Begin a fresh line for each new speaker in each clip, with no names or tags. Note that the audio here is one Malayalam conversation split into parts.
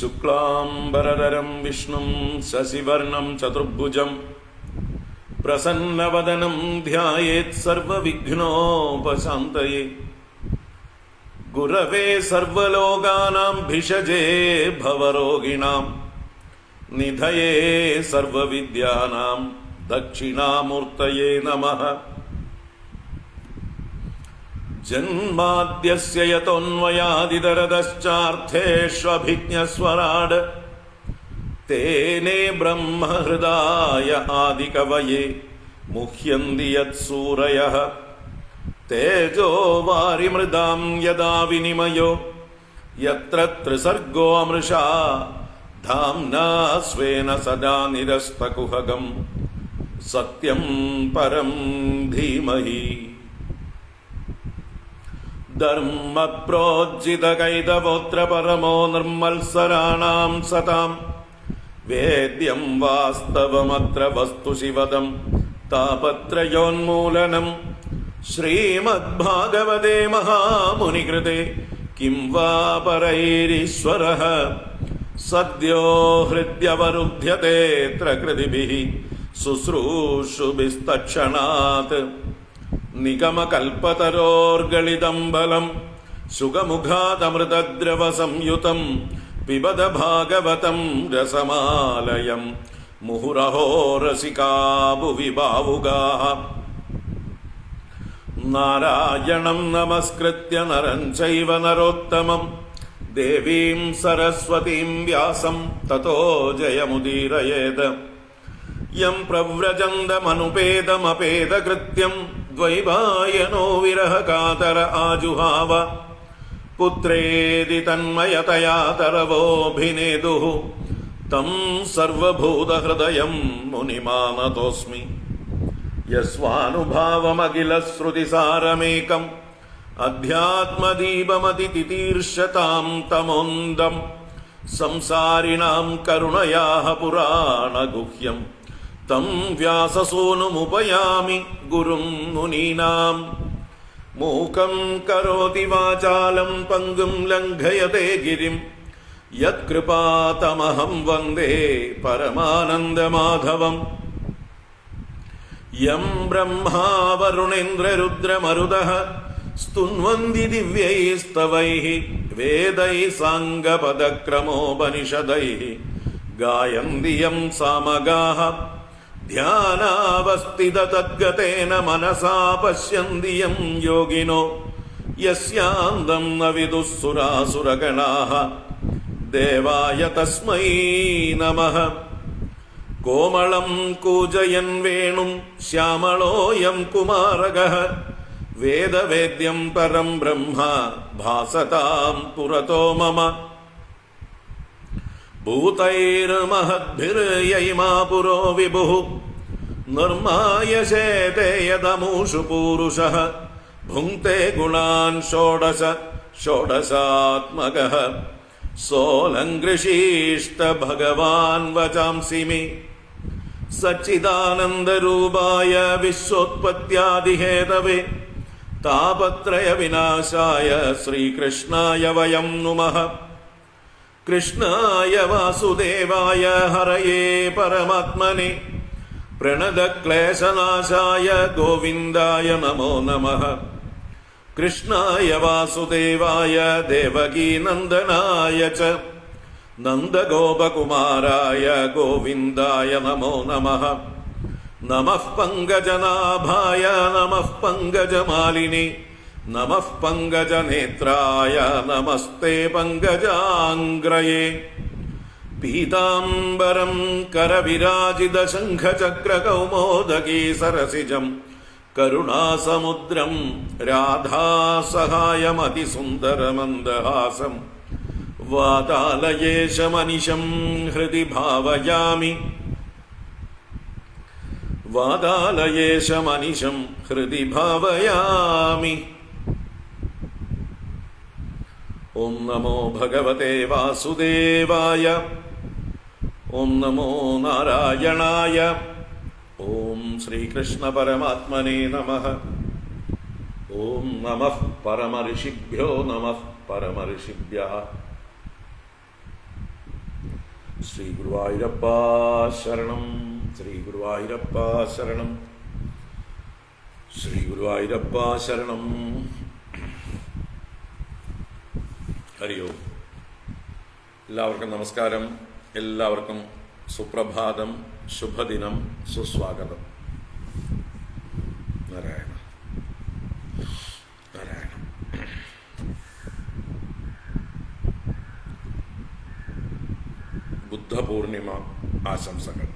ശുക്ലാംബരധരം വിഷ്ണും ശശിവർണം ചതുർഭുജം പ്രസന്നവദനം ധ്യായേത് സർവവിഘ്നോപശാന്തയേ. ഗുരവേ സർവലോകാനാം ഭിഷജേ ഭവരോഗിണാം നിധയേ സർവവിദ്യാനാം ദക്ഷിണാമൂർത്തയേ നമഃ. ജന്മാദ്യസ്യ യതോന്വയാദിതരതശ്ചാർത്ഥേഷ്വഭിജ്ഞസ്വരാട് തേനേ ബ്രഹ്മഹൃദായ ആദികവയേ മുഹ്യന്തി യത്സൂരയഃ. തേജോ വാരിമൃദാം യദാ വിനിമയോ യത്ര ത്രിസർഗോ അമൃഷാ ധാംനാ സ്വേന സദാ നിരസ്തകുഹകം സത്യം പരം ധീമഹി. ധർമ്മപ്രോജ്ജിതകൈതവോത്ര പരമോ നിർമ്മത്സരാണാം സതാം വേദ്യം വാസ്തവമത്ര വസ്തു ശിവദം താപത്രയോന്മൂലനം. ശ്രീമദ്ഭാഗവതേ മഹാമുനികൃതേ കിം വാ പരൈരീശ്വരഃ സദ്യോ ഹൃദ്യവരുധ്യതേത്ര കൃതിഭിഃ ശുശ്രൂഷുഭിസ്തക്ഷണാത്. നിഗമകൽപതരോർഗളിതം ബലം സുഖമുഖാദമൃതദ്രവ സംയുതം പിബത ഭാഗവതം രസമാലയം മുഹുരഹോ രസികാ ഭുവി ഭാവുകാഃ. നാരായണം നമസ്കൃത്യ നരം ചൈവ നരോത്തമം ദേവീം സരസ്വതീം വ്യാസം തതോ ജയമുദീരയേത്. യം പ്രവ്രജന്തമനുപേതമപേതകൃത്യം ദ്വൈപായനോ വിരഹകാതര ആജുഹാവ. പുത്രേതി തന്മയതയാ തരവോഭിനേദുഃ തം സർവഭൂതഹൃദയം മുനിമാനതോസ്മി. യസ്വാനുഭാവമഖിലശ്രുതിസാരമേകം അധ്യാത്മദീപമതിതിതീർഷതാം തമോന്ദം. സംസാരിണാം കരുണയാഃ പുരാണഗുഹ്യം തം വ്യാസസൂനുമുപയാമി ഗുരും മുനീനാം. മൂകം കരോതി വാചാലം പങ്കും ലംഘയതേ ഗിരിം യത്കൃപാതമഹം വന്ദേ പരമാനന്ദമാധവം. യം ബ്രഹ്മാ വരുണേന്ദ്രരുദ്രമരുതഃ സ്തുന്വന്തി ദിവ്യൈസ്തവൈഃ വേദൈഃ സാംഗപദക്രമോപനിഷദൈഃ ഗായന്തി യം സാമഗാഃ. ധ്യാനാവസ്ഥിതതദ്ഗതേന മനസാ പശ്യന്തി യം യോഗിനോ യസ്യാന്തം ന വിദുഃ സുരാസുരഗണാഃ. ദേവായ തസ്മൈ നമഃ. കോമളം കൂജയൻ വേണും ശ്യാമളോയം കുമാരകഃ വേദവേദ്യം പരം ബ്രഹ്മ ഭാസതാം പുരതോ മമ. ഭൂതൈർമഹദ്ഭിർയൈമാ പുരോ വിഭുഃ നിർമായശേതേ യദമൂഷു പൂരുഷഃ ഭുങ്ക്തേ ഗുണാൻ ഷോഡശ ഷോഡശാത്മകഃ. സോലങ്കൃഷീഷ്ട ഭഗവാൻ വചാംസി മേ സച്ചിദാനന്ദരൂപായ വിശ്വോത്പത്യാദിഹേതവേ താപത്രയ വിനാശായ ശ്രീകൃഷ്ണായ വയം നുമഃ. കൃഷ്ണായ വാസുദേവായ ഹരയേ പരമാത്മനെ പ്രണതക്ലേശനാശായ ഗോവിന്ദായ നമോ നമഃ. കൃഷ്ണായ വാസുദേവായ ദേവകീനന്ദനായ ച നന്ദഗോപകുമാരായ ഗോവിന്ദായ നമോ നമഃ. നമഃ പങ്കജനാഭായ നമഃ പങ്കജമാലിനി നമഃ പങ്കജനേത്രായ നമസ്തേ പങ്കജാംഗ്രയേ. പീതാംബരം കരവിരാജിത ശംഖചക്രകൗമോദകീ സരസിജം കരുണാസമുദ്രം രാധാസഹായമതിസുന്ദരമന്ദഹാസം. വാതാലയേശമനിശം ഹൃദി ഭാവയാമി. വാതാലയേശമനിശം ഹൃദി ഭാവയാമി. ഓം നമോ ഭഗവതേ വാസുദേവായ. ഓം നമോ നാരായണായ. ഓം ശ്രീകൃഷ്ണ പരമാത്മനേ നമഃ. ഓം നമഃ പരമഋഷിഭ്യോ നമഃ പരമഋഷിഭ്യഃ. ശ്രീ ഗുരുവായൂരപ്പ ശരണം. ശ്രീ ഗുരുവായൂരപ്പ ശരണം. ശ്രീ ഗുരുവായൂരപ്പ ശരണം. ഹരി ഓം. എല്ലാവർക്കും നമസ്കാരം. എല്ലാവർക്കും സുപ്രഭാതം, ശുഭദിനം, സുസ്വാഗതം. നാരായണ നാരായണ. ബുദ്ധപൂർണിമ ആശംസകൾ.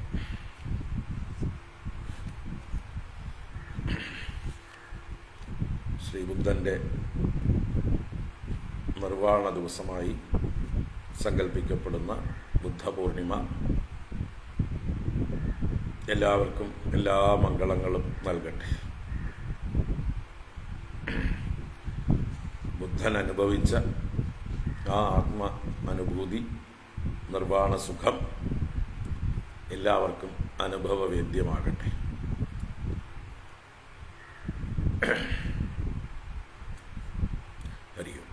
ശ്രീബുദ്ധൻ്റെ നിർവ്വാണ ദിവസമായി സങ്കല്പിക്കപ്പെടുന്ന ബുദ്ധപൂർണിമ എല്ലാവർക്കും എല്ലാ മംഗളങ്ങളും നൽകട്ടെ. ബുദ്ധൻ അനുഭവിച്ച ആ ആത്മ അനുഭൂതി, നിർവ്വാണ സുഖം എല്ലാവർക്കും അനുഭവവേദ്യമാകട്ടെ. ഹരിയോ.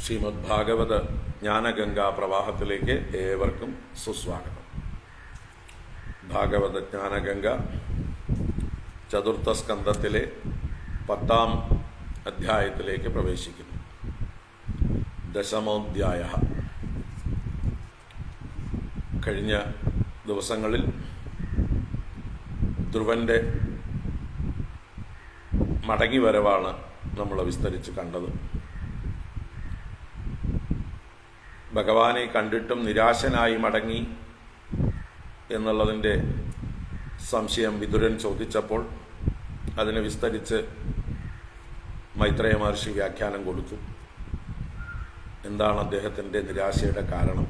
ശ്രീമദ് ഭാഗവത ജ്ഞാനഗംഗാ പ്രവാഹത്തിലേക്ക് ഏവർക്കും സുസ്വാഗതം. ഭാഗവത ജ്ഞാനഗംഗ ചതുർത്ഥ സ്കന്ധത്തിലെ 10ാം അധ്യായത്തിലേക്ക് പ്രവേശിക്കുന്നു. ദശമോധ്യായ. കഴിഞ്ഞ ദിവസങ്ങളിൽ ധ്രുവന്റെ മടങ്ങിവരവാണ് നമ്മൾ വിസ്തരിച്ച് കണ്ടത്. ഭഗവാനെ കണ്ടിട്ടും നിരാശനായി മടങ്ങി എന്നുള്ളതിൻ്റെ സംശയം വിദുരൻ ചോദിച്ചപ്പോൾ അതിനെ വിസ്തരിച്ച് മൈത്രേയ മഹർഷി വ്യാഖ്യാനം കൊടുത്തു. എന്താണ് അദ്ദേഹത്തിൻ്റെ നിരാശയുടെ കാരണം?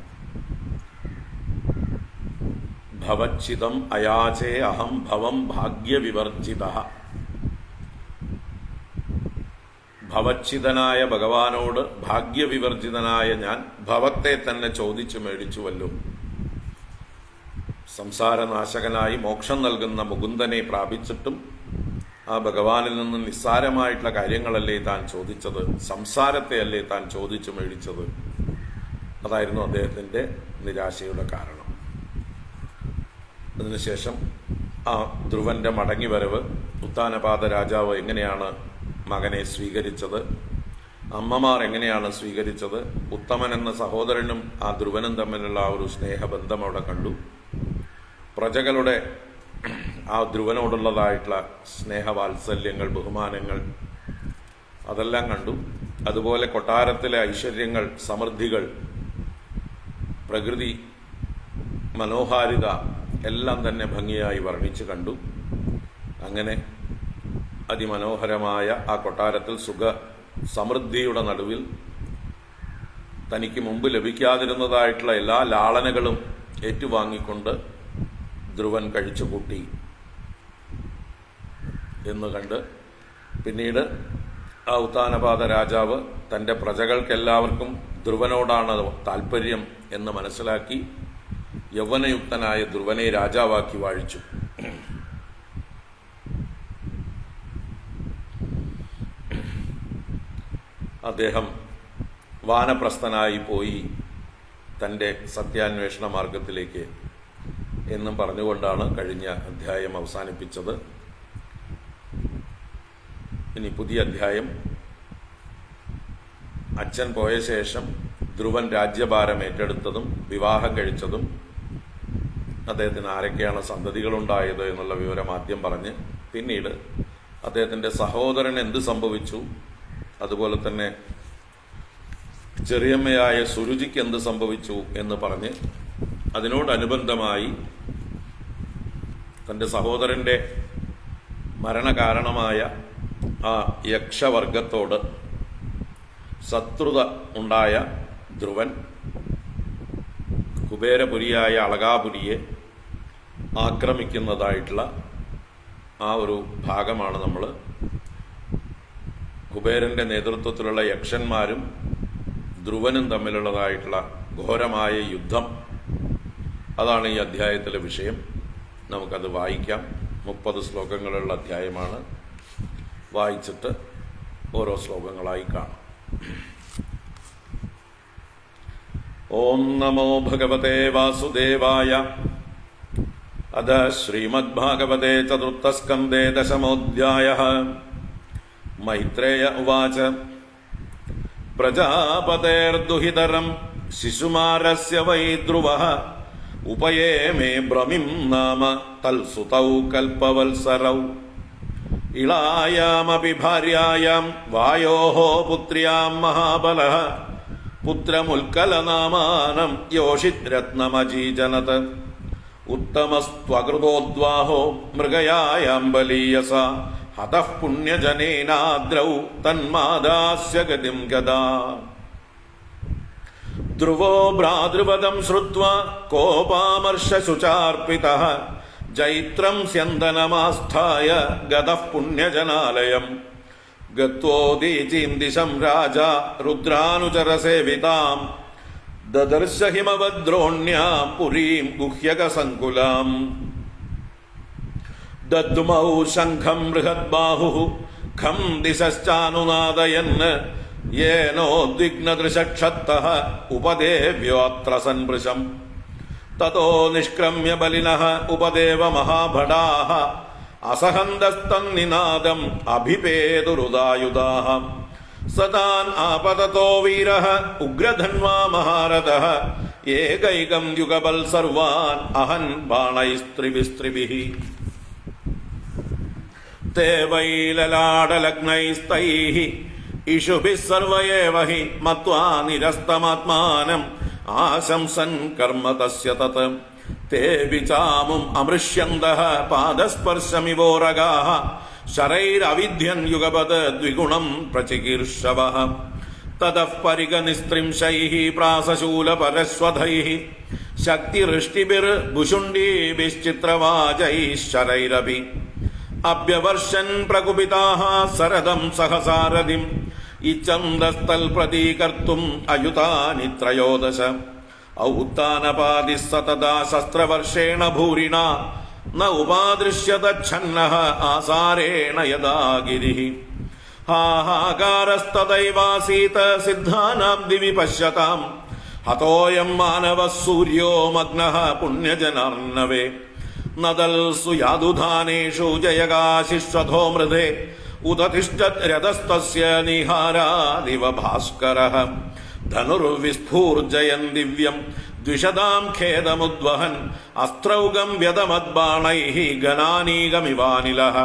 ഭവച്ഛിതം അയാചേ അഹം ഭവം ഭാഗ്യവിവർജിതഃ. ഭവച്ഛിതനായ ഭഗവാനോട് ഭാഗ്യവിവർജിതനായ ഞാൻ ഭവത്തെ തന്നെ ചോദിച്ചു മേടിച്ചുവല്ലോ. സംസാരനാശകനായി മോക്ഷം നൽകുന്ന മുകുന്ദനെ പ്രാപിച്ചിട്ടും ആ ഭഗവാനിൽ നിന്ന് നിസ്സാരമായിട്ടുള്ള കാര്യങ്ങളല്ലേ താൻ ചോദിച്ചത്, സംസാരത്തെയല്ലേ താൻ ചോദിച്ചു മേടിച്ചത്. അതായിരുന്നു അദ്ദേഹത്തിൻ്റെ നിരാശയുടെ കാരണം. അതിനുശേഷം ആ ധ്രുവന്റെ മടങ്ങിവരവ്, ഉത്താനപാദ രാജാവ് എങ്ങനെയാണ് മകനെ സ്വീകരിച്ചത്, അമ്മമാർ എങ്ങനെയാണ് സ്വീകരിച്ചത്, ഉത്തമൻ എന്ന സഹോദരനും ആ ധ്രുവനും തമ്മിലുള്ള ആ ഒരു സ്നേഹബന്ധം അവിടെ കണ്ടു. പ്രജകളുടെ ആ ധ്രുവനോടുള്ളതായിട്ടുള്ള സ്നേഹവാത്സല്യങ്ങൾ, ബഹുമാനങ്ങൾ, അതെല്ലാം കണ്ടു. അതുപോലെ കൊട്ടാരത്തിലെ ഐശ്വര്യങ്ങൾ, സമൃദ്ധികൾ, പ്രകൃതി മനോഹാരിത എല്ലാം തന്നെ ഭംഗിയായി വർണ്ണിച്ച് കണ്ടു. അങ്ങനെ അതിമനോഹരമായ ആ കൊട്ടാരത്തിൽ സുഖ സമൃദ്ധിയുടെ നടുവിൽ തനിക്ക് മുമ്പ് ലഭിക്കാതിരുന്നതായിട്ടുള്ള എല്ലാ ലാളനകളും ഏറ്റുവാങ്ങിക്കൊണ്ട് ധ്രുവൻ കഴിച്ചുകൂട്ടി എന്ന് കണ്ട് പിന്നീട് ആ ഉത്താനപാദ രാജാവ് തൻ്റെ പ്രജകൾക്കെല്ലാവർക്കും ധ്രുവനോടാണ് താല്പര്യം എന്ന് മനസ്സിലാക്കി യൗവനയുക്തനായ ധ്രുവനെ രാജാവാക്കി വാഴിച്ചു. അദ്ദേഹം വാനപ്രസ്ഥനായി പോയി തൻ്റെ സത്യാന്വേഷണ മാർഗത്തിലേക്ക് എന്നും പറഞ്ഞുകൊണ്ടാണ് കഴിഞ്ഞ അധ്യായം അവസാനിപ്പിച്ചത്. ഇനി പുതിയ അധ്യായം. അച്ഛൻ പോയ ശേഷം ധ്രുവൻ രാജ്യഭാരം ഏറ്റെടുത്തതും വിവാഹം കഴിച്ചതും അദ്ദേഹത്തിന് ആരൊക്കെയാണ് സന്തതികളുണ്ടായത് എന്നുള്ള വിവരം ആദ്യം പറഞ്ഞ് പിന്നീട് അദ്ദേഹത്തിൻ്റെ സഹോദരൻ എന്ത് സംഭവിച്ചു, അതുപോലെ തന്നെ ചെറിയമ്മയായ സുരുചിക്ക് എന്ത് സംഭവിച്ചു എന്ന് പറഞ്ഞ് അതിനോടനുബന്ധമായി തൻ്റെ സഹോദരൻ്റെ മരണകാരണമായ ആ യക്ഷവർഗത്തോട് ശത്രുത ഉണ്ടായ ധ്രുവൻ കുബേരപുരിയായ അളകാപുരിയെ ആക്രമിക്കുന്നതായിട്ടുള്ള ആ ഒരു ഭാഗമാണ് നമ്മൾ. കുബേരൻ്റെ നേതൃത്വത്തിലുള്ള യക്ഷന്മാരും ധ്രുവനും തമ്മിലുള്ളതായിട്ടുള്ള ഘോരമായ യുദ്ധം, അതാണ് ഈ അധ്യായത്തിലെ വിഷയം. നമുക്കത് വായിക്കാം. 30 ശ്ലോകങ്ങളുള്ള അധ്യായമാണ്. വായിച്ചിട്ട് ഓരോ ശ്ലോകങ്ങളായി കാണാം. ഓം നമോ ഭഗവതേ വാസുദേവായ. അഥ ശ്രീമദ്ഭാഗവതേ ചതുർത്ഥസ്കന്ധേ ദശമോധ്യായഃ. മൈത്രേയ ഉവാച പ്രജാപതേർദുഹിതരം ശിശുമാരസ്യ വൈ ധ്രുവഃ ഉപയേമേ ഭ്രമിം നാമ തൽസുതൗ കൽപ്പവത്സരൗ ഇളായാമപി ഭാര്യായാം വായോഃ പുത്ര്യാം മഹാബലഃ പുത്രമുൽക്കലനാമാനം യോഷിത് രത്നമജീജനത് ഉത്തമസ്ത്വകൃതോദ്വാഹോ മൃഗയായാം ബലീയസ ഹതഃ പുണ്യജനേനാദ്രൗ തന്മാദാസ്യ ഗതിം ഗദാ. ധ്രുവോ ഭ്രാതൃവദം ശ്രുത്വാ കോപാമർഷശുചാർപ്പിതഃ ജൈത്രം സ്യന്ദനമാസ്ഥായ ഗതഃ പുണ്യജനാലയം ഗത്വോദീചീം ദിശം രാജാ രുദ്രാനുചരസേവിതാം ദദർശ ഹിമവദ്രോണ്യാം പുരീം ഗുഹ്യകസങ്കുലാം. ദദ്മൗ ശംഖം ബൃഹദ്ബാഹുഃ ഖം ദിശശ്ചാനുനാദയൻ യേനോദ്വിഗ്നദൃശക്ഷത്തഃ ഉപദേവ്യോऽത്ര സൻമൃശം. തതോ നിഷ്ക്രമ്യ ബലിനഃ ഉപദേവ മഹാഭടാഃ അസഹന്തസ്തന്നിനാദം അഭിപേതുരുദായുധാഃ. സതാൻ ആപതതോ വീരഃ ഉഗ്രധന്വാ മഹാരഥഃ ഏകൈകം യുഗപൽ സർവാൻ അഹൻ ബാണൈസ്ത്രിഭിസ്ത്രിഭിഃ. തേ വൈ ലലാടലഗ്നൈസ്തൈഃ ഇഷുഭിഃ സർവ ഏവ ഹി മത്വാ നിരസ്തമാത്മാനം ആശംസൻ കർമ്മ തസ്യ തത്. തേ വിചാമും അമൃഷ്യന്തഃ പാദസ്പർശമിവോരഗാഃ ശരൈരവിധ്യൻ യുഗപത് ദ്വിഗുണം പ്രചികീർഷവഃ. തതഃ പരിഗനിസ്ത്രിംശൈഃ പ്രാസശൂലപരശ്വധൈഃ ശക്തിവൃഷ്ടിഭിർഭുഷുണ്ഡീഭിശ്ചിത്രവാജൈഃ ശരൈരപി അഭ്യവർഷൻ പ്രകുപിതാഃ സരദം സഹസാരഥിം ഇച്ഛന്തസ്തൽപ്രതീകർത്തും അയുതാനി ത്രയോദശ. ഔത്താനപാദിഃ സതതാ ശസ്ത്രവർഷേണ ഭൂരിണ ന ഉപാദൃശ്യതച്ഛന്നഃ ആസാരേണ യദാ ഗിരിഃ. ഹാഹാകാരസ്തദൈവാസീത സിദ്ധാനാം ദിവി പശ്യതാം ഹതോയം മാനവഃ സൂര്യോ മഗ്നഃ പുണ്യജനാർണവേ. നദൽസു യാദുധാനേഷു ജയകാശിശ്വധോ മൃധേ ഉദതിഷ്ഠത് രഥസ്തസ്യ നിഹാരാദിവ ഭാസ്കരഃ. ധനുർവിസ്ഫൂർജയൻ ദിവ്യം ദ്വിഷദാം ഖേദമുദ്വഹൻ അസ്ത്രൗകം വ്യതമദ്ബാണൈഃ ഗനാനീകമിവാനിലഃ.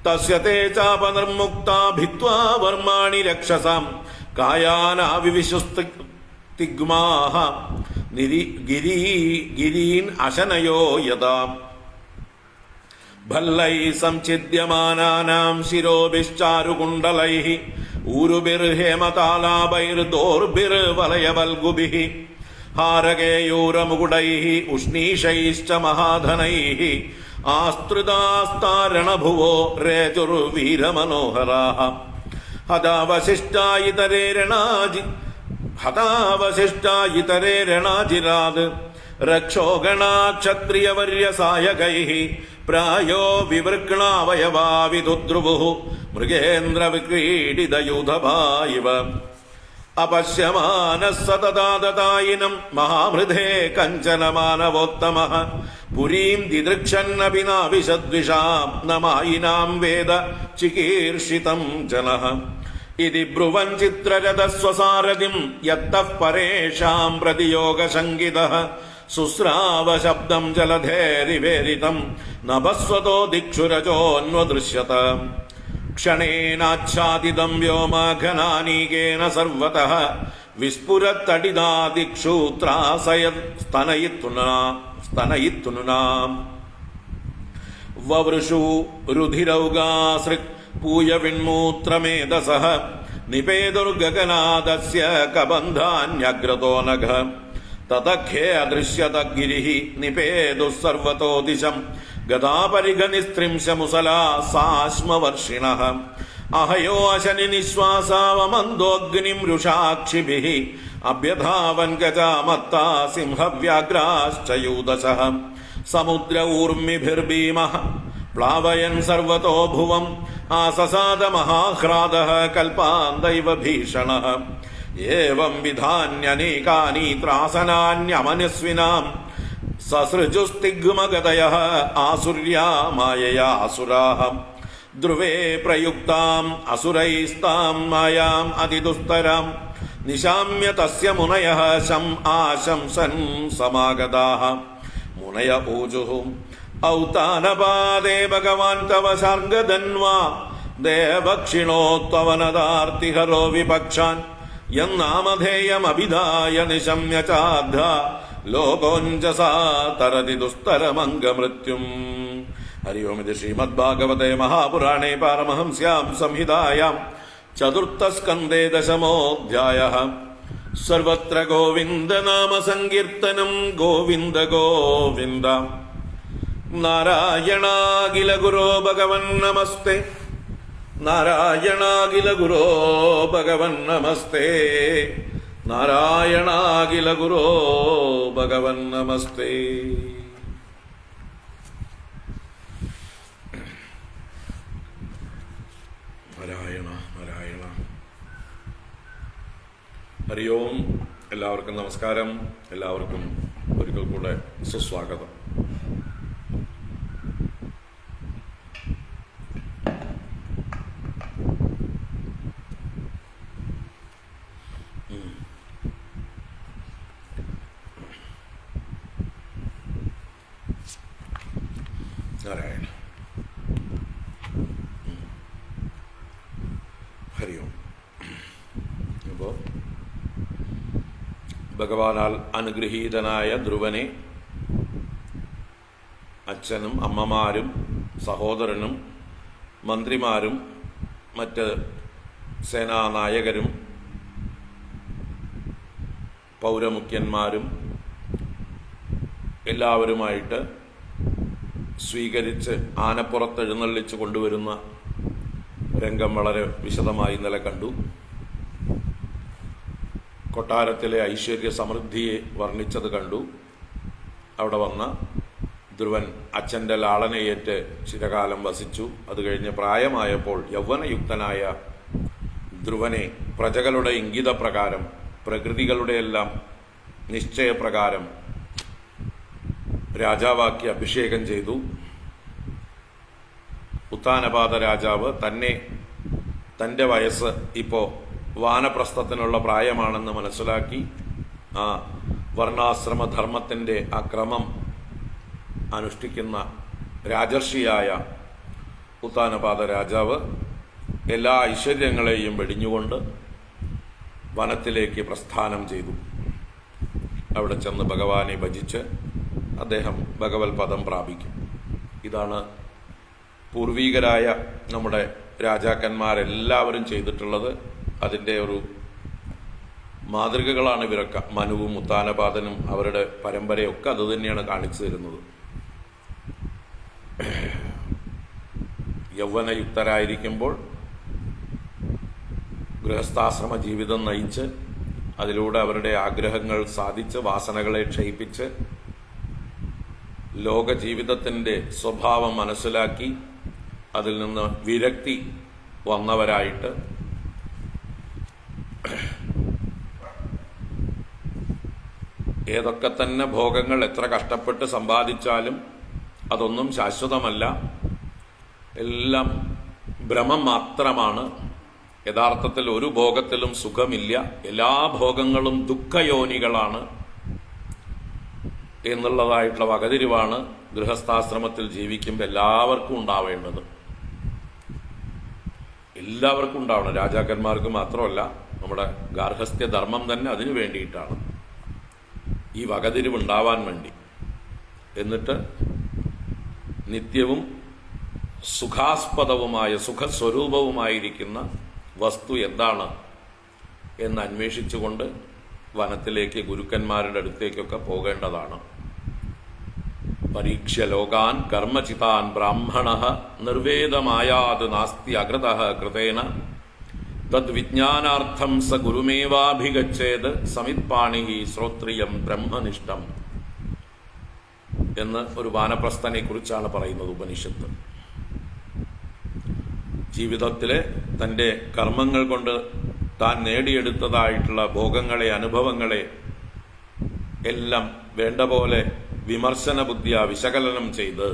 തസ്യ തേ ചാപനിർമുക്താ ഭിത്വാ വർമാണി രക്ഷസാം കായാനാവിവിശുസ്തിഗ്മാഃ ഗിരീൻ അശനയോ യഥാ. ഭല്ലൈഃ സംഛിദ്യമാനാനാം ശിരോഭിശ്ചാരുകുണ്ഡലൈഃ ഊരുഭിർഹേമതാലാഭൈർദോർഭിർവലയവൽഗുഭിഃ ഹാരകേയൂരമുകുടൈഃ ഉഷ്ണീഷൈശ്ച മഹാധനൈഃ ആസ്ത്രിതാസ്താരണഭുവോ രേചുർവീരമനോഹരാഃ. ഹതാവശിഷ്ടായിതരേ രണാജിരാത് രക്ഷോഗണാക്ഷത്രിയവര്യസായകൈഃ പ്രായോ വിവൃക്ണാവയവാവിദുദ്രുവുഃ മൃഗേന്ദ്രവിക്രീഡിതയൂഥഭായിവ. അപശ്യമാനഃ സതതാദതായിനം മഹാമൃധേ കഞ്ചന മാനവോത്തമഃ പുരീം ദിദൃക്ഷന്നപി നാവിശദ്വിഷാം നമായിനാം വേദ ചികീർഷിതം ജനഃ. ഇതി ബ്രുവൻ ചിത്രരഥസ്വസാരഥിം യത്തഃ പരേഷാം പ്രതിയോഗശങ്കിതഃ സുസ്രാവ ശബ്ദം ജലധേരിവേരിതം നഭസ്വതോ ദിക്ഷുരജോന്വദൃശ്യത. ക്ഷണേനാച്ഛാദിതം വ്യോമഘനാനീകേന സർവതഃ വിസ്ഫുരത്തടിതാ ദിക്ഷു ത്രാസയത് സ്തനയിത്തുനാ. വവൃഷു രുധിരൗഗാസൃക് പൂയവിൺമൂത്രമേധസഃ നിപേതുർഗഗനാദസ്യ കബന്ധാന്യഗ്രതോ നഖ. തതഖേ അദൃശ്യത ഗിരിഃ നിപേതുഃ സർവതോ ദിശം ഗദാപരിഗനിസ്ത്രിംശമുസലാ സാശ്മവർഷിണഃ. അഹയോ അശനി നിശ്വാസാവമന്ദോഗ്നിം രുഷാക്ഷിഭിഃ അഭ്യധാവൻ ഗജാമത്താ സിംഹവ്യാഘ്രാശ്ച യൂദശഃ. സമുദ്ര ഊർമിഭിർഭീമഃ പ്ലാവയൻ സർവതോ ഭുവം ആസസാദ മഹാഹ്രാദഃ കൽപാന്തൈവ ഭീഷണഃ. ഏവം വിധാന്യനേകാനി ത്രാസനാന്യമനസ്വിനാം സസൃജുസ്തിഗ്മഗതയഃ ആസുര്യാ മായയാ അസുരാഃ ധ്രുവേ പ്രയുക്താം അസുരൈസ്താം മായാം അതിദുസ്തരാം നിശാമ്യ തസ്യ മുനയഃ ശം ആശംസൻ സമാഗതാഃ മുനയ ഊജുഃ ഔതാനപാദേ ഭഗവാൻ തവ ശർഗധന്വാ ദേവക്ഷിണോത്വനദാർത്തിഹരോ വിപക്ഷാൻ യന്നാമധേയമഭിധായ നിശമ്യ ചാദ്ധ ലോകോഞ്ജസാ തരതി ദുസ്തരമംഗമൃത്യും. ഹരി ഓം. ഇത് ശ്രീമദ്ഭാഗവതേ മഹാപുരാണേ പാരമഹംസ്യാം സംഹിതായാം ചതുർത്ഥസ്കന്ധേ ദശമോऽധ്യായഃ. സർവത്ര ഗോവിന്ദനാമ സങ്കീർത്തനം. ഗോവിന്ദ ഗോവിന്ദ. നാരായണാഖില ഗുരോ ഭഗവൻ നമസ്തേ. നാരായണാഖില ഗുരോ ഭഗവൻ നമസ്തേ. നാരായണാഖില ഗുരോ ഭഗവൻ നമസ്തേ. നാരായണ നാരായണ. ഹരി ഓം. എല്ലാവർക്കും നമസ്കാരം. എല്ലാവർക്കും ഒരിക്കൽ കൂടെ സുസ്വാഗതം. നാരായണ. ഹരി ഓം. അപ്പോൾ ഭഗവാനാൽ അനുഗ്രഹീതനായ ധ്രുവനെ അച്ഛനും അമ്മമാരും സഹോദരനും മന്ത്രിമാരും മറ്റ് സേനാനായകരും പൗരമുഖ്യന്മാരും എല്ലാവരുമായിട്ട് സ്വീകരിച്ച് ആനപ്പുറത്ത് എഴുന്നള്ളിച്ച് കൊണ്ടുവരുന്ന രംഗം വളരെ വിശദമായി ഇന്നലെ കണ്ടു. കൊട്ടാരത്തിലെ ഐശ്വര്യ സമൃദ്ധിയെ വർണ്ണിച്ചത് കണ്ടു. അവിടെ വന്ന ധ്രുവൻ അച്ഛൻ്റെ ലാളനയേറ്റ് ചിരകാലം വസിച്ചു. അത് കഴിഞ്ഞ് പ്രായമായപ്പോൾ യൗവനയുക്തനായ ധ്രുവനെ പ്രജകളുടെ ഇംഗിതപ്രകാരം, പ്രകൃതികളുടെയെല്ലാം നിശ്ചയപ്രകാരം രാജാവാക്കി അഭിഷേകം ചെയ്തു. ഉത്താനപാദ രാജാവ് തൻ്റെ വയസ്സ് ഇപ്പോൾ വാനപ്രസ്ഥത്തിനുള്ള പ്രായമാണെന്ന് മനസ്സിലാക്കി ആ വർണ്ണാശ്രമധർമ്മത്തിൻ്റെ ആ ക്രമം അനുഷ്ഠിക്കുന്ന രാജർഷിയായ ഉത്താനപാദ രാജാവ് എല്ലാ ഐശ്വര്യങ്ങളെയും വെടിഞ്ഞുകൊണ്ട് വനത്തിലേക്ക് പ്രസ്ഥാനം ചെയ്തു. അവിടെ ചെന്ന് ഭഗവാനെ ഭജിച്ച് അദ്ദേഹം ഭഗവത് പദം പ്രാപിക്കും. ഇതാണ് പൂർവീകരായ നമ്മുടെ രാജാക്കന്മാരെല്ലാവരും ചെയ്തിട്ടുള്ളത്. അതിൻ്റെ ഒരു മാതൃകകളാണ് ഇവരൊക്കെ. മനുവും ഉത്താനപാദനും അവരുടെ പരമ്പരയൊക്കെ അത് തന്നെയാണ് കാണിച്ചു തരുന്നത്. യൗവനയുക്തരായിരിക്കുമ്പോൾ ഗൃഹസ്ഥാശ്രമ ജീവിതം നയിച്ച് അതിലൂടെ അവരുടെ ആഗ്രഹങ്ങൾ സാധിച്ച് വാസനകളെ ക്ഷയിപ്പിച്ച് ലോക ജീവിതത്തിൻ്റെ സ്വഭാവം മനസ്സിലാക്കി അതിൽ നിന്ന് വിരക്തി വന്നവരായിട്ട് ഏതൊക്കെ തന്നെ ഭോഗങ്ങൾ എത്ര കഷ്ടപ്പെട്ട് സമ്പാദിച്ചാലും അതൊന്നും ശാശ്വതമല്ല, എല്ലാം ഭ്രമം മാത്രമാണ്. യഥാർത്ഥത്തിൽ ഒരു ഭോഗത്തിലും സുഖമില്ല, എല്ലാ ഭോഗങ്ങളും ദുഃഖയോനികളാണ് എന്നുള്ളതായിട്ടുള്ള വകതിരിവാണ് ഗൃഹസ്ഥാശ്രമത്തിൽ ജീവിക്കുമ്പോൾ എല്ലാവർക്കും ഉണ്ടാവേണ്ടത്. എല്ലാവർക്കും ഉണ്ടാവണം. രാജാക്കന്മാർക്ക് മാത്രമല്ല, നമ്മുടെ ഗാർഹസ്ഥ്യധർമ്മം തന്നെ അതിനു വേണ്ടിയിട്ടാണ്, ഈ വകതിരിവുണ്ടാവാൻ വേണ്ടി. എന്നിട്ട് നിത്യവും സുഖാസ്പദവുമായ സുഖസ്വരൂപവുമായിരിക്കുന്ന വസ്തു എന്താണ് എന്ന് അന്വേഷിച്ചുകൊണ്ട് വനത്തിലേക്ക് ഗുരുക്കന്മാരുടെ അടുത്തേക്കൊക്കെ പോകേണ്ടതാണ്. പരീക്ഷ്യ ലോകാൻ കർമ്മചിതാൻ ബ്രാഹ്മണഃ നിർവേദമായാത് നാസ്തി അകൃതഃ കൃതേന തദ്വിജ്ഞാനാർത്ഥം സ ഗുരുമേവാഭിഗച്ഛേത് സമിത്പാണിഹി ശ്രോത്രിയം ബ്രഹ്മനിഷ്ഠം എന്ന് ഒരു വാനപ്രസ്ഥനെ കുറിച്ചാണ് പറയുന്നത് ഉപനിഷത്ത്. ജീവിതത്തിലെ തൻ്റെ കർമ്മങ്ങൾ കൊണ്ട് താൻ നേടിയെടുത്തതായിട്ടുള്ള ഭോഗങ്ങളെ, അനുഭവങ്ങളെ എല്ലാം വേണ്ട പോലെ വിമർശന ബുദ്ധിയ വിശകലനം ചെയ്ത്,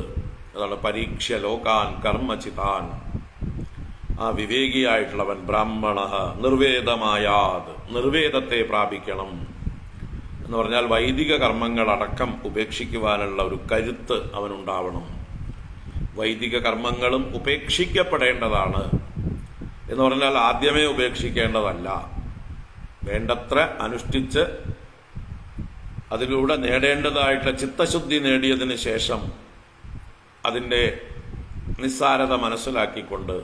അതാണ് പരീക്ഷ ലോകാൻ കർമ്മചിതാൻ. ആ വിവേകിയായിട്ടുള്ളവൻ ബ്രാഹ്മണ നിർവേദമായാത്, നിർവേദത്തെ പ്രാപിക്കണം എന്ന് പറഞ്ഞാൽ വൈദിക കർമ്മങ്ങളടക്കം ഉപേക്ഷിക്കുവാനുള്ള ഒരു കരുത്ത് അവനുണ്ടാവണം. വൈദിക കർമ്മങ്ങളും ഉപേക്ഷിക്കപ്പെടേണ്ടതാണ് എന്ന് പറഞ്ഞാൽ ആദ്യമേ ഉപേക്ഷിക്കേണ്ടതല്ല. വേണ്ടത്ര അനുഷ്ഠിച്ച് അതിലൂടെ നേടേണ്ടതായിട്ടുള്ള ചിത്തശുദ്ധി നേടിയതിന് ശേഷം അതിൻ്റെ നിസ്സാരത മനസ്സിലാക്കിക്കൊണ്ട്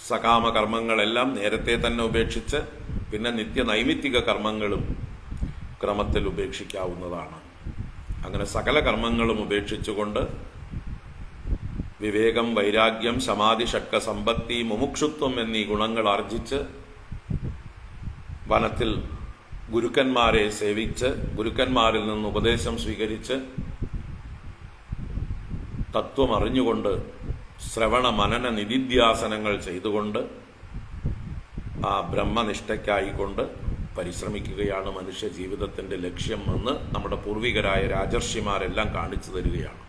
സകാമ കർമ്മങ്ങളെല്ലാം നേരത്തെ തന്നെ ഉപേക്ഷിച്ച് പിന്നെ നിത്യനൈമിത്തിക കർമ്മങ്ങളും ക്രമത്തിൽ ഉപേക്ഷിക്കാവുന്നതാണ്. അങ്ങനെ സകല കർമ്മങ്ങളും ഉപേക്ഷിച്ചുകൊണ്ട് വിവേകം, വൈരാഗ്യം, സമാധി, ഷഡ്ക സമ്പത്തി, മുമുക്ഷുത്വം എന്നീ ഗുണങ്ങൾ ആർജിച്ച് വനത്തിൽ ഗുരുക്കന്മാരെ സേവിച്ച് ഗുരുക്കന്മാരിൽ നിന്ന് ഉപദേശം സ്വീകരിച്ച് തത്വം അറിഞ്ഞുകൊണ്ട് ശ്രവണ മനന നിധിധ്യാസനങ്ങൾ ചെയ്തുകൊണ്ട് ആ ബ്രഹ്മനിഷ്ഠയ്ക്കായിക്കൊണ്ട് പരിശ്രമിക്കുകയാണ് മനുഷ്യ ജീവിതത്തിന്റെ ലക്ഷ്യം എന്ന് നമ്മുടെ പൂർവികരായ രാജർഷിമാരെല്ലാം കാണിച്ചു തരികയാണ്.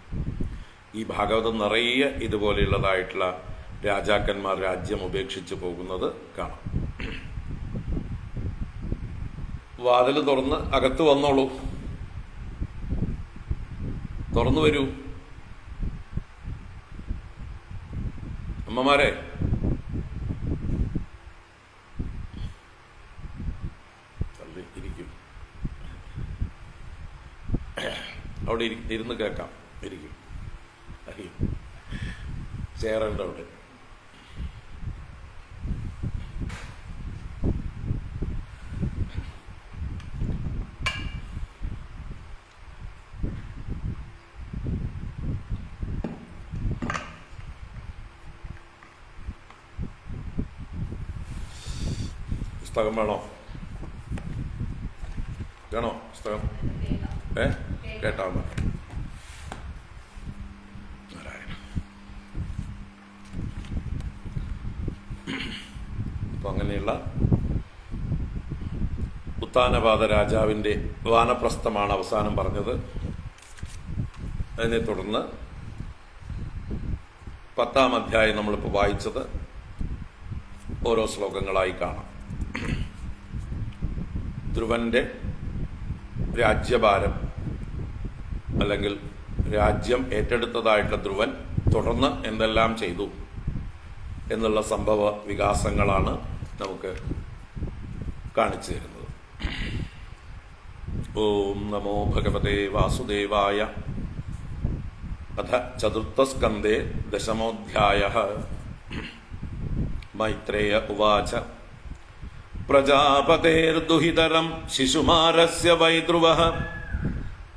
ഈ ഭാഗവതം നിറയെ ഇതുപോലെയുള്ളതായിട്ടുള്ള രാജാക്കന്മാർ രാജ്യം ഉപേക്ഷിച്ചു പോകുന്നത് കാണാം. വാതിൽ തുറന്ന് അകത്ത് വന്നോളൂ, തുറന്നു വരൂ. അമ്മമാരെ, ഇരിക്കും, അവിടെ ഇരുന്ന് കേൾക്കാം. ഇരിക്കും, ചേരണ്ട അവിടെ. പുസ്തകം വേണോ? വേണോ പുസ്തകം? കേട്ടാ അപ്പൊ അങ്ങനെയുള്ള ഉത്താനപാത രാജാവിന്റെ വാനപ്രസ്ഥമാണ് അവസാനം പറഞ്ഞത്. അതിനെ തുടർന്ന് 10-ാം അധ്യായം നമ്മളിപ്പോൾ വായിച്ചത് ഓരോ ശ്ലോകങ്ങളായി കാണാം. ധ്രുവന്റെ രാജ്യഭാരം അല്ലെങ്കിൽ രാജ്യം ഏറ്റെടുത്തതായിട്ടുള്ള ധ്രുവൻ തുടർന്ന് എന്തെല്ലാം ചെയ്തു എന്നുള്ള സംഭവ വികാസങ്ങളാണ് നമുക്ക് കാണിച്ചു തരുന്നത്. ഓം നമോ ഭഗവതേ വാസുദേവായ. അഥ ചതുർത്ഥസ്കന്ധേ 10-മോऽധ്യായഃ. മൈത്രേയ ഉവാച. പ്രജാപതേർദുഹിതരം ശിശുമാരസ്യ വൈ ധ്രുവഃ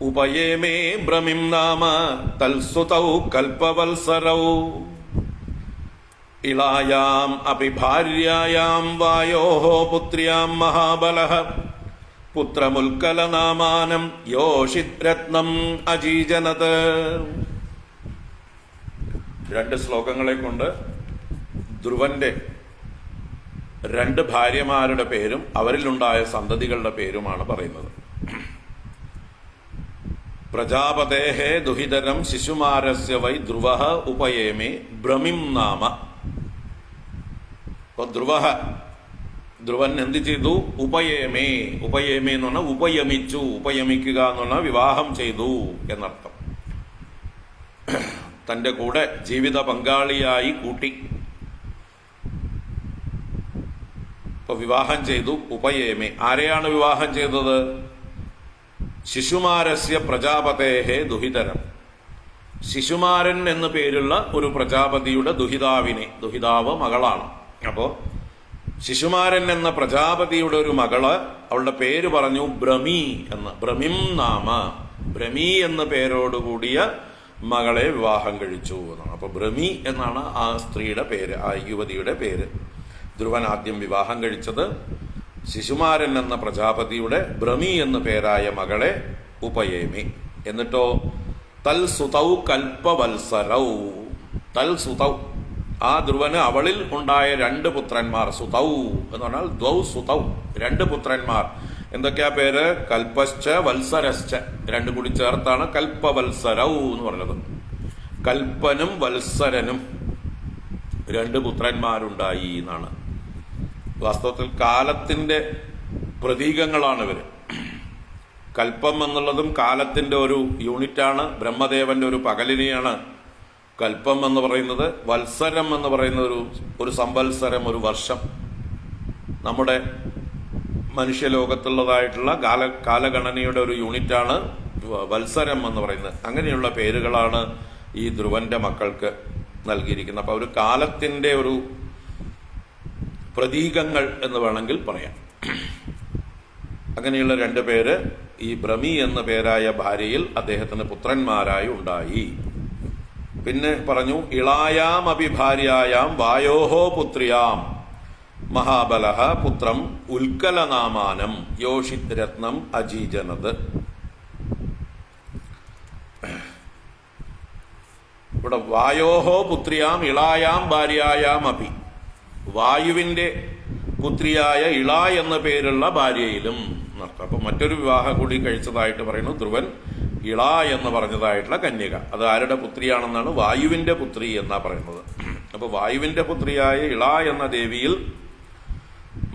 ഉപയേമേ ഭ്രമിം നാമ തൽസുതൗ കൽപവത്സരൗ ഇളായാം അപി ഭാര്യായാം വായോഃ പുത്ര്യാം മഹാബലഃ പുത്രമുൽക്കലനാമാനം യോഷിദ്രത്നം അജീജനത്. 2 ശ്ലോകങ്ങളെ കൊണ്ട് ധ്രുവന്റെ 2 ഭാര്യമാരുടെ പേരും അവരിലുണ്ടായ സന്തതികളുടെ പേരുമാണ് പറയുന്നത്. പ്രജാപതേഹേ ദുഹിതരം ശിശുമാരസ്യ വൈ ധ്രുവഃ ഉപയേമേ ഭ്രമിം നാമ. ധ്രുവൻ എന്ത് ചെയ്തു? ഉപയേമേ. ഉപയേമേ എന്ന് പറഞ്ഞാൽ ഉപയമിച്ചു. ഉപയമിക്കുക എന്ന് പറഞ്ഞാൽ വിവാഹം ചെയ്തു എന്നർത്ഥം. തന്റെ കൂടെ ജീവിത പങ്കാളിയായി കൂട്ടി. ഇപ്പൊ വിവാഹം ചെയ്തു. ഉപയേമേ. ആരെയാണ് വിവാഹം ചെയ്തത്? ശിശുമാരസ്യ പ്രജാപതേഹേ ദുഹിതരം. ശിശുമാരൻ എന്നു പേരുള്ള ഒരു പ്രജാപതിയുടെ ദുഹിതാവിനെ, ദുഹിതാവ് മകളാണ്. അപ്പോ ശിശുമാരൻ എന്ന പ്രജാപതിയുടെ ഒരു മകള്, അവളുടെ പേര് പറഞ്ഞു ഭ്രമി എന്ന്. ഭ്രമിം നാമ. ഭ്രമി എന്ന പേരോടുകൂടിയ മകളെ വിവാഹം കഴിച്ചു എന്നാണ്. അപ്പൊ ഭ്രമി എന്നാണ് ആ സ്ത്രീയുടെ പേര്, ആ യുവതിയുടെ പേര്. ധ്രുവൻ ആദ്യം വിവാഹം കഴിച്ചത് ശിശുമാരൻ എന്ന പ്രജാപതിയുടെ ഭ്രമി എന്ന പേരായ മകളെ ഉപയേമി. എന്നിട്ടോ തൽ സുതൗ കൽപ്പവത്സരൗ. തൽ സുതൗ ആ ധ്രുവന് അവളിൽ ഉണ്ടായ 2 പുത്രന്മാർ, സുതൗ എന്ന് പറഞ്ഞാൽ ദ്വൗ സുതൗ, 2 പുത്രന്മാർ. എന്തൊക്കെയാ പേര്? കൽപ്പശ്ച വത്സരശ്ച, 2 കൂടി ചേർത്താണ് കൽപ്പവത്സരൗ എന്ന് പറഞ്ഞത്. കൽപ്പനും വത്സരനും 2 പുത്രന്മാരുണ്ടായി എന്നാണ്. വാസ്തവത്തിൽ കാലത്തിന്റെ പ്രതീകങ്ങളാണ് ഇവര്. കൽപ്പം എന്നുള്ളതും കാലത്തിന്റെ ഒരു യൂണിറ്റാണ്. ബ്രഹ്മദേവന്റെ ഒരു പകലിനെയാണ് കൽപ്പം എന്ന് പറയുന്നത്. വത്സരം എന്ന് പറയുന്ന ഒരു സംവത്സരം, ഒരു വർഷം, നമ്മുടെ മനുഷ്യലോകത്തുള്ളതായിട്ടുള്ള കാലഗണനയുടെ ഒരു യൂണിറ്റാണ് വത്സരം എന്ന് പറയുന്നത്. അങ്ങനെയുള്ള പേരുകളാണ് ഈ ധ്രുവന്റെ മക്കൾക്ക് നൽകിയിരിക്കുന്നത്. അപ്പൊ ഒരു കാലത്തിന്റെ ഒരു പ്രതീകങ്ങൾ എന്ന് വേണമെങ്കിൽ പറയാം. അങ്ങനെയുള്ള 2 പേര് ഈ ഭ്രമി എന്ന പേരായ ഭാര്യയിൽ അദ്ദേഹത്തിന് പുത്രന്മാരായി ഉണ്ടായി. പിന്നെ പറഞ്ഞു, ഇളായാം അഭിഭാര്യായാം വായോഹോ പുത്രിയാം മഹാബലഹ പുത്രം ഉൽക്കലനാമാനം യോഷിത് രത്നം അജീജനത്. ഇവിടെ വായോഹോ പുത്രിയാം ഇളായാം ഭാര്യായാം അഭി, വായുവിന്റെ പുത്രിയായ ഇള എന്ന പേരുള്ള ഭാര്യയിലും എന്നർത്ഥം. അപ്പൊ മറ്റൊരു വിവാഹം കൂടി കഴിച്ചതായിട്ട് പറയുന്നു. ധ്രുവൻ ഇള എന്ന് പറഞ്ഞതായിട്ടുള്ള കന്യക, അത് ആരുടെ പുത്രിയാണെന്നാണ്? വായുവിന്റെ പുത്രി എന്നാ പറയുന്നത്. അപ്പൊ വായുവിന്റെ പുത്രിയായ ഇള എന്ന ദേവിയിൽ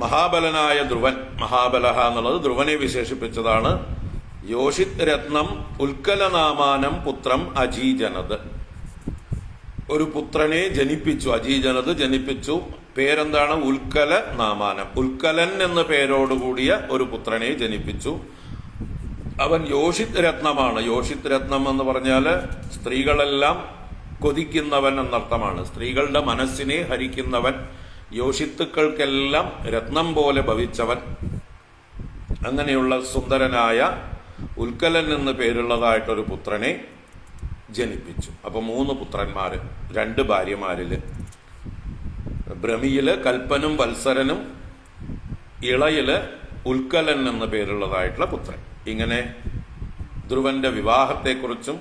മഹാബലനായ ധ്രുവൻ, മഹാബലഹ എന്നുള്ളത് ധ്രുവനെ വിശേഷിപ്പിച്ചതാണ്. യോഷിത് രത്നം ഉൽക്കലനാമാനം പുത്രം അജീജനത്, ഒരു പുത്രനെ ജനിപ്പിച്ചു. അജീജനത് ജനിപ്പിച്ചു. പേരെന്താണ്? ഉൽക്കല നാമാനം, ഉൽക്കലൻ എന്ന പേരോടുകൂടിയ ഒരു പുത്രനെ ജനിപ്പിച്ചു. അവൻ യോഷിത് രത്നമാണ്. യോഷിത് രത്നം എന്ന് പറഞ്ഞാല് സ്ത്രീകളെല്ലാം കൊതിക്കുന്നവൻ എന്നർത്ഥമാണ്. സ്ത്രീകളുടെ മനസ്സിനെ ഹരിക്കുന്നവൻ, യോഷിത്തുക്കൾക്കെല്ലാം രത്നം പോലെ ഭവിച്ചവൻ. അങ്ങനെയുള്ള സുന്ദരനായ ഉൽക്കലൻ എന്ന് പേരുള്ളതായിട്ടൊരു പുത്രനെ ജനിപ്പിച്ചു. അപ്പൊ 3 പുത്രന്മാര്, 2 ഭാര്യമാരില്. ഭ്രമിയില് കൽപ്പനും വത്സരനും, ഇളയില് ഉൽക്കലൻ എന്ന പേരുള്ളതായിട്ടുള്ള പുത്രൻ. ഇങ്ങനെ ധ്രുവന്റെ വിവാഹത്തെക്കുറിച്ചും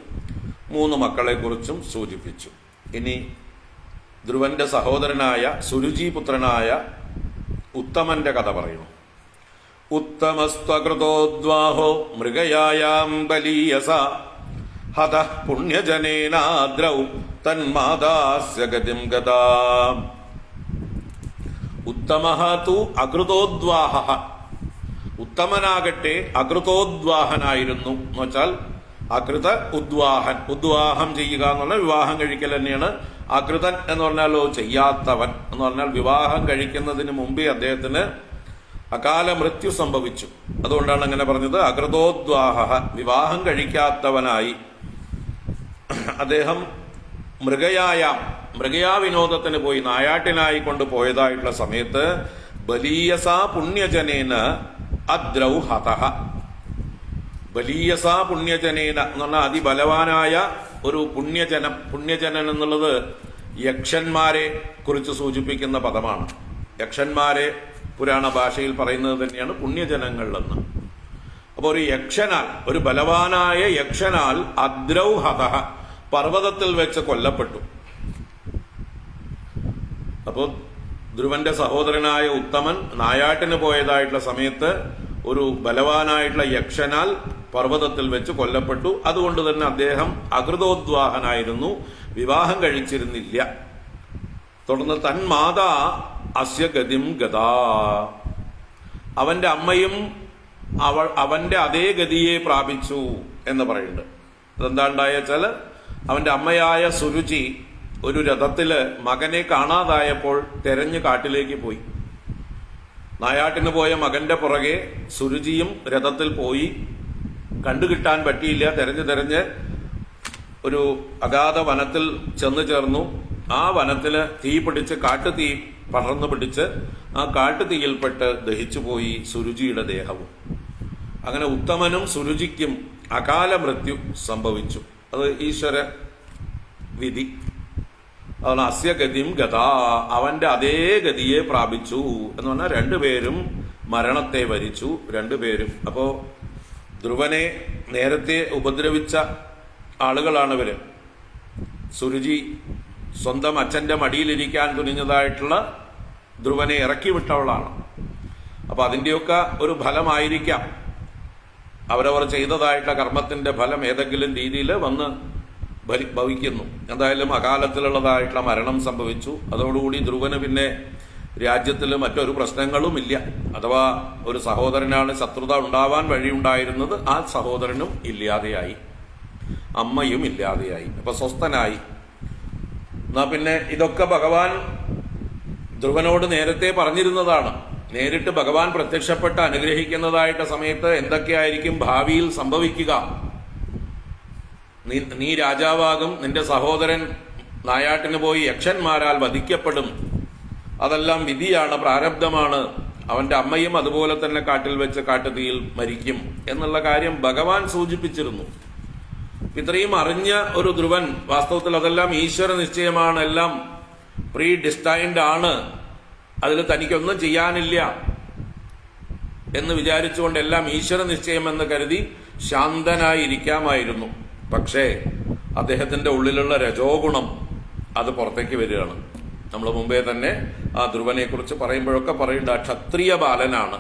3 മക്കളെക്കുറിച്ചും സൂചിപ്പിച്ചു. ഇനി ധ്രുവന്റെ സഹോദരനായ സുരുചി പുത്രനായ ഉത്തമന്റെ കഥ പറയുന്നു. ഉത്തമസ്ത്വകൃതോദ്വാഹോ മൃഗയായാം ബലീയസ ഹത പുണ്യജനേനാദ്രൗ തന്മാദാസ്യ ഗതിം ഗതാ. ഉത്തമഃ തു അകൃതോദ്വാഹഃ, ഉത്തമനാകട്ടെ അകൃതോദ്വാഹനായിരുന്നു. എന്ന് വെച്ചാൽ അകൃത ഉദ്വാഹൻ, ഉദ്വാഹം ചെയ്യുക എന്നുള്ള വിവാഹം കഴിക്കൽ തന്നെയാണ്. അകൃതൻ എന്ന് പറഞ്ഞാലോ ചെയ്യാത്തവൻ എന്ന് പറഞ്ഞാൽ വിവാഹം കഴിക്കുന്നതിന് മുമ്പേ അദ്ദേഹത്തിന് അകാല മൃത്യു സംഭവിച്ചു. അതുകൊണ്ടാണ് അങ്ങനെ പറഞ്ഞത്. അകൃതോദ്വാഹ, വിവാഹം കഴിക്കാത്തവനായി അദ്ദേഹം മൃഗയാ വിനോദത്തിന് പോയി, നായാട്ടിനായി കൊണ്ട് പോയതായിട്ടുള്ള സമയത്ത് ബലീയസ പുണ്യജനേന അദ്രൗ ഹതഃ. ബലീയസ പുണ്യജനേന എന്ന് പറഞ്ഞാൽ അതിബലവാനായ ഒരു പുണ്യജനം. പുണ്യജനൻ എന്നുള്ളത് യക്ഷന്മാരെ കുറിച്ച് സൂചിപ്പിക്കുന്ന പദമാണ്. യക്ഷന്മാരെ പുരാണ ഭാഷയിൽ പറയുന്നത് തന്നെയാണ് പുണ്യജനങ്ങൾ എന്ന്. അപ്പൊ ഒരു യക്ഷനാൽ, ഒരു ബലവാനായ യക്ഷനാൽ അദ്രൗ ഹതഃ, പർവ്വതത്തിൽ വെച്ച് കൊല്ലപ്പെട്ടു. അപ്പോൾ ധ്രുവന്റെ സഹോദരനായ ഉത്തമൻ നായാട്ടിന് പോയതായിട്ടുള്ള സമയത്ത് ഒരു ബലവാനായിട്ടുള്ള യക്ഷനാൽ പർവ്വതത്തിൽ വെച്ച് കൊല്ലപ്പെട്ടു. അതുകൊണ്ട് തന്നെ അദ്ദേഹം അകൃതോദ്വാഹനായിരുന്നു, വിവാഹം കഴിച്ചിരുന്നില്ല. തുടർന്ന് തന്മാതാ അസ്യ ഗതിം ഗതാ, അവന്റെ അമ്മയും അവന്റെ അതേ ഗതിയെ പ്രാപിച്ചു എന്ന് പറയുന്നുണ്ട്. അതെന്താണ്ടായ വെച്ചാൽ അവന്റെ അമ്മയായ സുരുചി ഒരു രഥത്തില് മകനെ കാണാതായപ്പോൾ തെരഞ്ഞു കാട്ടിലേക്ക് പോയി. നായാട്ടിന് പോയ മകന്റെ പുറകെ സുരുചിയും രഥത്തിൽ പോയി. കണ്ടുകിട്ടാൻ പറ്റിയില്ല. തെരഞ്ഞ് ഒരു അഗാധ വനത്തിൽ ചെന്നു ചേർന്നു. ആ വനത്തില് തീ പിടിച്ച്, കാട്ടുതീ പടർന്നു പിടിച്ച് ആ കാട്ടുതീയിൽപ്പെട്ട് ദഹിച്ചുപോയി സുരുചിയുടെ ദേഹവും. അങ്ങനെ ഉത്തമനും സുരുചിക്കും അകാല മൃത്യു സംഭവിച്ചു. അത് ഈശ്വര വിധി. അതാണ് അസ്യ ഗതിം ഗതാ, അവന്റെ അതേ ഗതിയെ പ്രാപിച്ചു എന്ന് പറഞ്ഞാൽ 2 പേരും മരണത്തെ വരിച്ചു. 2 പേരും. അപ്പോ ധ്രുവനെ നേരത്തെ ഉപദ്രവിച്ച ആളുകളാണ് ഇവര്. സ്വന്തം അച്ഛന്റെ മടിയിലിരിക്കാൻ തുനിഞ്ഞതായിട്ടുള്ള ധ്രുവനെ ഇറക്കി വിട്ടവളാണ്. അപ്പൊ അതിൻ്റെയൊക്കെ ഒരു ഫലമായിരിക്കാം അവരവർ ചെയ്തതായിട്ടുള്ള കർമ്മത്തിന്റെ ഫലം ഏതെങ്കിലും രീതിയിൽ വന്ന് ഭവിക്കുന്നു. എന്തായാലും അകാലത്തിലുള്ളതായിട്ടുള്ള മരണം സംഭവിച്ചു. അതോടുകൂടി ധ്രുവന് പിന്നെ രാജ്യത്തിൽ മറ്റൊരു പ്രശ്നങ്ങളും ഇല്ല. അഥവാ ഒരു സഹോദരനാണ് ശത്രുത ഉണ്ടാവാൻ വഴിയുണ്ടായിരുന്നത്, ആ സഹോദരനും ഇല്ലാതെയായി, അമ്മയും ഇല്ലാതെയായി. അപ്പൊ സ്വസ്ഥനായി. എന്നാ പിന്നെ ഇതൊക്കെ ഭഗവാൻ ധ്രുവനോട് നേരത്തെ പറഞ്ഞിരുന്നതാണ്. നേരിട്ട് ഭഗവാൻ പ്രത്യക്ഷപ്പെട്ട് അനുഗ്രഹിക്കുന്നതായിട്ട് സമയത്ത് എന്തൊക്കെയായിരിക്കും ഭാവിയിൽ സംഭവിക്കുക, നീ രാജാവാകും, നിന്റെ സഹോദരൻ നായാട്ടിന് പോയി യക്ഷന്മാരാൽ വധിക്കപ്പെടും, അതെല്ലാം വിധിയാണ്, പ്രാരബ്ധമാണ്, അവന്റെ അമ്മയും അതുപോലെ തന്നെ കാട്ടിൽ വെച്ച് കാട്ടുതീയിൽ മരിക്കും എന്നുള്ള കാര്യം ഭഗവാൻ സൂചിപ്പിച്ചിരുന്നു. ഇത്രയും അറിഞ്ഞ ഒരു ധ്രുവൻ വാസ്തവത്തിൽ അതെല്ലാം ഈശ്വര നിശ്ചയമാണ്, എല്ലാം പ്രീ ഡിസ്റ്റൈൻഡ് ആണ്, അതിൽ തനിക്കൊന്നും ചെയ്യാനില്ല എന്ന് വിചാരിച്ചുകൊണ്ട് എല്ലാം ഈശ്വര നിശ്ചയം എന്ന് കരുതി ശാന്തനായിരിക്കാമായിരുന്നു. പക്ഷേ അദ്ദേഹത്തിന്റെ ഉള്ളിലുള്ള രജോഗുണം അത് പുറത്തേക്ക് വരികയാണ്. നമ്മൾ മുമ്പേ തന്നെ ആ ധ്രുവനെ കുറിച്ച് പറയുമ്പോഴൊക്കെ പറയേണ്ട ക്ഷത്രിയ ബാലനാണ്,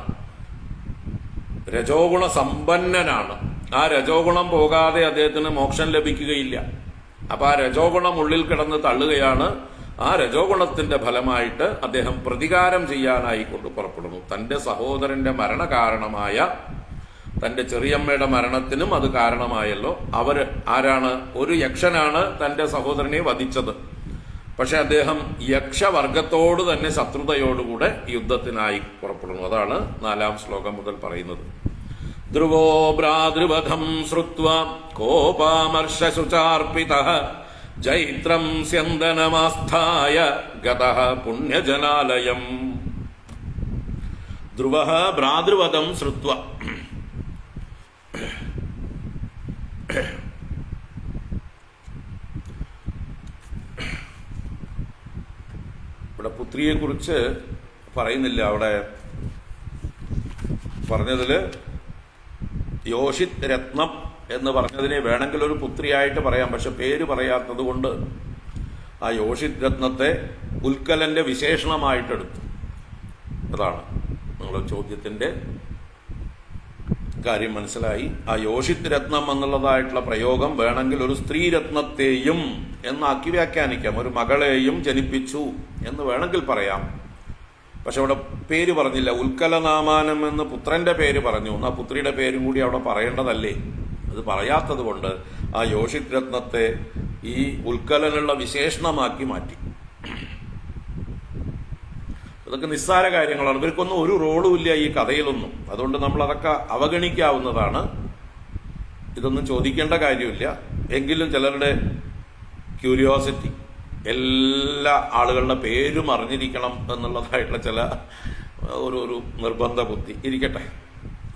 രജോഗുണ സമ്പന്നനാണ്. ആ രജോഗുണം പോകാതെ അദ്ദേഹത്തിന് മോക്ഷം ലഭിക്കുകയില്ല. അപ്പൊ ആ രജോഗുണം ഉള്ളിൽ കിടന്ന് തള്ളുകയാണ്. ആ രജോഗുണത്തിന്റെ ഫലമായിട്ട് അദ്ദേഹം പ്രതികാരം ചെയ്യാനായി കൊണ്ട് പുറപ്പെടുന്നു. തന്റെ സഹോദരന്റെ മരണകാരണമായ തന്റെ ചെറിയമ്മയുടെ മരണത്തിനും അത് കാരണമായല്ലോ. അവര് ആരാണ്? ഒരു യക്ഷനാണ് തന്റെ സഹോദരനെ വധിച്ചത്. പക്ഷെ അദ്ദേഹം യക്ഷവർഗത്തോട് തന്നെ ശത്രുതയോടുകൂടെ യുദ്ധത്തിനായി പുറപ്പെടുന്നു. അതാണ് 4-ാം ശ്ലോകം മുതൽ പറയുന്നത്. ധ്രുവോ ഭ്രാതൃവധം ശ്രുത്വാ കോപാമർഷശുചാർപ്പിതഃ ജൈത്രം സ്യന്ദനമാസ്ഥായ ഗതഃ പുണ്യജനാലയം. ധ്രുവഃ ഭ്രാതൃവധം ശ്രുത്വാ, ഇവിടെ പുത്രിയെ കുറിച്ച് പറയുന്നില്ല. അവിടെ പറഞ്ഞതില് യോഷിത് രത്നം എന്ന് പറഞ്ഞതിനെ വേണമെങ്കിൽ ഒരു പുത്രിയായിട്ട് പറയാം. പക്ഷെ പേര് പറയാത്തത് കൊണ്ട് ആ യോഷിത് രത്നത്തെ ഉൽക്കലന്റെ വിശേഷണമായിട്ടെടുത്തു. അതാണ് നിങ്ങളുടെ ചോദ്യത്തിന്റെ കാര്യം മനസ്സിലായി. ആ യോഷിത് രത്നം എന്നുള്ളതായിട്ടുള്ള പ്രയോഗം വേണമെങ്കിൽ ഒരു സ്ത്രീരത്നത്തെയും എന്നാക്കി വ്യാഖ്യാനിക്കാം. ഒരു മകളെയും ജനിപ്പിച്ചു എന്ന് വേണമെങ്കിൽ പറയാം. പക്ഷെ അവിടെ പേര് പറഞ്ഞില്ല. ഉൽക്കലനാമാനം എന്ന് പുത്രന്റെ പേര് പറഞ്ഞു. ആ പുത്രിയുടെ പേരും കൂടി അവിടെ പറയേണ്ടതല്ലേ? അത് പറയാത്തത് കൊണ്ട് ആ യോഷിത് രത്നത്തെ ഈ ഉൽക്കലനുള്ള വിശേഷണമാക്കി മാറ്റി. ഇതൊക്കെ നിസ്സാര കാര്യങ്ങളാണ്. ഇവർക്കൊന്നും ഒരു റോളും ഇല്ല ഈ കഥയിലൊന്നും. അതുകൊണ്ട് നമ്മൾ അതൊക്കെ അവഗണിക്കാവുന്നതാണ്. ഇതൊന്നും ചോദിക്കേണ്ട കാര്യമില്ല. എങ്കിലും ചിലരുടെ ക്യൂരിയോസിറ്റി, എല്ലാ ആളുകളുടെ പേരും അറിഞ്ഞിരിക്കണം എന്നുള്ളതായിട്ടുള്ള ചില ഒരു നിർബന്ധ ബുദ്ധി ഇരിക്കട്ടെ.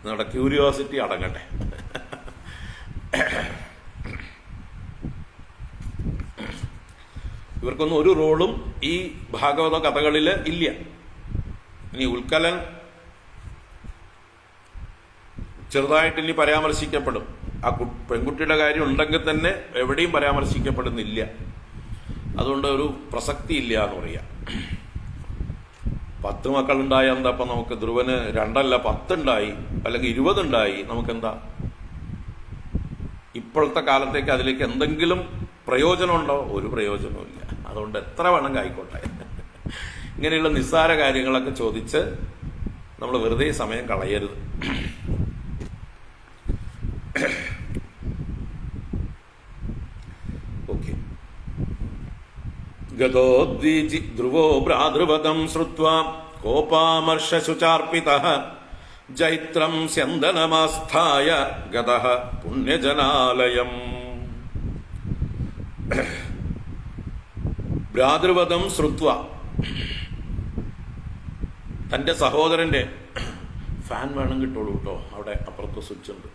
നിങ്ങളുടെ ക്യൂരിയോസിറ്റി അടങ്ങട്ടെ. ഇവർക്കൊന്നും ഒരു റോളും ഈ ഭാഗവത കഥകളിൽ ഇല്ല. ഇനി ഉൽക്കലൻ ചെറുതായിട്ട് ഇനി പരാമർശിക്കപ്പെടും. ആ പെൺകുട്ടിയുടെ കാര്യം ഉണ്ടെങ്കിൽ തന്നെ എവിടെയും പരാമർശിക്കപ്പെടുന്നില്ല. അതുകൊണ്ട് ഒരു പ്രസക്തി ഇല്ല എന്ന് പറയാം. 10 മക്കളുണ്ടായ എന്താ? ഇപ്പം നമുക്ക് ധ്രുവന് 2 അല്ല 10 ഉണ്ടായി, അല്ലെങ്കിൽ 20 ഉണ്ടായി, നമുക്കെന്താ? ഇപ്പോഴത്തെ കാലത്തേക്ക് അതിലേക്ക് എന്തെങ്കിലും പ്രയോജനമുണ്ടോ? ഒരു പ്രയോജനവും ഇല്ല. അതുകൊണ്ട് എത്ര വേണമെങ്കിൽ ആയിക്കോട്ടെ. ഇങ്ങനെയുള്ള നിസ്സാര കാര്യങ്ങളൊക്കെ ചോദിച്ച് നമ്മൾ വെറുതെ സമയം കളയരുത്. ഓക്കെ. ഗതോദ്വീജി ധ്രുവോ ഭ്രാതൃവദം ശ്രുത്വാ കോപാമർഷശുചാർപ്പിതഃ ജൈത്രം സ്യന്ദനമാസ്ഥായ ഗതഃ പുണ്യജനാലയം. ഭ്രാതൃവദം ശ്രുത്വ, തന്റെ സഹോദരന്റെ ഫാൻ വേണം കിട്ടുള്ളൂ കേട്ടോ. അവിടെ അപ്പുറത്ത് സ്വിച്ച് ഉണ്ട്.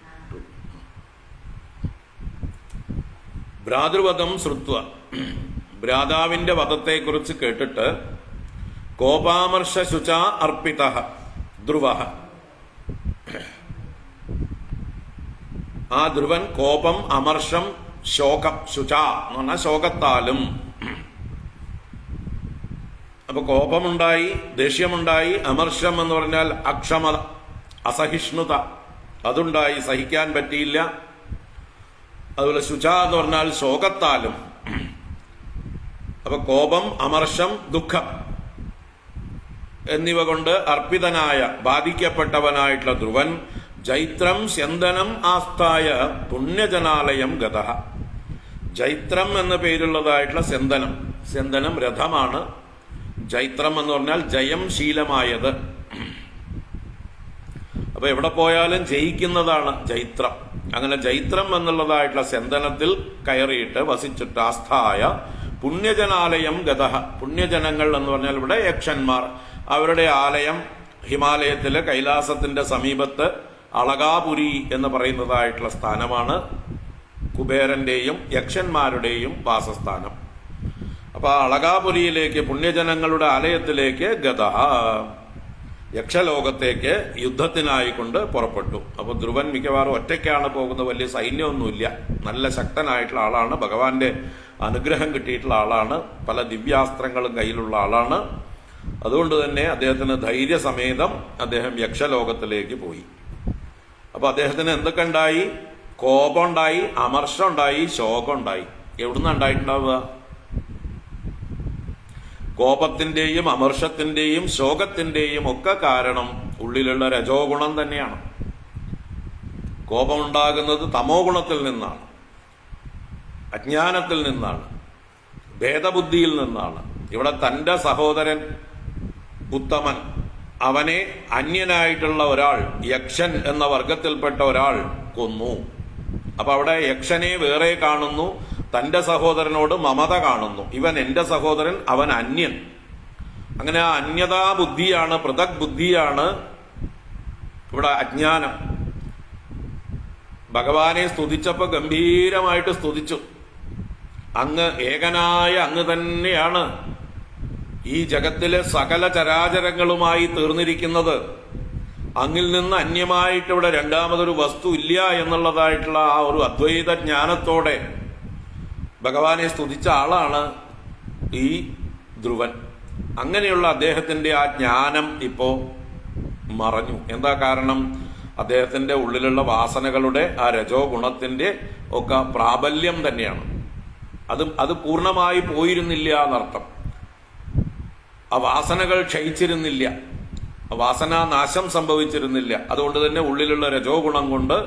ഭ്രാതൃവദം ശ്രുത്വ, ഭ്രാതാവിന്റെ വധത്തെക്കുറിച്ച് കേട്ടിട്ട് കോപാമർഷശുച അർപ്പിതഃ ധ്രുവഃ, ആ ധ്രുവൻ കോപം, അമർഷം, ശോകം, ശുച എന്ന് പറഞ്ഞാൽ ശോകത്താലും അപ്പൊ കോപമുണ്ടായി, ദേഷ്യമുണ്ടായി. അമർഷം എന്ന് പറഞ്ഞാൽ അക്ഷമത, അസഹിഷ്ണുത, അതുണ്ടായി, സഹിക്കാൻ പറ്റിയില്ല. അതുപോലെ ശുച എന്ന് പറഞ്ഞാൽ ശോകത്താലും. അപ്പൊ കോപം, അമർഷം, ദുഃഖം എന്നിവ കൊണ്ട് അർപ്പിതനായ, ബാധിക്കപ്പെട്ടവനായിട്ടുള്ള ധ്രുവൻ ജൈത്രം സ്യന്ദനം ആസ്ഥായ പുണ്യജനാലയം ഗതഃ. ജൈത്രം എന്ന പേരുള്ളതായിട്ടുള്ള സ്യന്ദനം, സ്യന്ദനം രഥമാണ്. ജൈത്രം എന്ന് പറഞ്ഞാൽ ജയം ശീലമായത്. അപ്പൊ എവിടെ പോയാലും ജയിക്കുന്നതാണ് ജൈത്രം. അങ്ങനെ ജൈത്രം എന്നുള്ളതായിട്ടുള്ള സ്യന്ദനത്തിൽ കയറിയിട്ട് വസിച്ചിട്ട് ആസ്ഥായ പുണ്യജനാലയം ഗതഃ. പുണ്യജനങ്ങൾ എന്ന് പറഞ്ഞാൽ ഇവിടെ യക്ഷന്മാർ, അവരുടെ ആലയം ഹിമാലയത്തിലെ കൈലാസത്തിന്റെ സമീപത്ത് അളകാപുരി എന്ന് പറയുന്നതായിട്ടുള്ള സ്ഥാനമാണ് കുബേരന്റെയും യക്ഷന്മാരുടെയും വാസസ്ഥാനം. അപ്പൊ അളകാപുരിയിലേക്ക്, പുണ്യജനങ്ങളുടെ ആലയത്തിലേക്ക് ഗതഃ, യക്ഷലോകത്തേക്ക് യുദ്ധത്തിനായിക്കൊണ്ട് പുറപ്പെട്ടു. അപ്പൊ ധ്രുവൻ മിക്കവാറും ഒറ്റയ്ക്കാണ് പോകുന്നത്, വലിയ സൈന്യമൊന്നുമില്ല. നല്ല ശക്തനായിട്ടുള്ള ആളാണ്, ഭഗവാന്റെ അനുഗ്രഹം കിട്ടിയിട്ടുള്ള ആളാണ്, പല ദിവ്യാസ്ത്രങ്ങളും കയ്യിലുള്ള ആളാണ്. അതുകൊണ്ട് തന്നെ അദ്ദേഹത്തിന് ധൈര്യസമേതം അദ്ദേഹം യക്ഷലോകത്തിലേക്ക് പോയി. അപ്പൊ അദ്ദേഹത്തിന് എന്തൊക്കെ ഉണ്ടായി? കോപം ഉണ്ടായി, അമർഷം ഉണ്ടായി, ശോകം ഉണ്ടായി. എവിടുന്ന ഉണ്ടായിട്ടുണ്ടാവുക? കോപത്തിന്റെയും അമർഷത്തിന്റെയും ശോകത്തിന്റെയും ഒക്കെ കാരണം ഉള്ളിലുള്ള രജോ ഗുണം തന്നെയാണ്. കോപമുണ്ടാകുന്നത് തമോ ഗുണത്തിൽ നിന്നാണ്, അജ്ഞാനത്തിൽ നിന്നാണ്, ഭേദബുദ്ധിയിൽ നിന്നാണ്. ഇവിടെ തന്റെ സഹോദരൻ ഉത്തമൻ, അവനെ അന്യനായിട്ടുള്ള ഒരാൾ, യക്ഷൻ എന്ന വർഗത്തിൽപ്പെട്ട ഒരാൾ കൊന്നു. അപ്പൊ അവിടെ യക്ഷനെ വേറെ കാണുന്നു, തന്റെ സഹോദരനോട് മമത കാണുന്നു. ഇവൻ എന്റെ സഹോദരൻ, അവൻ അന്യൻ. അങ്ങനെ ആ അന്യതാ ബുദ്ധിയാണ്, പൃഥക് ബുദ്ധിയാണ് ഇവിടെ അജ്ഞാനം. ഭഗവാനെ സ്തുതിച്ചപ്പോ ഗംഭീരമായിട്ട് സ്തുതിച്ചു. അങ്ങ് ഏകനായ അങ്ങ് തന്നെയാണ് ഈ ജഗത്തിലെ സകല ചരാചരങ്ങളുമായി തീർന്നിരിക്കുന്നത്. അങ്ങിൽ നിന്ന് അന്യമായിട്ട് ഇവിടെ രണ്ടാമതൊരു വസ്തു ഇല്ല എന്നുള്ളതായിട്ടുള്ള ആ ഒരു അദ്വൈത ജ്ഞാനത്തോടെ ഭഗവാനെ സ്തുതിച്ച ആളാണ് ഈ ധ്രുവൻ. അങ്ങനെയുള്ള അദ്ദേഹത്തിന്റെ ആ ജ്ഞാനം ഇപ്പോ മറഞ്ഞു. എന്താ കാരണം? അദ്ദേഹത്തിന്റെ ഉള്ളിലുള്ള വാസനകളുടെ ആ രജോ ഗുണത്തിന്റെ ഒക്കെ പ്രാബല്യം തന്നെയാണ്. അത് പൂർണ്ണമായി പോയിരുന്നില്ല എന്നർത്ഥം. ആ വാസനകൾ ക്ഷയിച്ചിരുന്നില്ല, വാസനാനാശം സംഭവിച്ചിരുന്നില്ല. അതുകൊണ്ട് തന്നെ ഉള്ളിലുള്ള രജോ ഗുണം കൊണ്ട്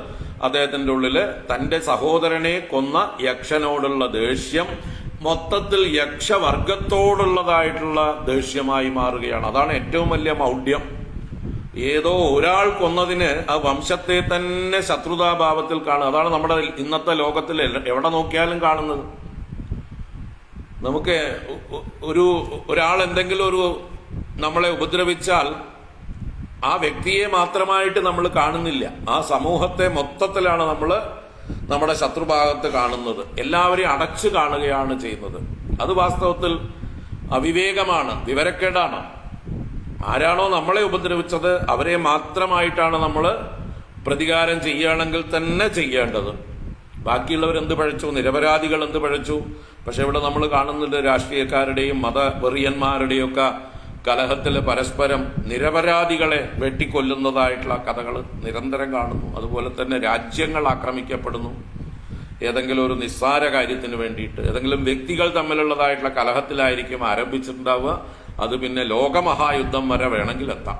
അദ്ദേഹത്തിന്റെ ഉള്ളില് തന്റെ സഹോദരനെ കൊന്ന യക്ഷനോടുള്ള ദേഷ്യം മൊത്തത്തിൽ യക്ഷവർഗത്തോടുള്ളതായിട്ടുള്ള ദേഷ്യമായി മാറുകയാണ്. അതാണ് ഏറ്റവും വലിയ മൗഢ്യം. ഏതോ ഒരാൾ കൊന്നതിന് ആ വംശത്തെ തന്നെ ശത്രുതാഭാവത്തിൽ കാണുക. അതാണ് നമ്മുടെ ഇന്നത്തെ ലോകത്തിൽ എവിടെ നോക്കിയാലും കാണുന്നത്. നമുക്ക് ഒരാൾ എന്തെങ്കിലും നമ്മളെ ഉപദ്രവിച്ചാൽ ആ വ്യക്തിയെ മാത്രമായിട്ട് നമ്മൾ കാണുന്നില്ല, ആ സമൂഹത്തെ മൊത്തത്തിലാണ് നമ്മൾ നമ്മുടെ ശത്രുഭാഗത്ത് കാണുന്നത്. എല്ലാവരെയും അടച്ചു കാണുകയാണ് ചെയ്യുന്നത്. അത് വാസ്തവത്തിൽ അവിവേകമാണ്, വിവരക്കേടാണ്. ആരാണോ നമ്മളെ ഉപദ്രവിച്ചത് അവരെ മാത്രമായിട്ടാണ് നമ്മൾ പ്രതികാരം ചെയ്യുകയാണെങ്കിൽ തന്നെ ചെയ്യേണ്ടത്. ബാക്കിയുള്ളവരെന്ത് പഴച്ചു, നിരപരാധികൾ എന്ത് പഴച്ചു. പക്ഷെ ഇവിടെ നമ്മൾ കാണുന്നുണ്ട് രാഷ്ട്രീയക്കാരുടെയും മതവെറിയന്മാരുടെയും ഒക്കെ കലഹത്തിൽ പരസ്പരം നിരപരാധികളെ വെട്ടിക്കൊല്ലുന്നതായിട്ടുള്ള കഥകൾ നിരന്തരം കാണുന്നു. അതുപോലെ തന്നെ രാജ്യങ്ങൾ ആക്രമിക്കപ്പെടുന്നു ഏതെങ്കിലും ഒരു നിസ്സാര കാര്യത്തിന് വേണ്ടിയിട്ട്. ഏതെങ്കിലും വ്യക്തികൾ തമ്മിലുള്ളതായിട്ടുള്ള കലഹത്തിലായിരിക്കും ആരംഭിച്ചിട്ടുണ്ടാവുക. അത് പിന്നെ ലോകമഹായുദ്ധം വരെ വേണമെങ്കിൽ എത്താം,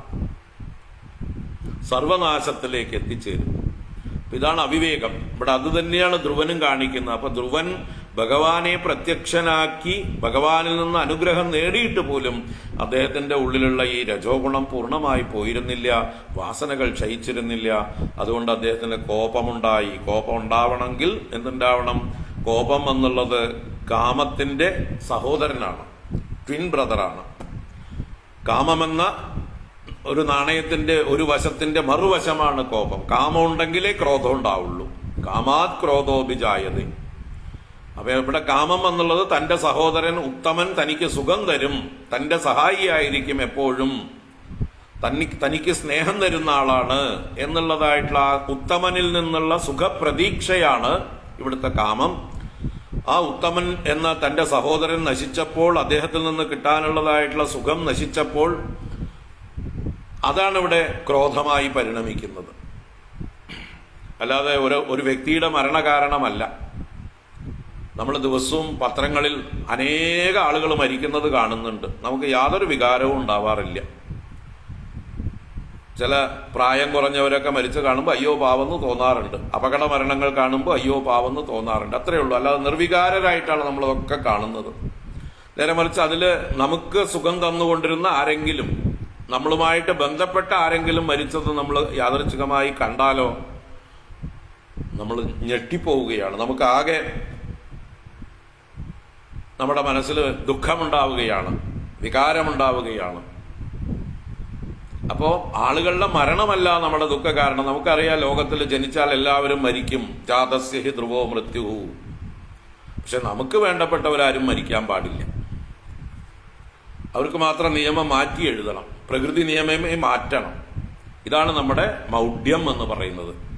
സർവനാശത്തിലേക്ക് എത്തിച്ചേരും. ഇതാണ് അവിവേകം. ഇവിടെ അത് തന്നെയാണ് ധ്രുവനും കാണിക്കുന്നത്. അപ്പൊ ധ്രുവൻ ഭഗവാനെ പ്രത്യക്ഷനാക്കി ഭഗവാനിൽ നിന്ന് അനുഗ്രഹം നേടിയിട്ട് പോലും അദ്ദേഹത്തിന്റെ ഉള്ളിലുള്ള ഈ രജോ ഗുണം പൂർണ്ണമായി പോയിരുന്നില്ല, വാസനകൾ ക്ഷയിച്ചിരുന്നില്ല. അതുകൊണ്ട് അദ്ദേഹത്തിന് കോപമുണ്ടായി. കോപം ഉണ്ടാവണമെങ്കിൽ എന്തുണ്ടാവണം? കോപം എന്നുള്ളത് കാമത്തിന്റെ സഹോദരനാണ്, ട്വിൻ ബ്രദറാണ്. കാമമെന്ന ഒരു നാണയത്തിന്റെ ഒരു വശത്തിന്റെ മറുവശമാണ് കോപം. കാമം ഉണ്ടെങ്കിലേ ക്രോധം ഉണ്ടാവുള്ളൂ. കാമാത് ക്രോധോഭിജായതേ. അപ്പൊ ഇവിടെ കാമം എന്നുള്ളത് തന്റെ സഹോദരൻ ഉത്തമൻ തനിക്ക് സുഖം തരും, തന്റെ സഹായിയായിരിക്കും എപ്പോഴും, തനിക്ക് സ്നേഹം തരുന്ന ആളാണ് എന്നുള്ളതായിട്ടുള്ള ആ ഉത്തമനിൽ നിന്നുള്ള സുഖപ്രതീക്ഷയാണ് ഇവിടുത്തെ കാമം. ആ ഉത്തമൻ എന്ന തന്റെ സഹോദരൻ നശിച്ചപ്പോൾ, അദ്ദേഹത്തിൽ നിന്ന് കിട്ടാനുള്ളതായിട്ടുള്ള സുഖം നശിച്ചപ്പോൾ, അതാണ് ഇവിടെ ക്രോധമായി പരിണമിക്കുന്നത്. അല്ലാതെ ഒരു വ്യക്തിയുടെ മരണകാരണമല്ല. നമ്മൾ ദിവസവും പത്രങ്ങളിൽ അനേക ആളുകൾ മരിക്കുന്നത് കാണുന്നുണ്ട്. നമുക്ക് യാതൊരു വികാരവും ഉണ്ടാവാറില്ല. ചില പ്രായം കുറഞ്ഞവരൊക്കെ മരിച്ചു കാണുമ്പോൾ അയ്യോ പാവെന്ന് തോന്നാറുണ്ട്. അപകട മരണങ്ങൾ കാണുമ്പോൾ അയ്യോ പാവെന്ന് തോന്നാറുണ്ട്. അത്രയേ ഉള്ളൂ. അല്ലാതെ നിർവികാരരായിട്ടാണ് നമ്മളതൊക്കെ കാണുന്നത്. നേരെ മറിച്ച് അതിൽ നമുക്ക് സുഖം തന്നുകൊണ്ടിരുന്ന ആരെങ്കിലും, നമ്മളുമായിട്ട് ബന്ധപ്പെട്ട ആരെങ്കിലും മരിച്ചത് നമ്മൾ യാദൃച്ഛികമായി കണ്ടാലോ നമ്മൾ ഞെട്ടിപ്പോവുകയാണ്. നമുക്കാകെ നമ്മുടെ മനസ്സിൽ ദുഃഖമുണ്ടാവുകയാണ്, വികാരമുണ്ടാവുകയാണ്. അപ്പോൾ ആളുകളുടെ മരണമല്ല നമ്മുടെ ദുഃഖ കാരണം. നമുക്കറിയാം, ലോകത്തിൽ ജനിച്ചാൽ എല്ലാവരും മരിക്കും. ജാതസ്യ ഹി ധ്രുവോ മൃത്യു. പക്ഷെ നമുക്ക് വേണ്ടപ്പെട്ടവരാരും മരിക്കാൻ പാടില്ല. അവർക്ക് മാത്രം നിയമം മാറ്റി എഴുതണം. പ്രകൃതി നിയമമേ മാറ്റണം. ഇതാണ് നമ്മുടെ മൗഢ്യം എന്ന് പറയുന്നത്.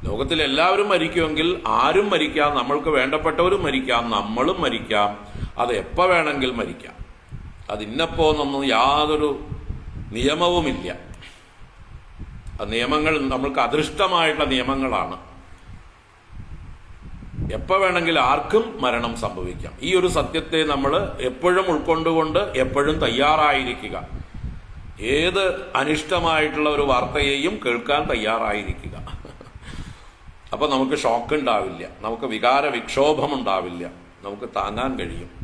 ലോകത്തിൽ എല്ലാവരും മരിക്കുമെങ്കിൽ ആരും മരിക്കാം, നമ്മൾക്ക് വേണ്ടപ്പെട്ടവരും മരിക്കാം, നമ്മളും മരിക്കാം. അത് എപ്പോൾ വേണമെങ്കിൽ മരിക്കാം. അതിന്നപ്പോന്നൊന്നും യാതൊരു നിയമവുമില്ല. ആ നിയമങ്ങൾ നമ്മൾക്ക് അദൃഷ്ടമായിട്ടുള്ള നിയമങ്ങളാണ്. എപ്പോൾ വേണമെങ്കിൽ ആർക്കും മരണം സംഭവിക്കാം. ഈ ഒരു സത്യത്തെ നമ്മൾ എപ്പോഴും ഉൾക്കൊണ്ടുകൊണ്ട് എപ്പോഴും തയ്യാറായിരിക്കുക. ഏത് അനിഷ്ടമായിട്ടുള്ള ഒരു വാർത്തയെയും കേൾക്കാൻ തയ്യാറായിരിക്കുക. അപ്പൊ നമുക്ക് ഷോക്ക് ഉണ്ടാവില്ല, നമുക്ക് വികാര വിക്ഷോഭം ഉണ്ടാവില്ല, നമുക്ക് താങ്ങാൻ കഴിയും.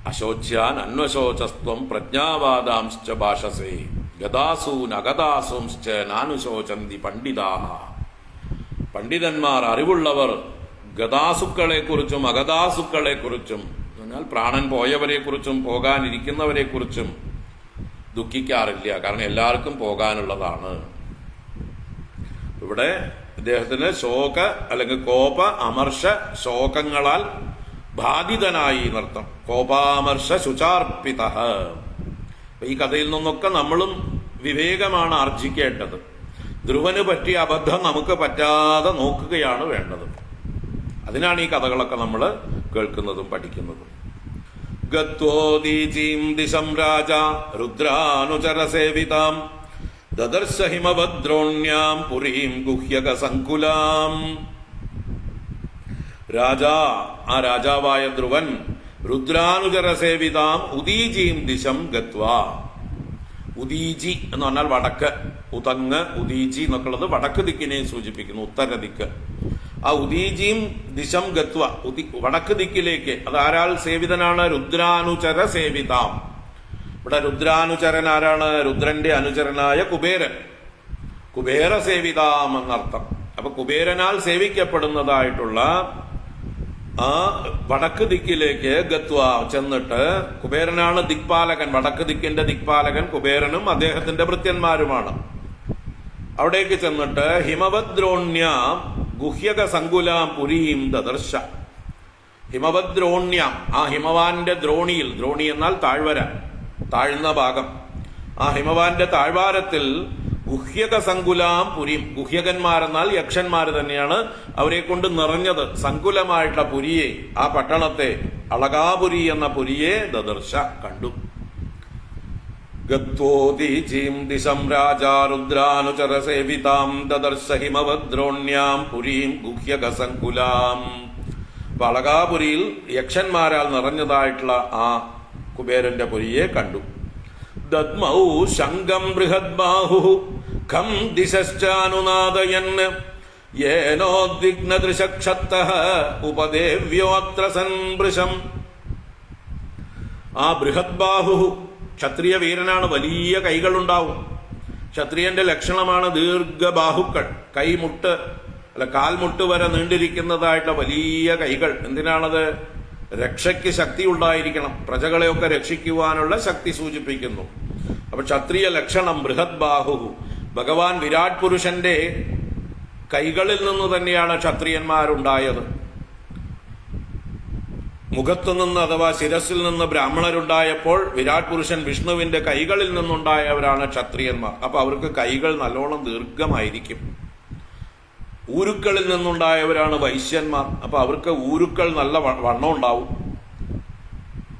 അശോച്യാൻ അന്വശോചസ്ത്വം പ്രജ്ഞാവാദാംശ്ച ഭാഷസേ ഗതാസൂൻ അഗതാസൂംശ്ച നാനുശോചന്തി പണ്ഡിതാഹ. പണ്ഡിതന്മാർ, അറിവുള്ളവർ ഗതാസുക്കളെ കുറിച്ചും അഗതാസുക്കളെ കുറിച്ചും, എന്നാൽ പ്രാണൻ പോയവരെ കുറിച്ചും പോകാനിരിക്കുന്നവരെ കുറിച്ചും ദുഃഖിക്കാറില്ല. കാരണം എല്ലാവർക്കും പോകാനുള്ളതാണ്. ഇവിടെ ഇദ്ദേഹത്തിന് ശോക അല്ലെങ്കിൽ കോപ അമർഷ ശോകങ്ങളാൽ ബാധിതനായി എന്നർത്ഥം. കോപാമർഷ ശുചാർപ്പിത. ഈ കഥയിൽ നിന്നൊക്കെ നമ്മളും വിവേകമാണ് ആർജിക്കേണ്ടത്. ധ്രുവന് പറ്റിയ അബദ്ധം നമുക്ക് പറ്റാതെ നോക്കുകയാണ് വേണ്ടത്. അതിനാണ് ഈ കഥകളൊക്കെ നമ്മൾ കേൾക്കുന്നതും പഠിക്കുന്നതും. ഗത്വോദീചീം ദിശം രാജ രുദ്രാനുചര സേവിതാം ദദർശ ഹിമഭദ്രോണ്യാം പുരീം ഗുഹ്യക സങ്കുലാം. ആ രാജാവായ ധ്രുവൻ രുദ്രാനുചര സേവിതാം ഉദീചീം ദിശം ഗത്വാ. ഉദീചി എന്ന് പറഞ്ഞാൽ വടക്ക്. ഉതങ്ങ്, ഉദീചി എന്നൊക്കെയുള്ളത് വടക്ക് ദിക്കിനെ സൂചിപ്പിക്കുന്നു, ഉത്തര ദിക്ക്. ആ ഉദീചീം ദിശം ഗത്വ, വടക്ക് ദിക്കിലേക്ക്. അത് ആരാൾ സേവിതനാണ്? രുദ്രാനുചര സേവിതാം. ഇവിടെ രുദ്രാനുചരൻ ആരാണ്? രുദ്രന്റെ അനുചരനായ കുബേരൻ. കുബേര സേവിതാം എന്നർത്ഥം. അപ്പൊ കുബേരനാൽ സേവിക്കപ്പെടുന്നതായിട്ടുള്ള ആ വടക്ക് ദിക്കിലേക്ക് ഗത്വ ചെന്നിട്ട്, കുബേരനാണ് ദിക്പാലകൻ, വടക്ക് ദിക്കിന്റെ ദിക്പാലകൻ കുബേരനും അദ്ദേഹത്തിന്റെ ഭൃത്യന്മാരുമാണ്. അവിടേക്ക് ചെന്നിട്ട് ഹിമഭദ്രോണ്യ ഗുഹ്യക സങ്കുലാം പുരീം ദദർശ. ഹിമഭദ്രോണ്യ, ആ ഹിമവാന്റെ ദ്രോണിയിൽ, ദ്രോണി എന്നാൽ താഴ്വര, താഴ്ന്ന ഭാഗം. ആ ഹിമവാന്റെ താഴ്വാരത്തിൽ ഗുഹ്യക സങ്കുലാം പുരീം. ഗുഹ്യകന്മാരെന്നാൽ യക്ഷന്മാർ തന്നെയാണ്. അവരെ കൊണ്ട് നിറഞ്ഞത് സങ്കുലമായിട്ടുള്ള പുരിയെ, ആ പട്ടണത്തെ, അളകാപുരി എന്ന പുരിയെ ദദർശ കണ്ടു. ഗത്വോദീചീം ദിശം രാജാ രുദ്രാനുചര സേവിതാം ദദർശ ഹിമഭദ്രോണ്യാം പുരീം ഗുഹ്യക സങ്കുലാം. അളകാപുരിയിൽ യക്ഷന്മാരാൽ നിറഞ്ഞതായിട്ടുള്ള ആ കുബേരന്റെ പുരിയെ കണ്ടു. ദദ്മൗ ശംഖം ബൃഹദ്ബാഹു ഖം ദിശശ്ചാനുനാദയൻ യേനോദ്വിഗ്നദൃശക്ഷത്തഃ ഉപദേവ്യോത്ര സൻഭൃശം. ആ ബൃഹദ്ബാഹു ക്ഷത്രിയ വീരനാണ്. വലിയ കൈകളുണ്ടാവും. ക്ഷത്രിയന്റെ ലക്ഷണമാണ് ദീർഘബാഹുക്കൾ. കൈമുട്ട് അല്ല കാൽമുട്ട് വരെ നീണ്ടിരിക്കുന്നതായിട്ടുള്ള വലിയ കൈകൾ. എന്തിനാണത്? രക്ഷയ്ക്ക് ശക്തി ഉണ്ടായിരിക്കണം. പ്രജകളെയൊക്കെ രക്ഷിക്കുവാനുള്ള ശക്തി സൂചിപ്പിക്കുന്നു. അപ്പൊ ക്ഷത്രിയ ലക്ഷണം ബൃഹദ്ബാഹു. ഭഗവാൻ വിരാട് പുരുഷന്റെ കൈകളിൽ നിന്ന് തന്നെയാണ് ക്ഷത്രിയന്മാരുണ്ടായത്. മുഖത്തുനിന്ന് അഥവാ ശിരസിൽ നിന്ന് ബ്രാഹ്മണരുണ്ടായപ്പോൾ വിരാട് പുരുഷൻ വിഷ്ണുവിന്റെ കൈകളിൽ നിന്നുണ്ടായവരാണ് ക്ഷത്രിയന്മാർ. അപ്പൊ അവർക്ക് കൈകൾ നല്ലോണം ദീർഘമായിരിക്കും. ഊരുക്കളിൽ നിന്നുണ്ടായവരാണ് വൈശ്യന്മാർ. അപ്പൊ അവർക്ക് ഊരുക്കൾ നല്ല വണ്ണം ഉണ്ടാവും.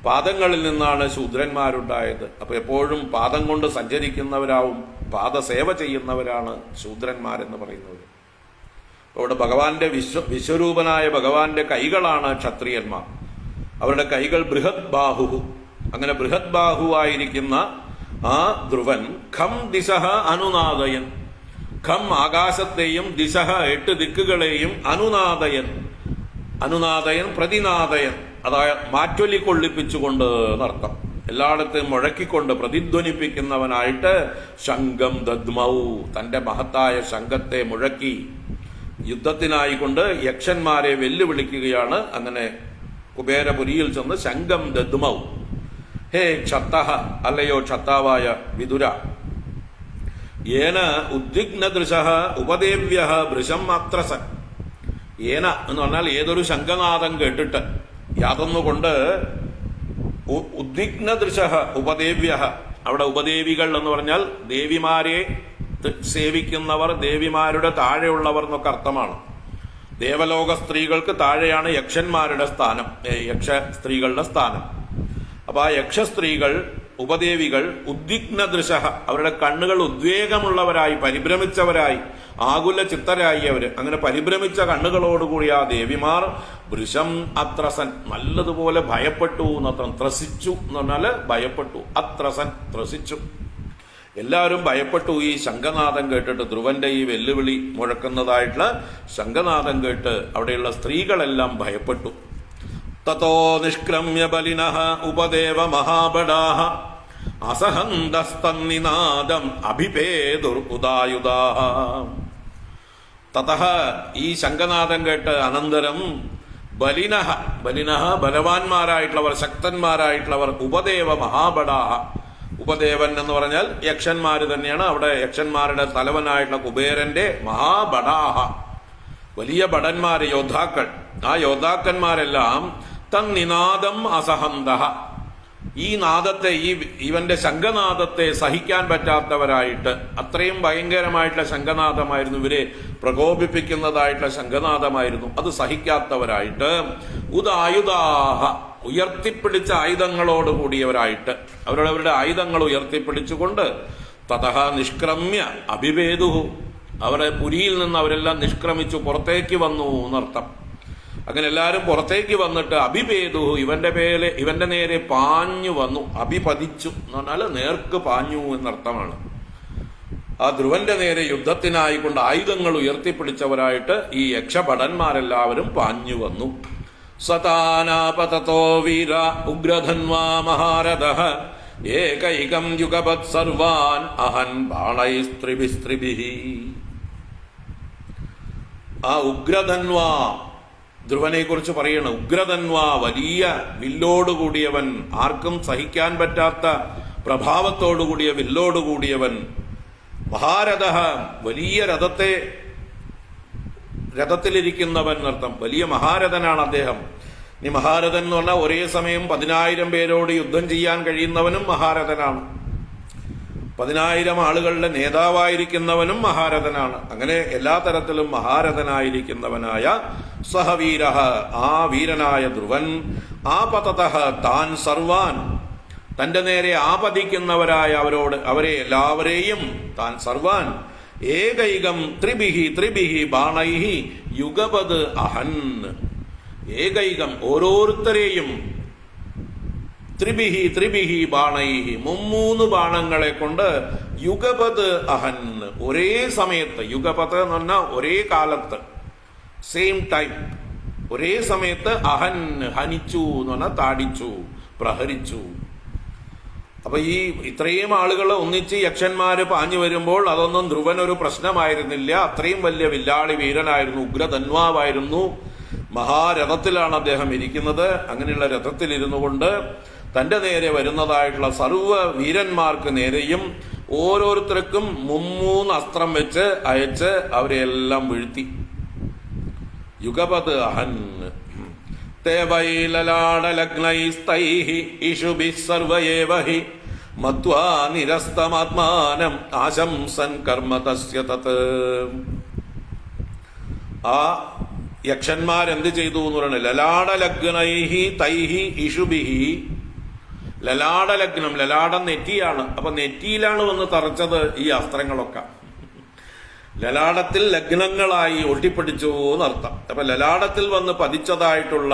പാദങ്ങളിൽ നിന്നാണ് ശൂദ്രന്മാരുണ്ടായത്. അപ്പൊ എപ്പോഴും പാദം കൊണ്ട് സഞ്ചരിക്കുന്നവരാവും, പാദസേവ ചെയ്യുന്നവരാണ് ശൂദ്രന്മാരെന്ന് പറയുന്നത്. അവിടെ ഭഗവാന്റെ വിശ്വരൂപനായ ഭഗവാന്റെ കൈകളാണ് ക്ഷത്രിയന്മാർ. അവരുടെ കൈകൾ ബൃഹത് ബാഹു. അങ്ങനെ ബൃഹത് ബാഹുവായിരിക്കുന്ന ആ ധ്രുവൻ ഖം ദിശഃ അനുനാദയൻ, ഖം ആകാശത്തെയും ദിശഃ 8 ദിക്കുകളെയും അനുനാദയൻ, അനുനാദയൻ പ്രതിനാദയൻ, അതായത് മാറ്റൊലി കൊള്ളിപ്പിച്ചുകൊണ്ട് എന്നർത്ഥം. എല്ലായിടത്തും മുഴക്കിക്കൊണ്ട് പ്രതിധ്വനിപ്പിക്കുന്നവനായിട്ട് ശംഖം ദദ്മൗ, തന്റെ മഹത്തായ ശംഖത്തെ മുഴക്കി യുദ്ധത്തിനായിക്കൊണ്ട് യക്ഷന്മാരെ വെല്ലുവിളിക്കുകയാണ്. അങ്ങനെ കുബേരപുരിയിൽ ചെന്ന് ശംഖം ദദ്മൗ, ഹേ ക്ഷത്തഃ, അല്ലയോ ക്ഷത്താവായ വിതുര, ഏന ഉദ്വിഗ്നദൃശഃ ഉപദേവ്യഃ ഭൃശം അത്രസൻ. ഏന എന്ന് പറഞ്ഞാൽ ഏതൊരു ശംഖനാദം കേട്ടിട്ട്, യാതൊന്നുകൊണ്ട് ഉദ്വിഗ്നദൃശഃ ഉപദേവ്യഃ, അവിടെ ഉപദേവികൾ എന്ന് പറഞ്ഞാൽ ദേവിമാരെ സേവിക്കുന്നവർ, ദേവിമാരുടെ താഴെയുള്ളവർ എന്നൊക്കെ അർത്ഥമാണ്. ദേവലോക സ്ത്രീകൾക്ക് താഴെയാണ് യക്ഷന്മാരുടെ സ്ഥാനം, യക്ഷ സ്ത്രീകളുടെ സ്ഥാനം. അപ്പൊ ആ യക്ഷസ്ത്രീകൾ, ഉപദേവികൾ ഉദ്വിഗ്നദൃശഃ, അവരുടെ കണ്ണുകൾ ഉദ്വേഗമുള്ളവരായി, പരിഭ്രമിച്ചവരായി, ആകുല ചിത്തരായി അവര്. അങ്ങനെ പരിഭ്രമിച്ച കണ്ണുകളോടുകൂടി ആ ദേവിമാർ വൃഷം അത്രസൻ, നല്ലതുപോലെ ഭയപ്പെട്ടു എന്നർത്ഥം. ത്രസിച്ചു എന്ന് പറഞ്ഞാല് ഭയപ്പെട്ടു, അത്രസൻ ത്രസിച്ചു. എല്ലാവരും ഭയപ്പെട്ടു ഈ ശംഖനാദം കേട്ടിട്ട്. ധ്രുവന്റെ ഈ വെല്ലുവിളി മുഴക്കുന്നതായിട്ടുള്ള ശംഖനാദം കേട്ട് അവിടെയുള്ള സ്ത്രീകളെല്ലാം ഭയപ്പെട്ടു. തതോ നിഷ്ക്രമ്യ ബലിനഃ ഉപദേവ മഹാബടാഃ അസഹന്തസ്തന്നിനാദം അഭിപേതുർ ഉദായുധാഃ. തതഃ, ഈ ശംഖനാദം കേട്ട് അനന്തരം ബലിനഃ, ബലിനഃ ബലവാന്മാരായിട്ടുള്ളവർ, ശക്തന്മാരായിട്ടുള്ളവർ, ഉപദേവ മഹാബടാഃ, ഉപദേവൻ എന്ന് പറഞ്ഞാൽ യക്ഷന്മാര് തന്നെയാണ്. അവിടെ യക്ഷന്മാരുടെ തലവനായിട്ടുള്ള കുബേരന്റെ മഹാബടാഃ, വലിയ ഭടന്മാര്, യോദ്ധാക്കൾ. ആ യോദ്ധാക്കന്മാരെല്ലാം തന്നിനാദം അസഹന്തഃ, ഈ നാദത്തെ, ഇവന്റെ ശംഖനാദത്തെ സഹിക്കാൻ പറ്റാത്തവരായിട്ട്, അത്രയും ഭയങ്കരമായിട്ടുള്ള ശംഖനാദമായിരുന്നു, ഇവരെ പ്രകോപിപ്പിക്കുന്നതായിട്ടുള്ള ശംഖനാദമായിരുന്നു, അത് സഹിക്കാത്തവരായിട്ട് ഉദായുധാഹ, ഉയർത്തിപ്പിടിച്ച ആയുധങ്ങളോടുകൂടിയവരായിട്ട്, അവരുടെ ആയുധങ്ങൾ ഉയർത്തിപ്പിടിച്ചുകൊണ്ട് തതഃ നിഷ്ക്രമ്യ അഭിഭേദുഹു, അവരെ പുരിയിൽ നിന്ന് അവരെല്ലാം നിഷ്ക്രമിച്ചു പുറത്തേക്ക് വന്നു എന്നർത്ഥം. അങ്ങനെ എല്ലാവരും പുറത്തേക്ക് വന്നിട്ട് അഭിഭേദുഹു, ഇവന്റെ നേരെ പാഞ്ഞു വന്നു. അഭിപതിച്ചു എന്ന് പറഞ്ഞാൽ നേർക്ക് പാഞ്ഞു എന്നർത്ഥമാണ്. ആ ധ്രുവന്റെ നേരെ യുദ്ധത്തിനായിക്കൊണ്ട് ആയുധങ്ങൾ ഉയർത്തിപ്പിടിച്ചവരായിട്ട് ഈ യക്ഷഭടന്മാരെല്ലാവരും പാഞ്ഞു വന്നു. സതാനാപതതോ വീര ഉഗ്രധന്വാ മഹാരഥഃ ഏകൈകം യുഗപത് സർവാൻ അഹൻ ബാണൈസ്ത്രിഭിസ്ത്രിഭിഃ. ആ ഉഗ്രധന്വാ, ധ്രുവനെ കുറിച്ച് പറയണ. ഉഗ്രധന്വാ, വലിയ വില്ലോടുകൂടിയവൻ, ആർക്കും സഹിക്കാൻ പറ്റാത്ത പ്രഭാവത്തോടുകൂടിയ വില്ലോടുകൂടിയവൻ. മഹാരഥഃ, വലിയ രഥത്തിലിരിക്കുന്നവൻ എന്നർത്ഥം. വലിയ മഹാരഥനാണ് അദ്ദേഹം. ഇനി മഹാരഥൻ എന്ന് പറഞ്ഞാൽ ഒരേ സമയം 10,000 പേരോട് യുദ്ധം ചെയ്യാൻ കഴിയുന്നവനും മഹാരഥനാണ്. 10,000 ആളുകളുടെ നേതാവായിരിക്കുന്നവനും മഹാരഥനാണ്. അങ്ങനെ എല്ലാ തരത്തിലും മഹാരഥനായിരിക്കുന്നവനായ സഹവീരഃ, ആ വീരനായ ധ്രുവൻ, ആപതതഃ, താൻ സർവാൻ, തന്റെ നേരെ ആപതിക്കുന്നവരായ അവരെ എല്ലാവരെയും, താൻ സർവാൻ ഏകൈകം ത്രിഭിഹി ബാണൈഹി യുഗപത് അഹൻ. ഏകൈകം, ഓരോരുത്തരെയും, ത്രിഭിഹി ബാണൈഹി, 3 ബാണങ്ങളെ കൊണ്ട് യുഗപത് അഹൻ, ഒരേ സമയത്ത്. യുഗപത് എന്ന് പറഞ്ഞാൽ ഒരേ കാലത്ത്, സെയിം ടൈം, ഒരേ സമയത്ത്. അഹൻ, ഹനിച്ചു എന്ന് പറഞ്ഞാൽ താടിച്ചു, പ്രഹരിച്ചു. അപ്പൊ ഈ ഇത്രയും ആളുകൾ ഒന്നിച്ച് യക്ഷന്മാര് പാഞ്ഞു വരുമ്പോൾ അതൊന്നും ധ്രുവൻ ഒരു പ്രശ്നമായിരുന്നില്ല. അത്രയും വലിയ വില്ലാളി വീരനായിരുന്നു, ഉഗ്രധന്വാവായിരുന്നു. മഹാരഥത്തിലാണ് അദ്ദേഹം ഇരിക്കുന്നത്. അങ്ങനെയുള്ള രഥത്തിലിരുന്നു കൊണ്ട് തന്റെ നേരെ വരുന്നതായിട്ടുള്ള സർവ്വ വീരന്മാർക്ക് നേരെയും ഓരോരുത്തർക്കും 3 അസ്ത്രം വെച്ച് അയച്ച് അവരെയെല്ലാം വീഴ്ത്തി. യുഗപത് അഹൻ തേവൈലലാടലഗ്നൈസ്തൈഹി ഇഷുഭിഃ സർവയേവ ഹി മത്വാ നിരസ്തമാത്മാനം ആശംസൻ കർമ്മ തസ്യ തത്. ആ യക്ഷന്മാരെന്ത് ചെയ്തു എന്ന് പറയുന്നത്, ലലാടലഗ്നൈഹി തൈഹി ഇഷുബിഹി. ലലാടലഗ്നം, ലലാടം നെറ്റിയാണ്. അപ്പൊ നെറ്റിയിലാണ് വന്ന് തറച്ചത് ഈ അസ്ത്രങ്ങളൊക്കെ. ലലാടത്തിൽ ലഗ്നങ്ങളായി ഒട്ടിപ്പിടിച്ചു എന്നർത്ഥം. അപ്പൊ ലലാടത്തിൽ വന്ന് പതിച്ചതായിട്ടുള്ള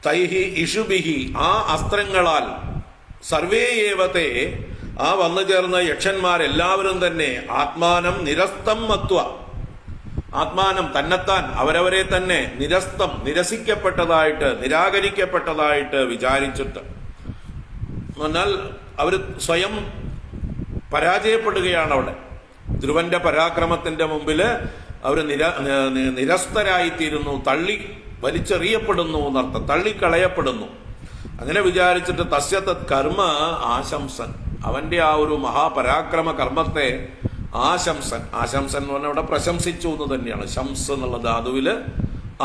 തൈഹി ഇഷുബിഹി, ആ അസ്ത്രങ്ങളാൽ സർവേ ഏവത്തെ, ആ വന്നു ചേർന്ന യക്ഷന്മാരെല്ലാവരും തന്നെ ആത്മാനം നിരസ്തം മത്വ, ആത്മാനം തന്നെത്താൻ അവരവരെ തന്നെ നിരസ്തം, നിരസിക്കപ്പെട്ടതായിട്ട്, നിരാകരിക്കപ്പെട്ടതായിട്ട് വിചാരിച്ചിട്ട്, എന്നാൽ അവർ സ്വയം പരാജയപ്പെടുകയാണ്. അവിടെ ധ്രുവന്റെ പരാക്രമത്തിന്റെ മുമ്പിൽ അവർ നിരസ്തരായിത്തീരുന്നു, വലിച്ചെറിയപ്പെടുന്നു എന്നർത്ഥം, തള്ളിക്കളയപ്പെടുന്നു. അങ്ങനെ വിചാരിച്ചിട്ട് തസ്യത കർമ്മ ആശംസൻ, അവന്റെ ആ ഒരു മഹാപരാക്രമ കർമ്മത്തെ ആശംസൻ, ആശംസൻ എന്ന് പറഞ്ഞാൽ ഇവിടെ പ്രശംസിച്ചു എന്ന് തന്നെയാണ്. ശംസ് എന്നുള്ള ധാതുവില്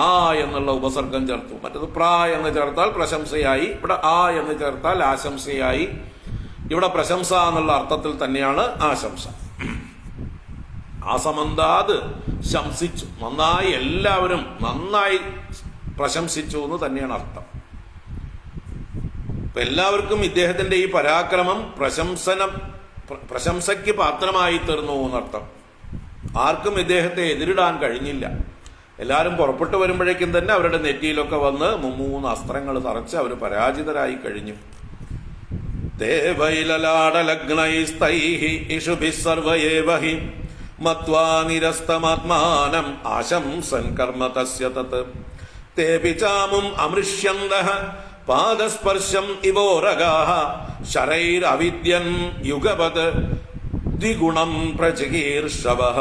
ആ എന്നുള്ള ഉപസർഗം ചേർത്തു. മറ്റത് പ്ര എന്ന് ചേർത്താൽ പ്രശംസയായി, ഇവിടെ ആ എന്ന് ചേർത്താൽ ആശംസയായി. ഇവിടെ പ്രശംസ എന്നുള്ള അർത്ഥത്തിൽ തന്നെയാണ് ആശംസ. ആസമന്താത് ശംസിച്ചു, നന്നായി, എല്ലാവരും നന്നായി പ്രശംസിച്ചു എന്ന് തന്നെയാണ് അർത്ഥം. എല്ലാവർക്കും ഇദ്ദേഹത്തിന്റെ ഈ പരാക്രമം പ്രശംസയ്ക്ക് പാത്രമായി തീർന്നു എന്നർത്ഥം. ആർക്കും ഇദ്ദേഹത്തെ എതിരിടാൻ കഴിഞ്ഞില്ല. എല്ലാവരും പുറപ്പെട്ടു വരുമ്പോഴേക്കും തന്നെ അവരുടെ നെറ്റിയിലൊക്കെ വന്ന് 3 അസ്ത്രങ്ങൾ തറച്ച് അവർ പരാജിതരായി കഴിഞ്ഞു. ദേവൈലലാടലഗ്നൈസ്തൈഹി ഇഷുഭിഃ സർവയേവഹി മത്വാ നിരസ്തമാത്മാനം ആശംസൻ കർമ്മ തസ്യ തത് തേപി ചാമും അമൃഷ്യന്തഃ പാദസ്പർശം ഇവോരഗാഃ ശരൈരവിദ്യൻ യുഗപത് ദ്വിഗുണം പ്രചികീർഷവഃ.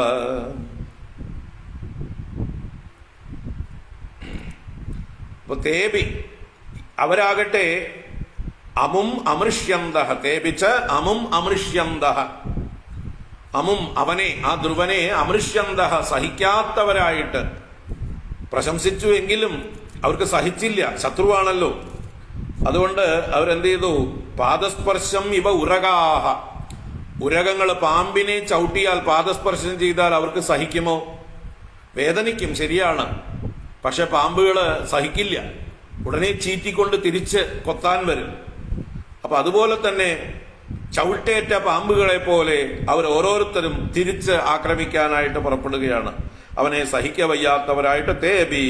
തേപി, അവരാകട്ടെ അമും അമൃഷ്യന്തഃ, തേപിച്ച് അമും അമൃഷ്യന്തഃ, അമും അവനെ, ആ ധ്രുവനെ, അമൃഷ്യന്തഃ സഹിക്കാത്തവരായിട്ട് പ്രശംസിച്ചു. എങ്കിലും അവർക്ക് സഹിച്ചില്ല, ശത്രുവാണല്ലോ. അതുകൊണ്ട് അവരെന്ത് ചെയ്തു, പാദസ്പർശം ഇവ ഉരകാഹ, ഉരകങ്ങൾ പാമ്പിനെ ചവിട്ടിയാൽ പാദസ്പർശം ചെയ്താൽ അവർക്ക് സഹിക്കുമോ? വേദനിക്കും, ശരിയാണ്. പക്ഷെ പാമ്പുകള് സഹിക്കില്ല, ഉടനെ ചീറ്റിക്കൊണ്ട് തിരിച്ച് കൊത്താൻ വരും. അപ്പൊ അതുപോലെ തന്നെ ചവിട്ടേറ്റ പാമ്പുകളെ പോലെ അവർ ഓരോരുത്തരും തിരിച്ച് ആക്രമിക്കാനായിട്ട് പുറപ്പെടുകയാണ്. അവനെ സഹിക്കവയ്യാത്തവരായിട്ട് തേബി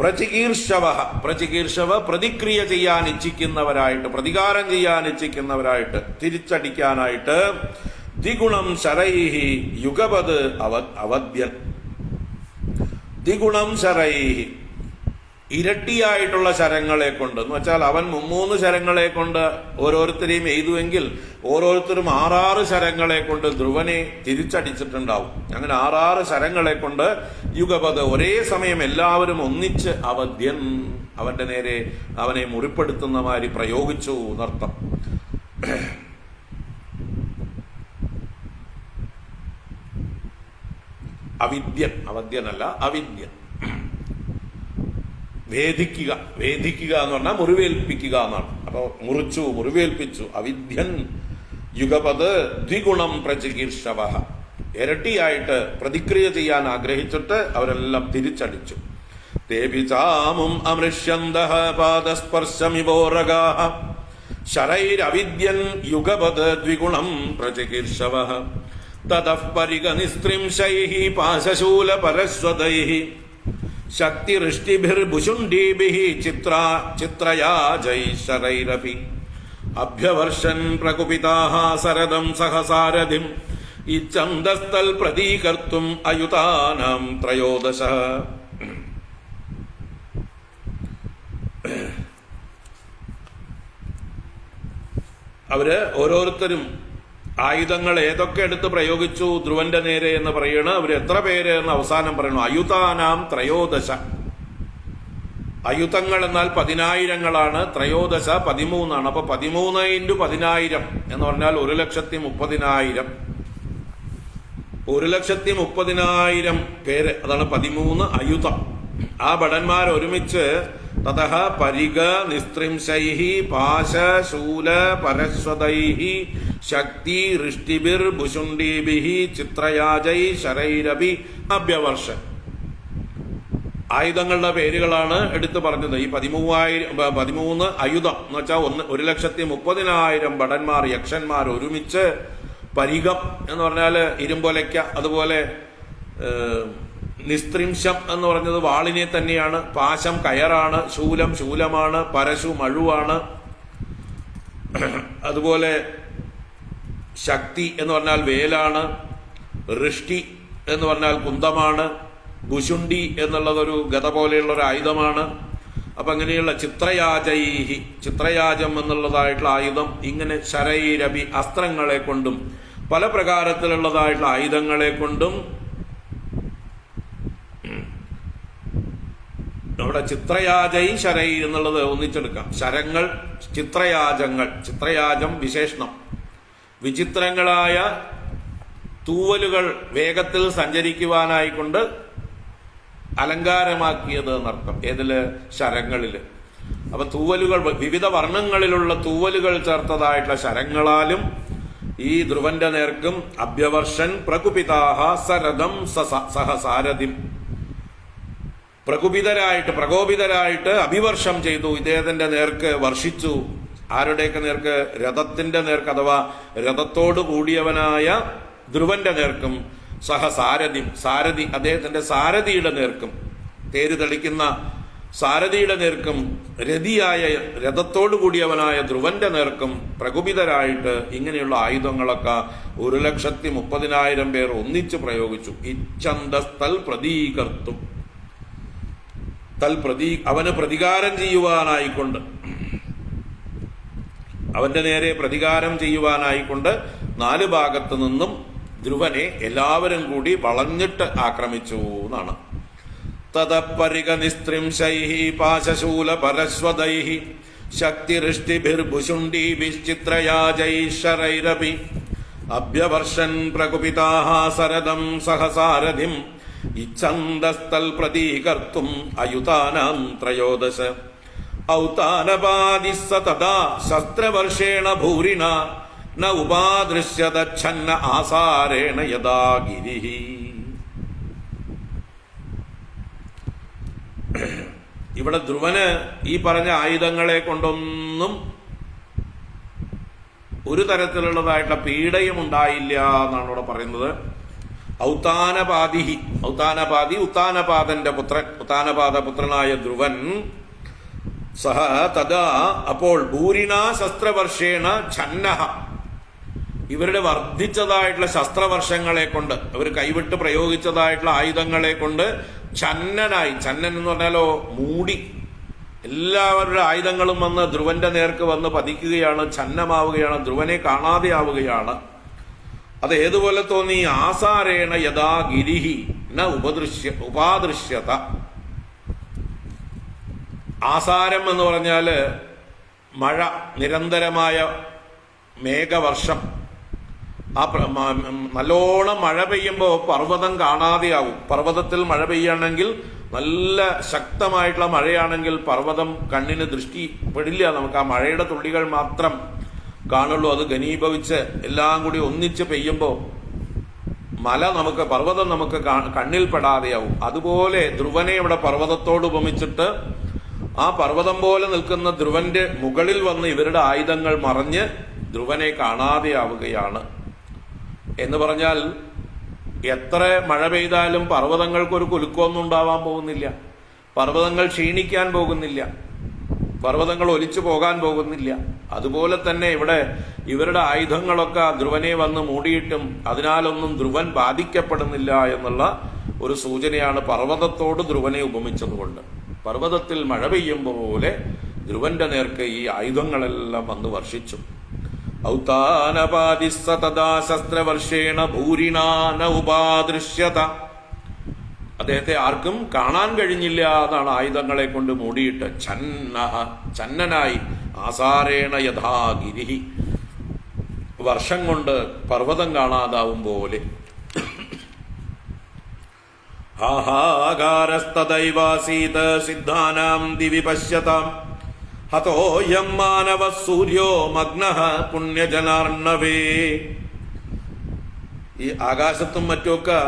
പ്രചികീർഷവ, പ്രചികീർഷവ പ്രതിക്രിയ ചെയ്യാൻ ഇച്ഛിക്കുന്നവരായിട്ട്, പ്രതികാരം ചെയ്യാൻ ഇച്ഛിക്കുന്നവരായിട്ട്, തിരിച്ചടിക്കാനായിട്ട്. ദ്വിഗുണം ശരൈഹി യുഗപത് അവദ്യൻ, ദ്വിഗുണം ശരൈഹി, ഇരട്ടിയായിട്ടുള്ള ശരങ്ങളെ കൊണ്ട്, എന്ന് വെച്ചാൽ അവൻ 3 ശരങ്ങളെ കൊണ്ട് ഓരോരുത്തരെയും എയ്തുവെങ്കിൽ ഓരോരുത്തരും 6 ശരങ്ങളെ കൊണ്ട് ധ്രുവനെ തിരിച്ചടിച്ചിട്ടുണ്ടാവും. അങ്ങനെ 6 ശരങ്ങളെ കൊണ്ട് യുഗപത്, ഒരേ സമയം എല്ലാവരും ഒന്നിച്ച് അവദ്യൻ, അവന്റെ നേരെ അവനെ മുറിപ്പെടുത്തുന്ന മാതിരി പ്രയോഗിച്ചു എന്നർത്ഥം. അവിദ്യൻ, അവദ്യനല്ല, അവിദ്യൻ. വേദിക്കുക, വേദിക്കുക എന്ന് പറഞ്ഞാൽ മുറിവേൽപ്പിക്കുക എന്നാണ്. അപ്പൊ മുറിച്ചു, മുറിവേൽപ്പിച്ചു. അവിദ്യൻ യുഗപത് ദ്വിഗുണം പ്രചികീർഷവ, ഇരട്ടിയായിട്ട് പ്രതിക്രിയ ചെയ്യാൻ ആഗ്രഹിച്ചിട്ട് അവരെല്ലാം തിരിച്ചടിച്ചു. തേപിചാമും അമൃഷ്യന്തഃ പാദസ്പർശമിവോരഗാഃ ശരൈരവിദ്യൻ യുഗപത് ദ്വിഗുണം പ്രചികീർഷവഃ തതഃ പരിഗനിസ്ത്രിംശൈഃ പാശശൂലപരശ്വതൈഃ ശക്തിഋഷ്ടിഭിർഭുഷുണ്ഡീഭിഃ ചിത്രയാജൈഃ ശരൈരപി അഭ്യവർഷൻ പ്രകുപിതാഃ സരദം സഹസാരഥിം ഇച്ഛന്തസ്തൽ പ്രതീകർത്തും അയുതാനാം ത്രയോദശ. അവര് ഓരോരുത്തരും ആയുധങ്ങൾ ഏതൊക്കെ എടുത്ത് പ്രയോഗിച്ചു ധ്രുവന്റെ നേരെ എന്ന് പറയണ. അവര് എത്ര പേര് എന്ന് അവസാനം പറയണു. അയുതാനാം ത്രയോദശ. അയുധങ്ങൾ എന്നാൽ 10,000-ങ്ങളാണ്. ത്രയോദശ 13. അപ്പൊ 13 × 10,000 എന്ന് പറഞ്ഞാൽ 1,30,000. 1,30,000 പേര്, അതാണ് 13 അയുധം. ആ ഭടന്മാർ ഒരുമിച്ച് തതഃ പരിഗ നിസ്ത്രിംശൈഃ പാശശൂല പരശ്വതൈഃ ശക്തി ഋഷ്ടിഭിർ ഭുഷുണ്ഡീഭിഃ ചിത്രയാജൈ ശരൈരപി അഭ്യവർഷൻ. ആയുധങ്ങളുടെ പേരുകളാണ് എടുത്തു പറഞ്ഞത്. ഈ 13 ആയുധം എന്ന് വെച്ചാൽ 1,30,000 ഭടന്മാർ, യക്ഷന്മാർ ഒരുമിച്ച്. പരികം എന്ന് പറഞ്ഞാൽ ഇരുമ്പൊലയ്ക്ക. അതുപോലെ നിസ്ത്രിംശം എന്ന് പറഞ്ഞത് വാളിനെ തന്നെയാണ്. പാശം കയറാണ്. ശൂലമാണ്. പരശു മഴുവാണ്. അതുപോലെ ശക്തി എന്ന് പറഞ്ഞാൽ വേലാണ്. ഋഷ്ടി എന്ന് പറഞ്ഞാൽ കുന്തമാണ്. ഭുഷുണ്ടി എന്നുള്ളതൊരു ഗത പോലെയുള്ള ഒരു ആയുധമാണ്. അപ്പൊ അങ്ങനെയുള്ള ചിത്രയാജം എന്നുള്ളതായിട്ടുള്ള ആയുധം. ഇങ്ങനെ ശരൈരഭി അസ്ത്രങ്ങളെ കൊണ്ടും പല പ്രകാരത്തിലുള്ളതായിട്ടുള്ള ആയുധങ്ങളെ കൊണ്ടും അവിടെ ശരൈ എന്നുള്ളത് ഒന്നിച്ചെടുക്കാം. ശരങ്ങൾ, ചിത്രയാജം വിശേഷണം. വിചിത്രങ്ങളായ തൂവലുകൾ വേഗത്തിൽ സഞ്ചരിക്കുവാനായിക്കൊണ്ട് അലങ്കാരമാക്കിയത് എന്നർത്ഥം. ഏതില്? ശരങ്ങളില്. അപ്പൊ തൂവലുകൾ, വിവിധ വർണ്ണങ്ങളിലുള്ള തൂവലുകൾ ചേർത്തതായിട്ടുള്ള ശരങ്ങളാലും ഈ ധ്രുവന്റെ നേർക്കും അഭ്യവർഷൻ പ്രകുപിതാഹ സരഥം സഹസാരഥിം, പ്രകോപിതരായിട്ട് അഭിവർഷം ചെയ്തു. ഇദ്ദേഹത്തിന്റെ നേർക്ക് വർഷിച്ചു. ആരുടെയൊക്കെ നേർക്ക്? രഥത്തിന്റെ നേർക്ക്, അഥവാ രഥത്തോട് കൂടിയവനായ ധ്രുവന്റെ നേർക്കും സാരഥി, അദ്ദേഹത്തിന്റെ സാരഥിയുടെ നേർക്കും, തേര് തെളിക്കുന്ന സാരഥിയുടെ നേർക്കും, രഥത്തോടു കൂടിയവനായ ധ്രുവന്റെ നേർക്കും പ്രകുപിതരായിട്ട് ഇങ്ങനെയുള്ള ആയുധങ്ങളൊക്കെ 1,30,000 പേർ ഒന്നിച്ചു പ്രയോഗിച്ചു. ഇച്ഛന്തസ്ഥൽ പ്രതീകർത്തും, അവന് പ്രതികാരം ചെയ്യുവാനായിക്കൊണ്ട്, അവന്റെ നേരെ പ്രതികാരം ചെയ്യുവാനായിക്കൊണ്ട് 4 ഭാഗത്തു നിന്നും ധ്രുവനെ എല്ലാവരും കൂടി വളഞ്ഞിട്ട് ആക്രമിച്ചു എന്നാണ്. തദപരിക നിസ്ത്രിംശൈഹി പാശശൂല പരശ്വതൈഹി ശക്തിരിഷ്ടിഭിർഭുഷുണ്ഡീഭിശ്ചിത്രയാജൈശ്വരൈരപി അഭ്യവർഷൻ പ്രകുപിതാഹ സരദം സഹസാരഥിം ഇച്ഛന്തസ്ഥൽ പ്രതീകർത്തും അയുതാനാം ത്രയോദശ ഔതാനപാദിസ്സ തദാ ശസ്ത്രവർഷേണ ഭൂരിണ ന ഉപാദൃശ്യത ഛന്ന ആസാരേണ യഥാ ഗിരിഹി. ഇവിടെ ധ്രുവന് ഈ പറഞ്ഞ ആയുധങ്ങളെ കൊണ്ടൊന്നും ഒരു തരത്തിലുള്ളതായിട്ടുള്ള പീഡയും ഉണ്ടായില്ല എന്നാണ് ഇവിടെ പറയുന്നത്. ഉത്താനപാദന്റെ പുത്രൻ, ഉത്താനപാദ പുത്രനായ ധ്രുവൻ സഹ തഥാ അപ്പോൾ ഭൂരിണ ശസ്ത്രവർഷേണ ഛന്നഃ, ഇവരുടെ വർദ്ധിച്ചതായിട്ടുള്ള ശസ്ത്രവർഷങ്ങളെ കൊണ്ട്, അവർ കൈവിട്ട് പ്രയോഗിച്ചതായിട്ടുള്ള ആയുധങ്ങളെ കൊണ്ട് ഛന്നനായി. ഛന്നൻ എന്ന് പറഞ്ഞാലോ മൂടി, എല്ലാവരുടെ ആയുധങ്ങളും വന്ന് ധ്രുവന്റെ നേർക്ക് വന്ന് പതിക്കുകയാണ്, ഛന്നമാവുകയാണ്, ധ്രുവനെ കാണാതെ ആവുകയാണ്. അത് ഏതുപോലെ തോന്നി? ആസാരേണ യഥാ ഗിരിഹി ന ഉപാദൃശ്യത. ആസാരം എന്ന് പറഞ്ഞാല് മഴ, നിരന്തരമായ മേഘവർഷം. ആ നല്ലോണം മഴ പെയ്യുമ്പോൾ പർവ്വതം കാണാതെയാവും. പർവ്വതത്തിൽ മഴ പെയ്യണമെങ്കിൽ, നല്ല ശക്തമായിട്ടുള്ള മഴയാണെങ്കിൽ പർവ്വതം കണ്ണിന് ദൃഷ്ടി പെടില്ല. നമുക്ക് ആ മഴയുടെ തുള്ളികൾ മാത്രം കാണുള്ളൂ. അത് ഘനീഭവിച്ച് എല്ലാം കൂടി ഒന്നിച്ച് പെയ്യുമ്പോൾ പർവ്വതം നമുക്ക് കണ്ണിൽ പെടാതെയാവും. അതുപോലെ ധ്രുവനെ ഇവിടെ പർവ്വതത്തോട് ഉപമിച്ചിട്ട് ആ പർവ്വതം പോലെ നിൽക്കുന്ന ധ്രുവന്റെ മുകളിൽ വന്ന് ഇവരുടെ ആയുധങ്ങൾ മറഞ്ഞ് ധ്രുവനെ കാണാതെയാവുകയാണ്. എന്ന് പറഞ്ഞാൽ എത്ര മഴ പെയ്താലും പർവ്വതങ്ങൾക്കൊരു കുലുക്കമൊന്നും ഉണ്ടാവാൻ പോകുന്നില്ല. പർവ്വതങ്ങൾ ക്ഷീണിക്കാൻ പോകുന്നില്ല. പർവ്വതങ്ങൾ ഒലിച്ചു പോകാൻ പോകുന്നില്ല. അതുപോലെ തന്നെ ഇവിടെ ഇവരുടെ ആയുധങ്ങളൊക്കെ ധ്രുവനെ വന്ന് മൂടിയിട്ടും അതിനാലൊന്നും ധ്രുവൻ ബാധിക്കപ്പെടുന്നില്ല എന്നുള്ള ഒരു സൂചനയാണ് പർവ്വതത്തോട് ധ്രുവനെ ഉപമിച്ചതുകൊണ്ട്. പർവ്വതത്തിൽ മഴ പെയ്യും പോലെ ധ്രുവന്റെ നേർക്ക് ഈ ആയുധങ്ങളെല്ലാം വന്ന് വർഷിച്ചു. ഔതാനപാദിസ്സ തദാ ശസ്ത്രവർഷേണ ഭൂരിണാ ന ഉപാദൃശ്യത. അദ്ദേഹത്തെ ആർക്കും കാണാൻ കഴിഞ്ഞില്ല എന്നാണ്. ആയുധങ്ങളെ കൊണ്ട് മൂടിയിട്ട് ഛന്നനായി ആസാരേണ യഥാ ഗിരിഹി, വർഷം കൊണ്ട് പർവ്വതം കാണാതാവും പോലെ. ഹാഹാകാരസ്തദൈവാസീത സിദ്ധാനാം ദിവി പശ്യതാം ഹതോയം മാനവ സൂര്യോ മഗ്നഃ പുണ്യജനാർണവേ. ഈ ആകാശത്തും മറ്റുമൊക്കെ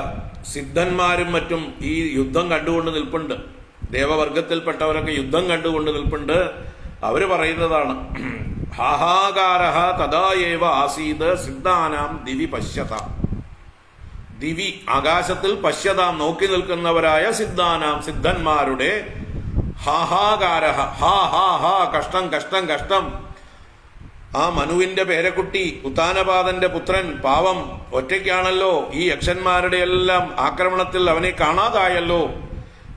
സിദ്ധന്മാരും മറ്റും ഈ യുദ്ധം കണ്ടുകൊണ്ട് നിൽപ്പുണ്ട്. ദേവവർഗത്തിൽപ്പെട്ടവരൊക്കെ യുദ്ധം കണ്ടുകൊണ്ട് നിൽപ്പുണ്ട്. അവര് പറയുന്നതാണ്, ഹാഹാകാരഃ തഥാ ഏവ ആസീത് സിദ്ധാനാം ദിവി പശ്യത. ദിവി ആകാശത്തിൽ പശ്യതാം നോക്കി നിൽക്കുന്നവരായ സിദ്ധാനാം സിദ്ധന്മാരുടെ ഹാഹാകാരഃ ഹാ ഹാ ഹാ കഷ്ടം കഷ്ടം കഷ്ടം. ആ മനുവിന്റെ പേരക്കുട്ടി ഉത്താനപാദന്റെ പുത്രൻ പാവം ഒറ്റയ്ക്കാണല്ലോ, ഈ യക്ഷന്മാരുടെ എല്ലാം ആക്രമണത്തിൽ അവനെ കാണാതായല്ലോ,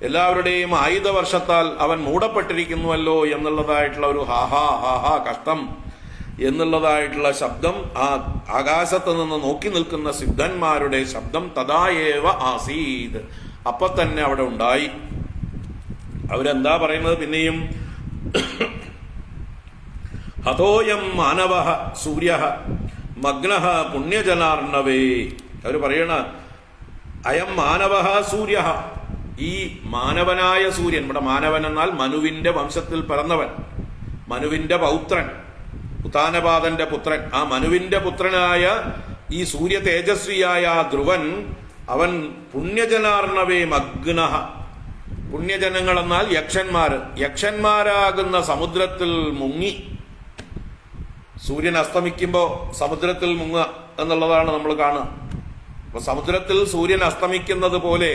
എല്ലാവരുടെയും ആയുധവർഷത്താൽ അവൻ മൂടപ്പെട്ടിരിക്കുന്നുവല്ലോ എന്നുള്ളതായിട്ടുള്ള ഒരു ഹാഹാ ഹാഹാ കഷ്ടം എന്നുള്ളതായിട്ടുള്ള ശബ്ദം ആ ആകാശത്ത് നിന്ന് നോക്കി നിൽക്കുന്ന സിദ്ധന്മാരുടെ ശബ്ദം തഥായേവ ആസീത്, അപ്പൊ തന്നെ അവിടെ ഉണ്ടായി. അവരെന്താ പറയുന്നത് പിന്നെയും? ഹതോയം മാനവഃ സൂര്യഃ മഗ്നഃ പുണ്യജനാർണവേ. അവർ പറയണ അയം മാനവഃ സൂര്യഃ, ഈ മാനവനായ സൂര്യൻ, ഇവിടെ മാനവൻ എന്നാൽ മനുവിന്റെ വംശത്തിൽ പിറന്നവൻ, മനുവിന്റെ പൗത്രൻ, ഉത്താനപാദന്റെ പുത്രൻ. ആ മനുവിന്റെ പുത്രനായ ഈ സൂര്യ തേജസ്വിയായ ധ്രുവൻ, അവൻ പുണ്യജനാർണവേ മഗ്നഃ. പുണ്യജനങ്ങൾ എന്നാൽ യക്ഷന്മാരാകുന്ന സമുദ്രത്തിൽ മുങ്ങി. സൂര്യൻ അസ്തമിക്കുമ്പോ സമുദ്രത്തിൽ മുങ്ങുക എന്നുള്ളതാണ് നമ്മൾ കാണുക. അപ്പൊ സമുദ്രത്തിൽ സൂര്യൻ അസ്തമിക്കുന്നത് പോലെ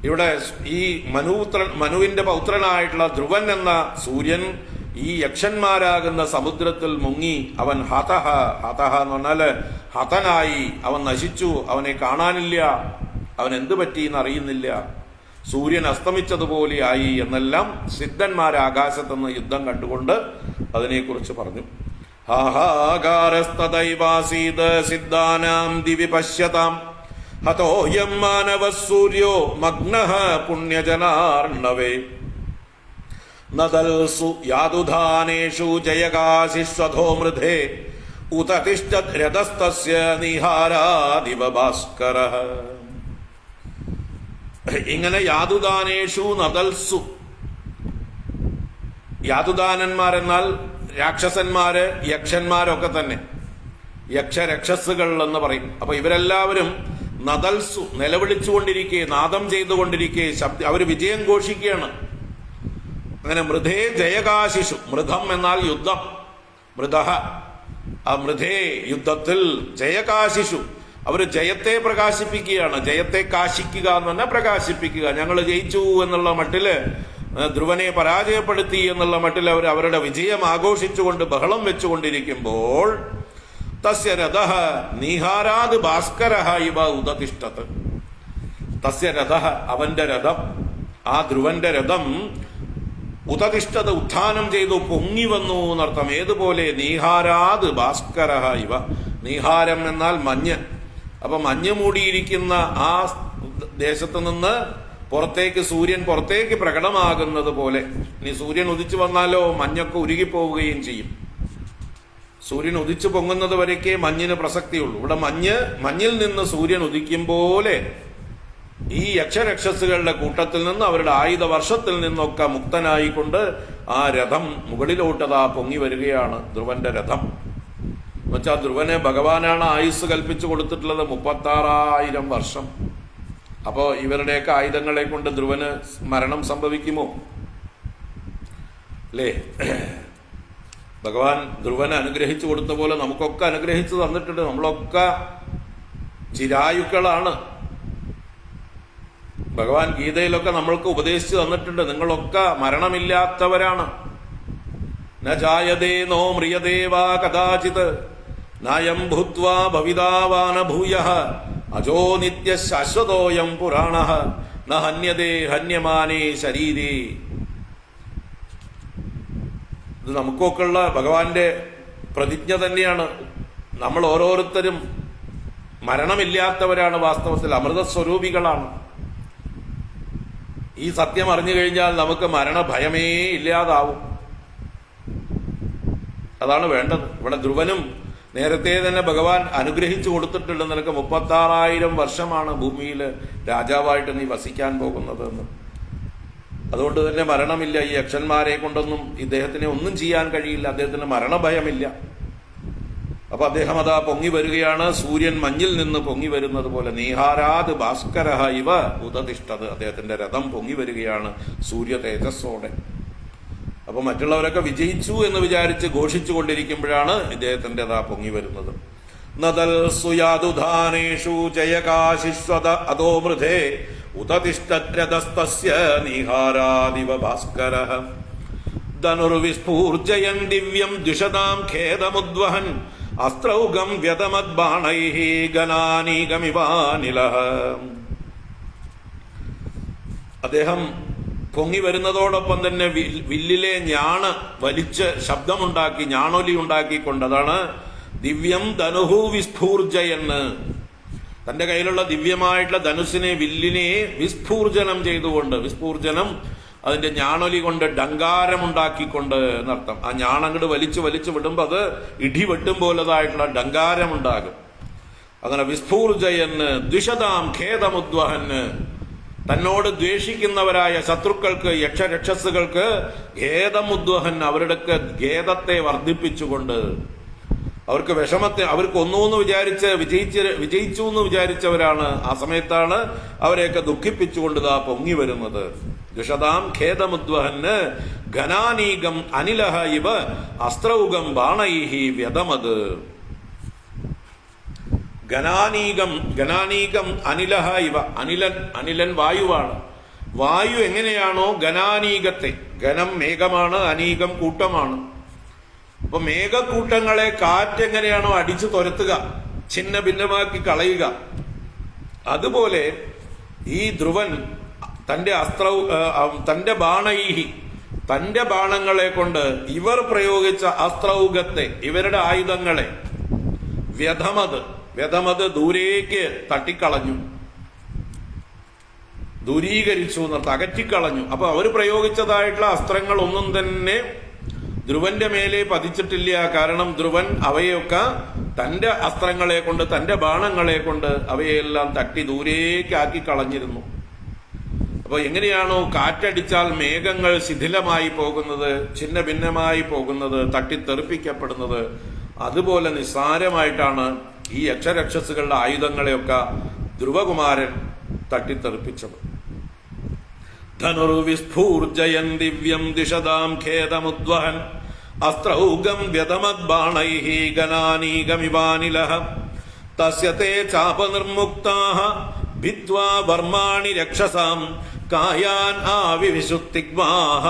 ഇവിടെ ഈ മനുവിന്റെ പൗത്രനായിട്ടുള്ള ധ്രുവൻ എന്ന സൂര്യൻ ഈ യക്ഷന്മാരാകുന്ന സമുദ്രത്തിൽ മുങ്ങി. അവൻ ഹതഹ, ഹതഹ എന്ന് പറഞ്ഞാല് ഹതനായി, അവൻ നശിച്ചു, അവനെ കാണാനില്ല, അവൻ എന്ത് പറ്റിയെന്ന് അറിയുന്നില്ല, സൂര്യൻ അസ്തമിച്ചതുപോലെ ആയി എന്നെല്ലാം സിദ്ധന്മാർ ആകാശത്തുനിന്ന് യുദ്ധം കണ്ടുകൊണ്ട് അതിനെക്കുറിച്ച് പറഞ്ഞു. ഹാഹാകാരസ്തദൈവാസീത് സിദ്ധാനാം ദിവി പശ്യതാം ഹതോയം മാനവഃ സൂര്യോ മഗ്നഃ പുണ്യജനാർണവേ നദൽസു യാതുധാനേഷു ജയകാശിഷ്വധോ മൃധേ ഉത തിഷ്ഠത് രഥസ്തസ്യ നിഹാരാദിവ ഭാസ്കരഃ. ഇങ്ങനെ യാതുദാനേഷു നദൽസു, യാതുദാനന്മാരെന്നാൽ രാക്ഷസന്മാര് യക്ഷന്മാരൊക്കെ തന്നെ, യക്ഷരക്ഷസുകൾ എന്ന് പറയും. അപ്പൊ ഇവരെല്ലാവരും നദൽസു നിലവിളിച്ചുകൊണ്ടിരിക്കെ, നാദം ചെയ്തുകൊണ്ടിരിക്കെ അവര് വിജയം ഘോഷിക്കുകയാണ്. അങ്ങനെ മൃധേ ജയകാശിഷു, മൃധം എന്നാൽ യുദ്ധം, മൃധഃ, ആ മൃധേ യുദ്ധത്തിൽ, ജയകാശിഷു അവര് ജയത്തെ പ്രകാശിപ്പിക്കുകയാണ്. ജയത്തെ കാശിക്കുക എന്ന് പറഞ്ഞാൽ പ്രകാശിപ്പിക്കുക. ഞങ്ങൾ ജയിച്ചു എന്നുള്ള മട്ടില്, ധ്രുവനെ പരാജയപ്പെടുത്തി എന്നുള്ള മട്ടിൽ അവർ അവരുടെ വിജയം ആഘോഷിച്ചുകൊണ്ട് ബഹളം വെച്ചുകൊണ്ടിരിക്കുമ്പോൾ തസ്യ രഥഃ നീഹാരാത് ഭാസ്കരഃ ഇവ ഉദതിഷ്ഠത്. തസ്യ രഥഃ അവന്റെ രഥം, ആ ധ്രുവന്റെ രഥം ഉദതിഷ്ഠത് ഉത്ഥാനം ചെയ്തു, പൊങ്ങി വന്നു എന്നർത്ഥം. ഏതുപോലെ? നീഹാരാത് ഭാസ്കരഃ ഇവ. നീഹാരം എന്നാൽ മഞ്ഞ്. അപ്പൊ മഞ്ഞ് മൂടിയിരിക്കുന്ന ആ ദേശത്ത് നിന്ന് പുറത്തേക്ക് സൂര്യൻ പുറത്തേക്ക് പ്രകടമാകുന്നത് പോലെ. ഇനി സൂര്യൻ ഉദിച്ചു വന്നാലോ മഞ്ഞൊക്കെ ഉരുകിപ്പോവുകയും ചെയ്യും. സൂര്യൻ ഉദിച്ചു പൊങ്ങുന്നത് വരയ്ക്കേ മഞ്ഞിന് പ്രസക്തിയുള്ളൂ. ഇവിടെ മഞ്ഞിൽ നിന്ന് സൂര്യൻ ഉദിക്കും പോലെ ഈ യക്ഷരക്ഷസുകളുടെ കൂട്ടത്തിൽ നിന്ന്, അവരുടെ ആയുധ വർഷത്തിൽ നിന്നൊക്കെ മുക്തനായിക്കൊണ്ട് ആ രഥം മുകളിലോട്ടതാ പൊങ്ങി വരികയാണ്, ധ്രുവന്റെ രഥം. എന്നുവെച്ചാൽ ധ്രുവനെ ഭഗവാനാണ് ആയുസ് കൽപ്പിച്ചു കൊടുത്തിട്ടുള്ളത് 36,000 വർഷം. അപ്പോ ഇവരുടെയൊക്കെ ആയുധങ്ങളെ കൊണ്ട് ധ്രുവന് മരണം സംഭവിക്കുമോ? അല്ലേ? ഭഗവാൻ ധ്രുവനെ അനുഗ്രഹിച്ചു കൊടുത്ത പോലെ നമുക്കൊക്കെ അനുഗ്രഹിച്ചു തന്നിട്ടുണ്ട്. നമ്മളൊക്കെ ചിരായുക്കളാണ്. ഭഗവാൻ ഗീതയിലൊക്കെ നമ്മൾക്ക് ഉപദേശിച്ചു തന്നിട്ടുണ്ട്, നിങ്ങളൊക്കെ മരണമില്ലാത്തവരാണ്. ന ജായതേ നോ മ്രിയതേ വാ കദാചിത് നായം ഭൂത്വാ ഭവിതാവാന ഭൂയഃ അജോ നിത്യ ശാശ്വതോയം പുരാണഃ ന ഹന്യതേ ഹന്യമാനേ ശരീരേ. ഇത് നമുക്കൊക്കെയുള്ള ഭഗവാന്റെ പ്രതിജ്ഞ തന്നെയാണ്. നമ്മൾ ഓരോരുത്തരും മരണമില്ലാത്തവരാണ്, വാസ്തവത്തിൽ അമൃതസ്വരൂപികളാണ്. ഈ സത്യം അറിഞ്ഞു കഴിഞ്ഞാൽ നമുക്ക് മരണഭയമേ ഇല്ലാതാവും. അതാണ് വേണ്ടത്. ഇവിടെ ധ്രുവനും നേരത്തെ തന്നെ ഭഗവാൻ അനുഗ്രഹിച്ചു കൊടുത്തിട്ടുണ്ട്, നിനക്ക് 36,000 വർഷമാണ് ഭൂമിയിൽ രാജാവായിട്ട് നീ വസിക്കാൻ പോകുന്നത് എന്ന്. അതുകൊണ്ട് തന്നെ മരണമില്ല. ഈ യക്ഷന്മാരെ കൊണ്ടൊന്നും ഇദ്ദേഹത്തിനെ ഒന്നും ചെയ്യാൻ കഴിയില്ല. അദ്ദേഹത്തിന് മരണഭയമില്ല. അപ്പൊ അദ്ദേഹം അതാ പൊങ്ങി വരികയാണ്. സൂര്യൻ മഞ്ഞിൽ നിന്ന് പൊങ്ങി വരുന്നത് പോലെ നീഹാരാത് ഭാസ്കരഹ ഇവ ഉദതിഷ്ഠത്. അദ്ദേഹത്തിന്റെ രഥം പൊങ്ങി വരികയാണ് സൂര്യ തേജസ്സോടെ. അപ്പൊ മറ്റുള്ളവരൊക്കെ വിജയിച്ചു എന്ന് വിചാരിച്ച് ഘോഷിച്ചു കൊണ്ടിരിക്കുമ്പോഴാണ് ഇദ്ദേഹത്തിന്റെ അതാ പൊങ്ങി വരുന്നത്. നദൽ സുയാദുധാനേഷു ജയകാശിസ്വത അതോ മൃധേ ഉദതിഷ്ഠരഥസ്തസ്യ നീഹാരാദിവ ഭാസ്കരഃ ധനുർവിസ്ഫൂർജയൻ ദിവ്യം ദ്വിഷതാം ഖേദമുദ്വഹൻ അസ്ത്രൗകം വ്യതമദ്ബാണൈഃ ഗനാനീകമിവാനിലഃ. അദ്ദേഹം പൊങ്ങി വരുന്നതോടൊപ്പം തന്നെ വില്ലിലെ ഞാണ് വലിച്ച് ശബ്ദമുണ്ടാക്കി, ഞാണൊലി ഉണ്ടാക്കിക്കൊണ്ട്, അതാണ് ദിവ്യം ധനുഹു വിസ്ഫൂർജയെന്ന്, തന്റെ കയ്യിലുള്ള ദിവ്യമായിട്ടുള്ള ധനുസിനെ, വില്ലിനെ വിസ്ഫൂർജനം ചെയ്തുകൊണ്ട്, വിസ്ഫൂർജനം അതിന്റെ ഞാണൊലി കൊണ്ട് ഡങ്കാരമുണ്ടാക്കിക്കൊണ്ട് എന്നർത്ഥം. ആ ഞാണങ്ങട് വലിച്ചു വലിച്ചു വിടുമ്പോൾ അത് ഇടി വെട്ടും പോലതായിട്ടുള്ള ഡങ്കാരമുണ്ടാകും. അങ്ങനെ വിസ്ഫൂർജയെന്ന് ദ്വിഷതാം ഖേദമുദ്വഹന്, തന്നോട് ദ്വേഷിക്കുന്നവരായ ശത്രുക്കൾക്ക്, യക്ഷരക്ഷസുകൾക്ക് ഖേദമുദ്വഹൻ, അവരുടെ ഖേദത്തെ വർദ്ധിപ്പിച്ചുകൊണ്ട്, അവർക്ക് വിഷമത്തെ, അവർക്ക് ഒന്നൂന്ന് വിചാരിച്ച് വിജയിച്ചു എന്ന് വിചാരിച്ചവരാണ്. ആ സമയത്താണ് അവരെയൊക്കെ ദുഃഖിപ്പിച്ചുകൊണ്ട് ഇതാ പൊങ്ങി വരുന്നത്. ദുഷതാം ഖേദമുദ്വഹന് ഘനാനീകം അനിലഹ ഇവ അസ്ത്രൗകം ബാണൈഹി വ്യതമത്. ഘനാനീകം അനിലഹ ഇവ, അനിലൻ വായുവാണ്. വായു എങ്ങനെയാണോ ഘനാനീകത്തെ, ഘനം മേഘമാണ്, അനീകം കൂട്ടമാണ്. അപ്പൊ മേഘക്കൂട്ടങ്ങളെ കാറ്റെങ്ങനെയാണോ അടിച്ചു തുരത്തുക, ഛിന്ന ഭിന്നമാക്കി കളയുക, അതുപോലെ ഈ ധ്രുവൻ തന്റെ ബാണൈഹി, തന്റെ ബാണങ്ങളെ കൊണ്ട് ഇവർ പ്രയോഗിച്ച അസ്ത്രൗകത്തെ, ഇവരുടെ ആയുധങ്ങളെ വ്യതമത് ദൂരേക്ക് തട്ടിക്കളഞ്ഞു, ദൂരീകരിച്ചു എന്നർത്ഥം, അകറ്റിക്കളഞ്ഞു. അപ്പൊ അവർ പ്രയോഗിച്ചതായിട്ടുള്ള അസ്ത്രങ്ങൾ ഒന്നും തന്നെ ധ്രുവന്റെ മേലെ പതിച്ചിട്ടില്ല. കാരണം ധ്രുവൻ അവയൊക്കെ തന്റെ അസ്ത്രങ്ങളെ കൊണ്ട്, തന്റെ ബാണങ്ങളെ കൊണ്ട് അവയെല്ലാം തട്ടി ദൂരേക്കാക്കി കളഞ്ഞിരുന്നു. അപ്പൊ എങ്ങനെയാണോ കാറ്റടിച്ചാൽ മേഘങ്ങൾ ശിഥിലമായി പോകുന്നത്, ഛിന്ന ഭിന്നമായി പോകുന്നത്, തട്ടിത്തെറിപ്പിക്കപ്പെടുന്നത്, അതുപോലെ നിസ്സാരമായിട്ടാണ് ഈ യക്ഷരക്ഷസുകളുടെ ആയുധങ്ങളെയൊക്കെ ധ്രുവകുമാരൻ തട്ടിത്തെറിപ്പിച്ചത്. ധനുർവിസ്ഫൂർജയൻ ദിവ്യം ദിശതാം ഖേദമുദ്വഹൻ അസ്ത്രൗകം വ്യതമദ്ബാണൈഃ ഗനാനീകമിവാനിലഃ തസ്യ തേ ചാപനിർമുക്താഃ ഭിത്വാ വർമാണി രക്ഷസാം കായാൻ ആവിവിശുത്തിഗ്മാഃ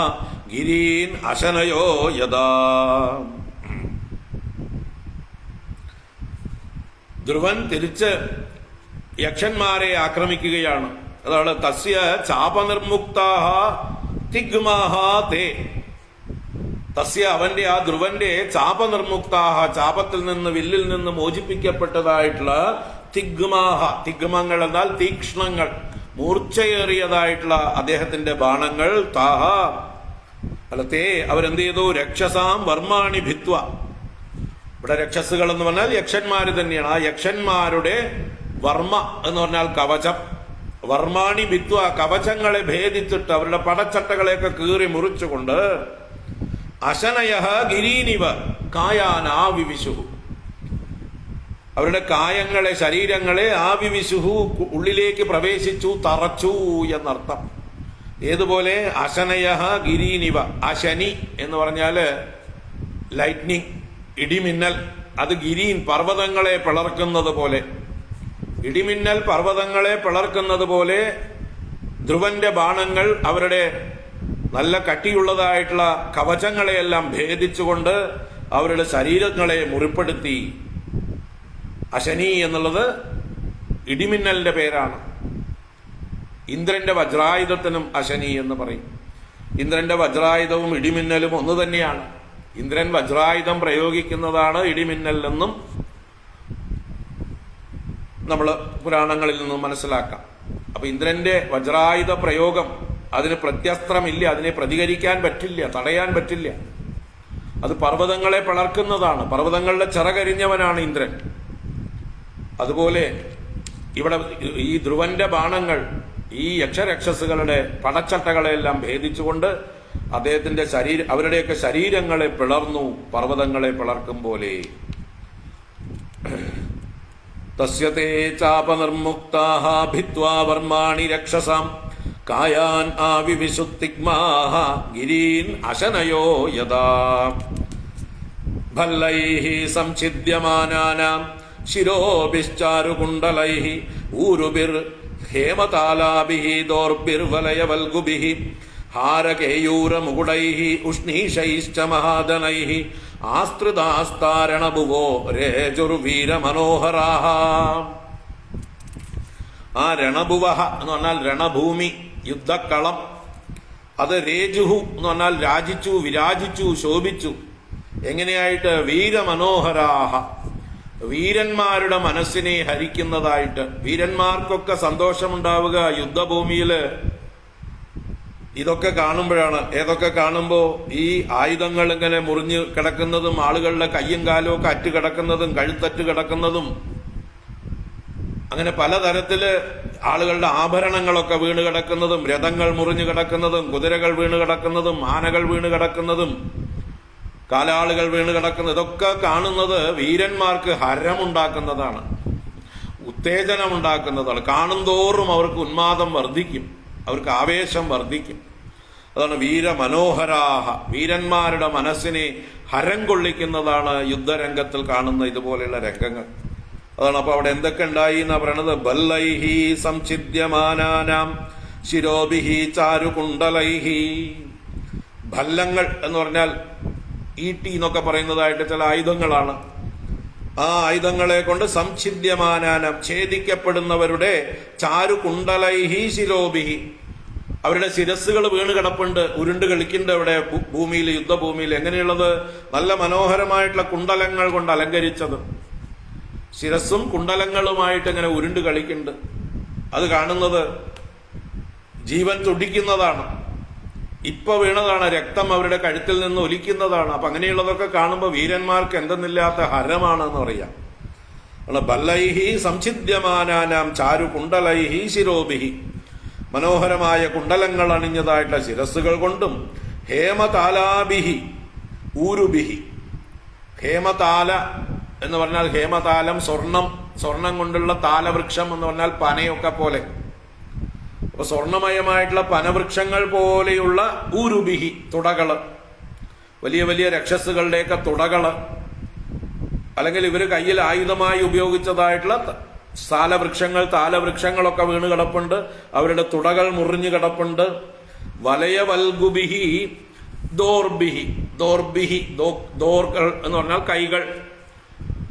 ഗിരീൻ അശനയോ യദാ. ധ്രുവൻ തിരിച്ച് യക്ഷന്മാരെ ആക്രമിക്കുകയാണ്. അതാണ് തസ്യ ചാപനിർമുക്താഃ തിഗ്മാഃ തേ. തസ്യ, അവന്റെ, ആ ധ്രുവന്റെ ചാപനിർമുക്താഃ, ചാപത്തിൽ നിന്ന്, വില്ലിൽ നിന്ന് മോചിപ്പിക്കപ്പെട്ടതായിട്ടുള്ള തിഗ്മാഃ, തിഗ്മങ്ങൾ എന്നാൽ തീക്ഷ്ണങ്ങൾ, മൂർച്ചയേറിയതായിട്ടുള്ള അദ്ദേഹത്തിന്റെ ബാണങ്ങൾ, താഹ അല്ല തേ, അവരെന്ത് ചെയ്തു, രക്ഷസാം വർമാണി ഭിത്വ. ഇവിടെ രക്ഷസുകൾ എന്ന് പറഞ്ഞാൽ യക്ഷന്മാര് തന്നെയാണ്. ആ യക്ഷന്മാരുടെ വർമ്മ എന്ന് പറഞ്ഞാൽ കവചം, വർമാണി ഭിത്വ, കവചങ്ങളെ ഭേദിച്ചിട്ട് അവരുടെ പടച്ചട്ടകളെയൊക്കെ കീറി മുറിച്ചുകൊണ്ട് അശനയഃ ഗിരീനിവ കായാനാവിവിശുഹു, അവരുടെ കായങ്ങളെ, ശരീരങ്ങളെ ആവിവിശുഹു, ഉള്ളിലേക്ക് പ്രവേശിച്ചു, തറച്ചു എന്നർത്ഥം. ഏതുപോലെ അശനയഃ ഗിരീനിവ, അശനി എന്ന് പറഞ്ഞാല് ലൈറ്റ്നിങ്, ഇടിമിന്നൽ, അത് ഗിരീൻ, പർവ്വതങ്ങളെ പിളർക്കുന്നത് പോലെ, ഇടിമിന്നൽ പർവ്വതങ്ങളെ പിളർക്കുന്നത് പോലെ ധ്രുവന്റെ ബാണങ്ങൾ അവരുടെ നല്ല കട്ടിയുള്ളതായിട്ടുള്ള കവചങ്ങളെയെല്ലാം ഭേദിച്ചുകൊണ്ട് അവരുടെ ശരീരങ്ങളെ മുറിപ്പെടുത്തി. അശനി എന്നുള്ളത് ഇടിമിന്നലിന്റെ പേരാണ്. ഇന്ദ്രന്റെ വജ്രായുധത്തിനും അശനി എന്ന് പറയും. ഇന്ദ്രന്റെ വജ്രായുധവും ഇടിമിന്നലും ഒന്ന് തന്നെയാണ്. ഇന്ദ്രൻ വജ്രായുധം പ്രയോഗിക്കുന്നതാണ് ഇടിമിന്നലെന്നും നമ്മൾ പുരാണങ്ങളിൽ നിന്നും മനസ്സിലാക്കാം. അപ്പൊ ഇന്ദ്രന്റെ വജ്രായുധ പ്രയോഗം, അതിന് പ്രത്യസ്ത്രമില്ല, അതിനെ പ്രതികരിക്കാൻ പറ്റില്ല, തടയാൻ പറ്റില്ല. അത് പർവ്വതങ്ങളെ പിളർക്കുന്നതാണ്. പർവ്വതങ്ങളുടെ ചിറകരിഞ്ഞവനാണ് ഇന്ദ്രൻ. അതുപോലെ ഇവിടെ ഈ ധ്രുവന്റെ ബാണങ്ങൾ ഈ യക്ഷരക്ഷസുകളുടെ പടച്ചട്ടകളെല്ലാം ഭേദിച്ചുകൊണ്ട് അദ്ദേഹത്തിന്റെ അവരുടെയൊക്കെ ശരീരങ്ങളെ പിളർന്നു, പർവ്വതങ്ങളെ പിളർക്കും പോലെ. തസ്യ തേ ചാപനിർമുക്താഃ ഭിത്വാ വർമാണി രക്ഷസാം കായാൻ ആവിവിശുത്തിഗ്മാഃ ഗിരീൻ അശനയോ യദാ ഭല്ലൈഃ സംഛിദ്യമാനാനാം ശിരോഭിശ്ചാരുകുണ്ഡലൈഃ ഊരുഭിർ ഹേമതാലാഭിഃ ദോർഭിർവലയവൽഗുഭിഃ ഹാരകേയൂരമുകുടൈഃ ഉഷ്ണീഷൈശ്ച മഹാദനൈഃ ആസ്ത്രിതാസ്താരണഭുവോ രേജുർവീരമനോഹരാഃ. ആ രണഭുവഃ എന്ന് പറഞ്ഞാൽ രണഭൂമി, യുദ്ധക്കളം. അത് രേജുഹു എന്ന് പറഞ്ഞാൽ രാജിച്ചു, വിരാജിച്ചു, ശോഭിച്ചു. എങ്ങനെയായിട്ട്? വീരമനോഹരാഹ, വീരന്മാരുടെ മനസ്സിനെ ഹരിക്കുന്നതായിട്ട്. വീരന്മാർക്കൊക്കെ സന്തോഷമുണ്ടാവുക യുദ്ധഭൂമിയില് ഇതൊക്കെ കാണുമ്പോഴാണ്. ഏതൊക്കെ കാണുമ്പോ? ഈ ആയുധങ്ങൾ ഇങ്ങനെ മുറിഞ്ഞു കിടക്കുന്നതും, ആളുകളുടെ കയ്യും കാലും ഒക്കെ അറ്റ് കിടക്കുന്നതും, കഴുത്തറ്റ് കിടക്കുന്നതും, അങ്ങനെ പലതരത്തില് ആളുകളുടെ ആഭരണങ്ങളൊക്കെ വീണ് കിടക്കുന്നതും, രഥങ്ങൾ മുറിഞ്ഞു കിടക്കുന്നതും, കുതിരകൾ വീണ് കിടക്കുന്നതും, ആനകൾ വീണ് കിടക്കുന്നതും, കാലാളുകൾ വീണ് കിടക്കുന്നത്, ഇതൊക്കെ കാണുന്നത് വീരന്മാർക്ക് ഹരമുണ്ടാക്കുന്നതാണ്, ഉത്തേജനമുണ്ടാക്കുന്നതാണ്. കാണുന്തോറും അവർക്ക് ഉന്മാദം വർദ്ധിക്കും, അവർക്ക് ആവേശം വർദ്ധിക്കും. അതാണ് വീരമനോഹരാഹ, വീരന്മാരുടെ മനസ്സിനെ ഹരം കൊള്ളിക്കുന്നതാണ് യുദ്ധരംഗത്തിൽ കാണുന്ന ഇതുപോലെയുള്ള രംഗങ്ങൾ. അതാണ്. അപ്പൊ അവിടെ എന്തൊക്കെ ഉണ്ടായി എന്നാ പറയണത്? ബല്ലൈഹി സംഛിദ്യമാനാനാം ശിരോഭിഹി ചാരുകുണ്ഡലൈഹി. ഭല്ലങ്ങൾ എന്ന് പറഞ്ഞാൽ ഈട്ടി എന്നൊക്കെ പറയുന്നതായിട്ട് ചില ആയുധങ്ങളാണ്. ആ ആയുധങ്ങളെ കൊണ്ട് സംഛിദ്യമാനാനം, ഛേദിക്കപ്പെടുന്നവരുടെ ചാരുകുണ്ഡലൈഹി ശിരോഭിഹി, അവരുടെ ശിരസ്സുകൾ വീണ് കിടപ്പുണ്ട്, ഉരുണ്ട് കളിക്കുന്നുണ്ട് അവിടെ ഭൂമിയിൽ, യുദ്ധഭൂമിയിൽ. എങ്ങനെയുള്ളത്? നല്ല മനോഹരമായിട്ടുള്ള കുണ്ടലങ്ങൾ കൊണ്ട് അലങ്കരിച്ചത്, ശിരസ്സും കുണ്ടലങ്ങളുമായിട്ട് ഇങ്ങനെ ഉരുണ്ട് കളിക്കുന്നുണ്ട്. അത് കാണുന്നത് ജീവൻ തുടിക്കുന്നതാണ്. ഇപ്പൊ വീണതാണ്, രക്തം അവരുടെ കഴുത്തിൽ നിന്ന് ഒലിക്കുന്നതാണ്. അപ്പൊ അങ്ങനെയുള്ളതൊക്കെ കാണുമ്പോൾ വീരന്മാർക്ക് എന്തെന്നില്ലാത്ത ഹരമാണെന്ന് പറയാം. ബല്ലൈഹി സംഛിദ്യമാനാനാം ചാരു കുണ്ടലൈഹി ശിരോഭിഹി, മനോഹരമായ കുണ്ടലങ്ങൾ അണിഞ്ഞതായിട്ടുള്ള ശിരസ്സുകൾ കൊണ്ടും, ഹേമതാലാഭിഹി ഊരുഭിഹി. ഹേമതാല എന്ന് പറഞ്ഞാൽ ഹേമതാലം സ്വർണം, സ്വർണം കൊണ്ടുള്ള താലവൃക്ഷം എന്ന് പറഞ്ഞാൽ പനയൊക്കെ പോലെ. അപ്പൊ സ്വർണമയമായിട്ടുള്ള പനവൃക്ഷങ്ങൾ പോലെയുള്ള ഊരുഭിഹി, തുടകള്, വലിയ വലിയ രക്ഷസുകളുടെയൊക്കെ തുടകള്, അല്ലെങ്കിൽ ഇവര് കയ്യിൽ ആയുധമായി ഉപയോഗിച്ചതായിട്ടുള്ള താലവൃക്ഷങ്ങളൊക്കെ വീണ് കിടപ്പുണ്ട്, അവരുടെ തുടകൾ മുറിഞ്ഞു കിടപ്പുണ്ട്. വലയവൽഗുഭിഹി ദോർഭിഹി, ദോർഭിഹി ദോർകൾ എന്ന് പറഞ്ഞാൽ കൈകൾ.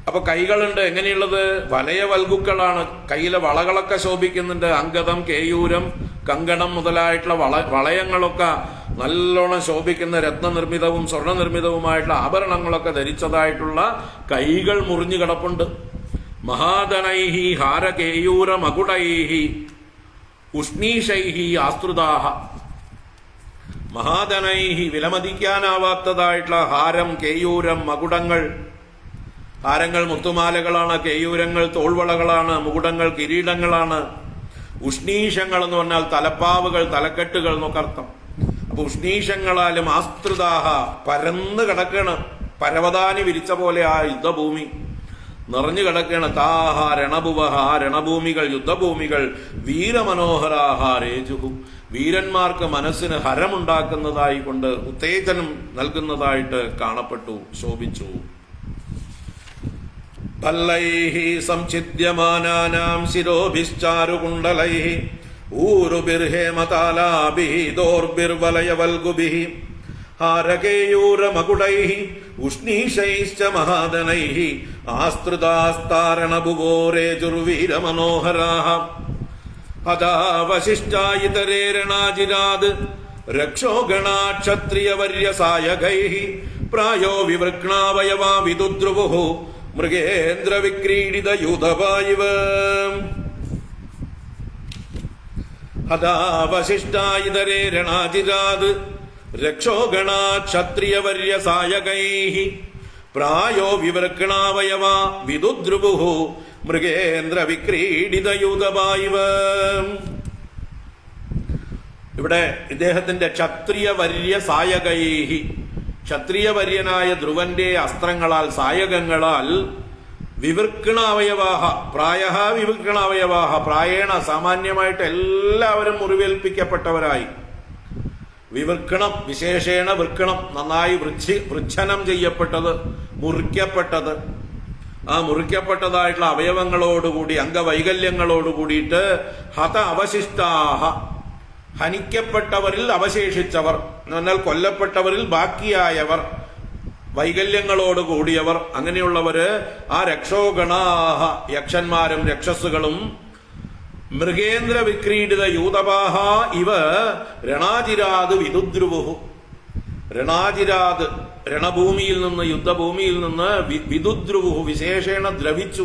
അപ്പൊ കൈകളുണ്ട്. എങ്ങനെയുള്ളത്? വലയവൽഗുക്കളാണ്. കയ്യിലെ വളകളൊക്കെ ശോഭിക്കുന്നുണ്ട്. അങ്കദം, കേയൂരം, കങ്കണം മുതലായിട്ടുള്ള വളയങ്ങളൊക്കെ നല്ലോണം ശോഭിക്കുന്ന രത്നനിർമ്മിതവും സ്വർണ്ണനിർമ്മിതവുമായിട്ടുള്ള ആഭരണങ്ങളൊക്കെ ധരിച്ചതായിട്ടുള്ള കൈകൾ മുറിഞ്ഞു കിടപ്പുണ്ട്. മഹാദനൈഹി ഹാരകേയൂര മകുടൈഹി ഉഷ്ണീഷൈഹി ആസ്ത്രുതാഹ. മഹാദനൈഹി, വിലമതിക്കാനാവാത്തതായിട്ടുള്ള ഹാരം, കേയൂരം, മകുടങ്ങൾ. ഹാരങ്ങൾ മുത്തുമാലകളാണ്, കേയൂരങ്ങൾ തോൾവളകളാണ്, മുകുടങ്ങൾ കിരീടങ്ങളാണ്. ഉഷ്ണീഷങ്ങൾ എന്ന് പറഞ്ഞാൽ തലപ്പാവുകൾ, തലക്കെട്ടുകൾ എന്നൊക്കെ അർത്ഥം. അപ്പൊ ഉഷ്ണീഷങ്ങളാലും ആസ്ത്രിതാഹ, പരന്ന് കിടക്കാണ്, പരവതാനി വിരിച്ച പോലെ ആ യുദ്ധഭൂമി നിറഞ്ഞു കിടക്കുകയാണ്. താഹ രണഭുവഹ, രണഭൂമികൾ, യുദ്ധഭൂമികൾ. വീരമനോഹരാഹ രേജുഹു, വീരന്മാർക്ക് മനസ്സിന് ഹരമുണ്ടാക്കുന്നതായി കൊണ്ട്, ഉത്തേജനം നൽകുന്നതായിട്ട് കാണപ്പെട്ടു, ശോഭിച്ചു. ഭല്ലൈഹി സംഛിദ്യമാനാനാം ശിരോഭിശ്ചാരുകുണ്ഡലൈഹി ഊരുഭിർഹേമതാലാഭിഹി ദോർഭിർവലയവൽഗുഭിഹി ഹാരകേയൂരമകുടൈഹി ഉഷ്ണീഷൈശ്ച മഹാദനൈഹി ആസ്ത്രിതാസ്താരണഭുവോ രേജുർവീരമനോഹരാഃ. ഹതാവശിഷ്ടായിതരേ രണാജിരാത് രക്ഷോഗണാക്ഷത്രിയവര്യസായകൈഃ പ്രായോ വിവൃക്ണാവയവാ വിദുദ്രുവുഃ മൃഗേന്ദ്രവിക്രീഡിതയൂഥപായിവ. ഹതാവശിഷ്ടായിതരേ രണാജിരാത് രക്ഷോഗണാക്ഷത്രിയവര്യസായകൈഃ പ്രായോ വിവൃക്ണാവയവാ വിദുദ്രുവുഃ മൃഗേന്ദ്രവിക്രീഡിതയൂഥപായിവ. ഇവിടെ ഇദ്ദേഹത്തിന്റെ ക്ഷത്രിയവര്യസായകൈഃ, ക്ഷത്രിയവര്യനായ ധ്രുവന്റെ അസ്ത്രങ്ങളാൽ, സായകങ്ങളാൽ വിവൃക്കണ അവയവാഹ പ്രായ വിവൃക്കണ അവയവാഹ പ്രായേണ സാമാന്യമായിട്ട് എല്ലാവരും മുറിവേൽപ്പിക്കപ്പെട്ടവരായി. വിവൃക്കണം വിശേഷേണ വൃക്കണം നന്നായി വൃച്ഛനം ചെയ്യപ്പെട്ടത്, മുറിക്കപ്പെട്ടത്. ആ മുറിക്കപ്പെട്ടതായിട്ടുള്ള അവയവങ്ങളോടുകൂടി അംഗവൈകല്യങ്ങളോടുകൂടിയിട്ട് ഹത അവശിഷ്ടാഹ ഹനിക്കപ്പെട്ടവരിൽ അവശേഷിച്ചവർ എന്ന് പറഞ്ഞാൽ കൊല്ലപ്പെട്ടവരിൽ ബാക്കിയായവർ, വൈകല്യങ്ങളോട് കൂടിയവർ, അങ്ങനെയുള്ളവര് ആ രക്ഷോഗണാഹ യക്ഷന്മാരും രക്ഷസുകളും മൃഗേന്ദ്ര വിക്രീഡിത യൂതപാഹ ഇവ രണാജിരാത് വിദുദ്രുവുഹു. രണാജിരാത് രണഭൂമിയിൽ നിന്ന് യുദ്ധഭൂമിയിൽ നിന്ന് വിദുദ്രുവുഹു വിശേഷേണ ദ്രവിച്ചു,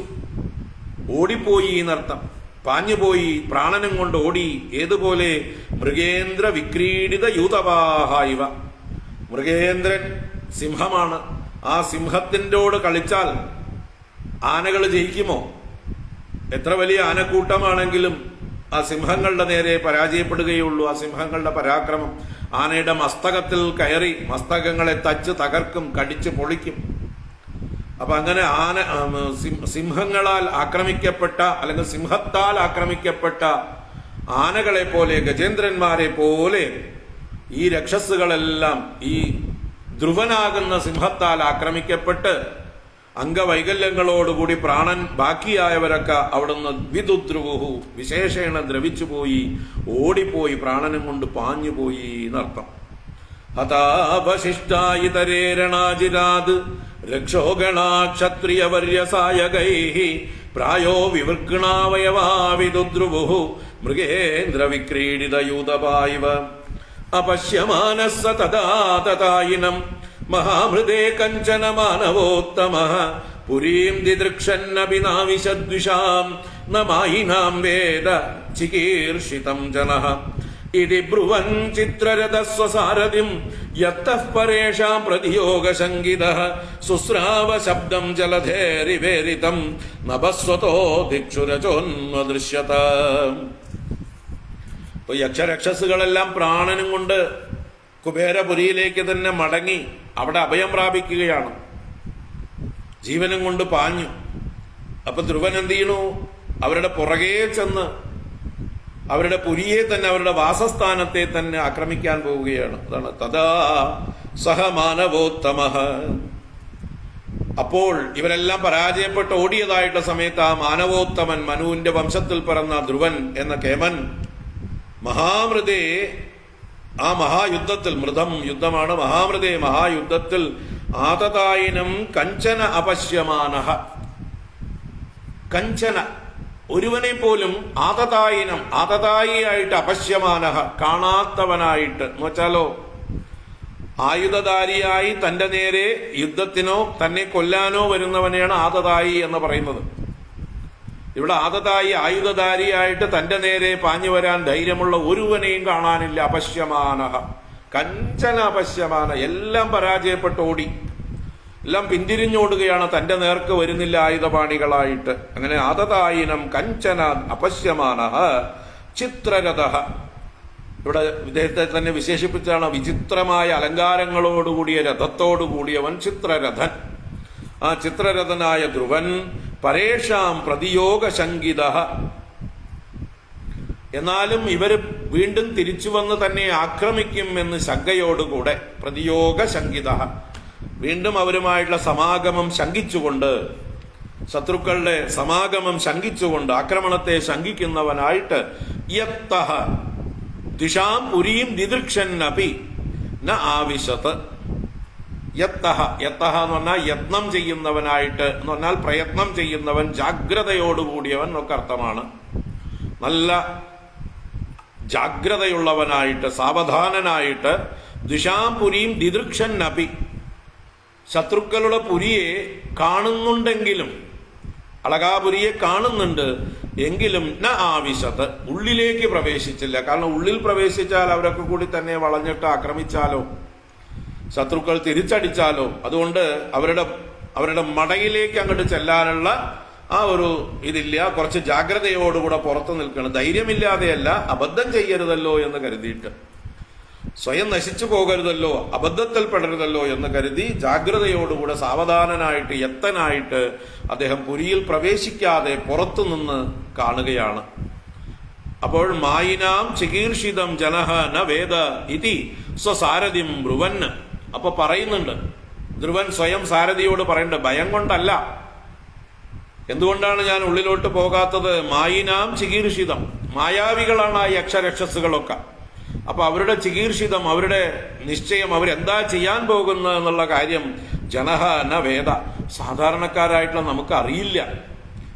ഓടിപ്പോയി എന്നർത്ഥം. പാഞ്ഞുപോയി, പ്രാണനും കൊണ്ട് ഓടി. ഏതുപോലെ? മൃഗേന്ദ്ര വിക്രീഡിത യൂതപാഹ ഇവ. മൃഗേന്ദ്രൻ സിംഹമാണ്. ആ സിംഹത്തിൻ്റോട് കളിച്ചാൽ ആനകൾ ജയിക്കുമോ? എത്ര വലിയ ആനക്കൂട്ടമാണെങ്കിലും ആ സിംഹങ്ങളുടെ നേരെ പരാജയപ്പെടുകയുള്ളൂ. ആ സിംഹങ്ങളുടെ പരാക്രമം ആനയുടെ മസ്തകത്തിൽ കയറി മസ്തകങ്ങളെ തച്ച് തകർക്കും, കടിച്ച് പൊളിക്കും. അപ്പൊ അങ്ങനെ സിംഹങ്ങളാൽ ആക്രമിക്കപ്പെട്ട അല്ലെങ്കിൽ സിംഹത്താൽ ആക്രമിക്കപ്പെട്ട ആനകളെ പോലെ, ഗജേന്ദ്രന്മാരെ പോലെ ഈ രക്ഷസുകളെല്ലാം ഈ ധ്രുവനാകുന്ന സിംഹത്താൽ ആക്രമിക്കപ്പെട്ട് അംഗവൈകല്യങ്ങളോടുകൂടി പ്രാണൻ ബാക്കിയായവരൊക്കെ അവിടുന്ന് വിദുദ്രുവുഹു വിശേഷേണ ദ്രവിച്ചുപോയി, ഓടിപ്പോയി, പ്രാണനും കൊണ്ട് പാഞ്ഞുപോയി എന്നർത്ഥം. ഹതാവശിഷ്ടായിതരേ രണാജിരാത് രക്ഷോഗണാ ക്ഷത്രിയവർയസായകൈഃ പ്രായോ വിവൃക്കണാവയവാ വിദുദ്രുവുഹു മൃഗേന്ദ്ര വിക്രീഡിതയൂതപായിവ അപശ്യമാനസ്സ തദാ തഥായിനം മഹാമൃതേ കഞ്ചന മാനവോത്തമഃ പുരീം ദിദൃക്ഷന്നഭിനാവിശദ്വിഷാം ന മായിനാം വേദ ചികീർഷിതം ജനഃ ഇതി ബ്രുവൻ ചിത്രരഥസ്വസാരഥിം യത്തഃ പരേഷാം പ്രതിയോഗശങ്കിതഃ സുസ്രാവ ശബ്ദം ജലധേരിവേരിതം നഭസ്വതോ ദിക്ഷുരചോന്വദൃശ്യത. ഇപ്പൊ യക്ഷരക്ഷസുകളെല്ലാം പ്രാണനും കൊണ്ട് കുബേരപുരിയിലേക്ക് തന്നെ മടങ്ങി അവിടെ അഭയം പ്രാപിക്കുകയാണ്. ജീവനും കൊണ്ട് പാഞ്ഞു. അപ്പൊ ധ്രുവൻ എന്ത് ചെയ്യണു? അവരുടെ പുറകെ ചെന്ന് അവരുടെ പുരിയെ തന്നെ, അവരുടെ വാസസ്ഥാനത്തെ തന്നെ ആക്രമിക്കാൻ പോവുകയാണ്. അതാണ് തഥാ സഹ മാനവോത്തമഃ. അപ്പോൾ ഇവരെല്ലാം പരാജയപ്പെട്ട് ഓടിയതായിട്ടുള്ള സമയത്ത് ആ മാനവോത്തമൻ, മനുവിന്റെ വംശത്തിൽ പിറന്ന ധ്രുവൻ എന്ന കേമൻ മഹാമൃതേ, ആ മഹായുദ്ധത്തിൽ, മൃതം യുദ്ധമാണ്, മഹാമൃതേ മഹായുദ്ധത്തിൽ ആതതായിനം കഞ്ചന അപശ്യമാനഃ. കഞ്ചന ഒരുവനെ പോലും ആതതായിനം ആതതായിയായിട്ട് അപശ്യമാനഃ കാണാത്തവനായിട്ട് എന്ന് വെച്ചാലോ, ആയുധധാരിയായി തന്റെ നേരെ യുദ്ധത്തിനോ തന്നെ കൊല്ലാനോ വരുന്നവനെയാണ് ആതതായി എന്ന് പറയുന്നത്. ഇവിടെ ആതതായി ആയുധധാരിയായിട്ട് തന്റെ നേരെ പാഞ്ഞു വരാൻ ധൈര്യമുള്ള ഒരുവനെയും കാണാനില്ല. അപശ്യമാനഃ കഞ്ചന അപശ്യമാന. എല്ലാം പരാജയപ്പെട്ട് ഓടി, എല്ലാം പിന്തിരിഞ്ഞോടുകയാണ്, തന്റെ നേർക്ക് വരുന്നില്ല ആയുധപാണികളായിട്ട്. അങ്ങനെ ആതതായിനം കഞ്ചന അപശ്യമാനഃ ചിത്രരഥഃ. ഇവിടെ ഇദ്ദേഹത്തെ തന്നെ വിശേഷിപ്പിച്ചാണ് വിചിത്രമായ അലങ്കാരങ്ങളോടുകൂടിയ രഥത്തോടുകൂടിയവൻ ചിത്രരഥൻ. ആ ചിത്രരഥനായ ധ്രുവൻ പരേഷാം പ്രതിയോഗശങ്കിതഃ. എന്നാലും ഇവര് വീണ്ടും തിരിച്ചു വന്ന് തന്നെ ആക്രമിക്കും എന്ന് ശങ്കയോടുകൂടെ, പ്രതിയോഗശങ്കിതഃ, വീണ്ടും അവരുമായിട്ടുള്ള സമാഗമം ശങ്കിച്ചുകൊണ്ട്, ശത്രുക്കളുടെ സമാഗമം ശങ്കിച്ചുകൊണ്ട്, ആക്രമണത്തെ ശങ്കിക്കുന്നവനായിട്ട് യത്തഃ ദിശാം പുരീം ദിദൃക്ഷന്നപി ന ആവിശത്. യത്തഃ, യത്തഃ എന്ന് പറഞ്ഞാൽ യത്നം ചെയ്യുന്നവനായിട്ട് എന്ന് പറഞ്ഞാൽ പ്രയത്നം ചെയ്യുന്നവൻ, ജാഗ്രതയോടുകൂടിയവൻ എന്നൊക്കെ അർത്ഥമാണ്. നല്ല ജാഗ്രതയുള്ളവനായിട്ട്, സാവധാനനായിട്ട്, ദിശാപുരീം ദിദൃക്ഷന്നപി, ശത്രുക്കളുടെ പുരിയെ കാണുന്നുണ്ടെങ്കിലും, അളകാപുരിയെ കാണുന്നുണ്ട് എങ്കിലും ന ആവിശത്, ഉള്ളിലേക്ക് പ്രവേശിച്ചില്ല. കാരണം ഉള്ളിൽ പ്രവേശിച്ചാൽ അവരൊക്കെ കൂടി തന്നെ വളഞ്ഞിട്ട് ആക്രമിച്ചാലോ, ശത്രുക്കൾ തിരിച്ചടിച്ചാലോ, അതുകൊണ്ട് അവരുടെ മടയിലേക്ക് അങ്ങോട്ട് ചെല്ലാനുള്ള ആ ഒരു ഇതില്ല. കുറച്ച് ജാഗ്രതയോടുകൂടെ പുറത്തു നിൽക്കണം. ധൈര്യമില്ലാതെയല്ല, അബദ്ധം ചെയ്യരുതല്ലോ എന്ന് കരുതിയിട്ട്. സ്വയം നശിച്ചു പോകരുതല്ലോ, അബദ്ധത്തിൽ പെടരുതല്ലോ എന്ന് കരുതി ജാഗ്രതയോടുകൂടെ സാവധാനനായിട്ട് യത്തനായിട്ട് അദ്ദേഹം പുരിയിൽ പ്രവേശിക്കാതെ പുറത്തുനിന്ന് കാണുകയാണ്. അപ്പോൾ മായിനാം ചികീർഷിതം ജനഹ ന വേദ ഇതി സ്വസാരഥിം ബ്രുവൻ. അപ്പൊ പറയുന്നുണ്ട്, ധ്രുവൻ സ്വയം സാരഥിയോട് പറയുന്നുണ്ട്, ഭയം കൊണ്ടല്ല. എന്തുകൊണ്ടാണ് ഞാൻ ഉള്ളിലോട്ട് പോകാത്തത്? മായിനാം ചികീർഷിതം, മായാവികളാണ് ആ യക്ഷരക്ഷസുകളൊക്കെ. അപ്പൊ അവരുടെ ചികീർഷിതം, അവരുടെ നിശ്ചയം, അവരെന്താ ചെയ്യാൻ പോകുന്നത് എന്നുള്ള കാര്യം ജനഹ ന വേദ, സാധാരണക്കാരായിട്ടുള്ള നമുക്ക് അറിയില്ല.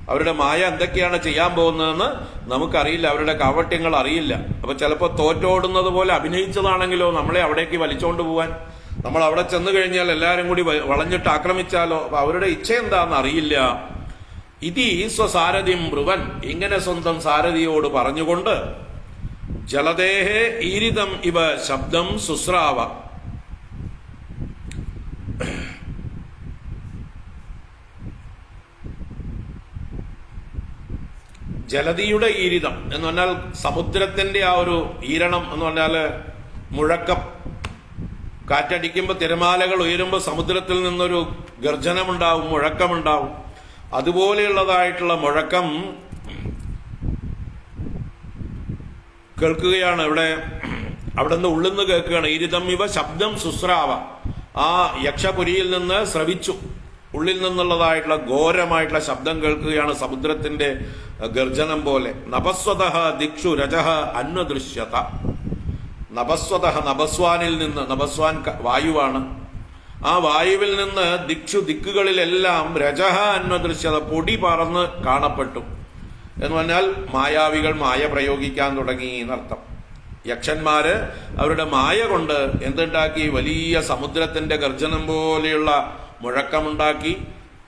അവരുടെ മായ എന്തൊക്കെയാണ് ചെയ്യാൻ പോകുന്നതെന്ന് നമുക്കറിയില്ല, അവരുടെ കാവട്യങ്ങൾ അറിയില്ല. അപ്പൊ ചിലപ്പോൾ തോറ്റോടുന്നത് പോലെ അഭിനയിച്ചതാണെങ്കിലോ നമ്മളെ അവിടേക്ക് വലിച്ചോണ്ട് പോവാൻ, നമ്മൾ അവിടെ ചെന്ന് കഴിഞ്ഞാൽ എല്ലാവരും കൂടി വളഞ്ഞിട്ട് ആക്രമിച്ചാലോ, അപ്പൊ അവരുടെ ഇച്ഛ എന്താണെന്ന് അറിയില്ല. ഇതി സ്വസാരഥിം ബ്രുവൻ, ഇങ്ങനെ സ്വന്തം സാരഥിയോട് പറഞ്ഞുകൊണ്ട് ജലദേഹേ ഈരിതം ഇവ ശബ്ദം സുസ്രാവ. ജലതിയുടെ ഈരിതം എന്ന് പറഞ്ഞാൽ സമുദ്രത്തിന്റെ ആ ഒരു ഈരണം എന്ന് പറഞ്ഞാല് മുഴക്കം. കാറ്റടിക്കുമ്പോൾ തിരമാലകൾ ഉയരുമ്പോൾ സമുദ്രത്തിൽ നിന്നൊരു ഗർജനമുണ്ടാവും, മുഴക്കമുണ്ടാവും. അതുപോലെയുള്ളതായിട്ടുള്ള മുഴക്കം കേൾക്കുകയാണ് ഇവിടെ. അവിടെ നിന്ന് ഉള്ളിൽ നിന്ന് കേൾക്കുകയാണ്. ഈരിതം ഇവ ശബ്ദം സുസ്രാവ, ആ യക്ഷപുരിയിൽ നിന്ന് ശ്രവിച്ചു. ഉള്ളിൽ നിന്നുള്ളതായിട്ടുള്ള ഘോരമായിട്ടുള്ള ശബ്ദം കേൾക്കുകയാണ്, സമുദ്രത്തിന്റെ ഗർജനം പോലെ. നഭസ്വതഃ ദിക്ഷു രജഃ അന്വദൃശ്യത. നഭസ്വതഃ, നഭസ്വാനിൽ നിന്ന്, നഭസ്വാൻ വായുവാണ്, ആ വായുവിൽ നിന്ന് ദിക്ഷു ദിക്കുകളിലെല്ലാം രജഃ അന്വദൃശ്യത, പൊടി പറന്ന് കാണപ്പെട്ടു. എന്ന് പറഞ്ഞാൽ മായാവികൾ മായ പ്രയോഗിക്കാൻ തുടങ്ങി എന്നർത്ഥം. യക്ഷന്മാര് അവരുടെ മായ കൊണ്ട് എന്തുണ്ടാക്കി? വലിയ സമുദ്രത്തിന്റെ ഗർജനം പോലെയുള്ള മുഴക്കമുണ്ടാക്കി.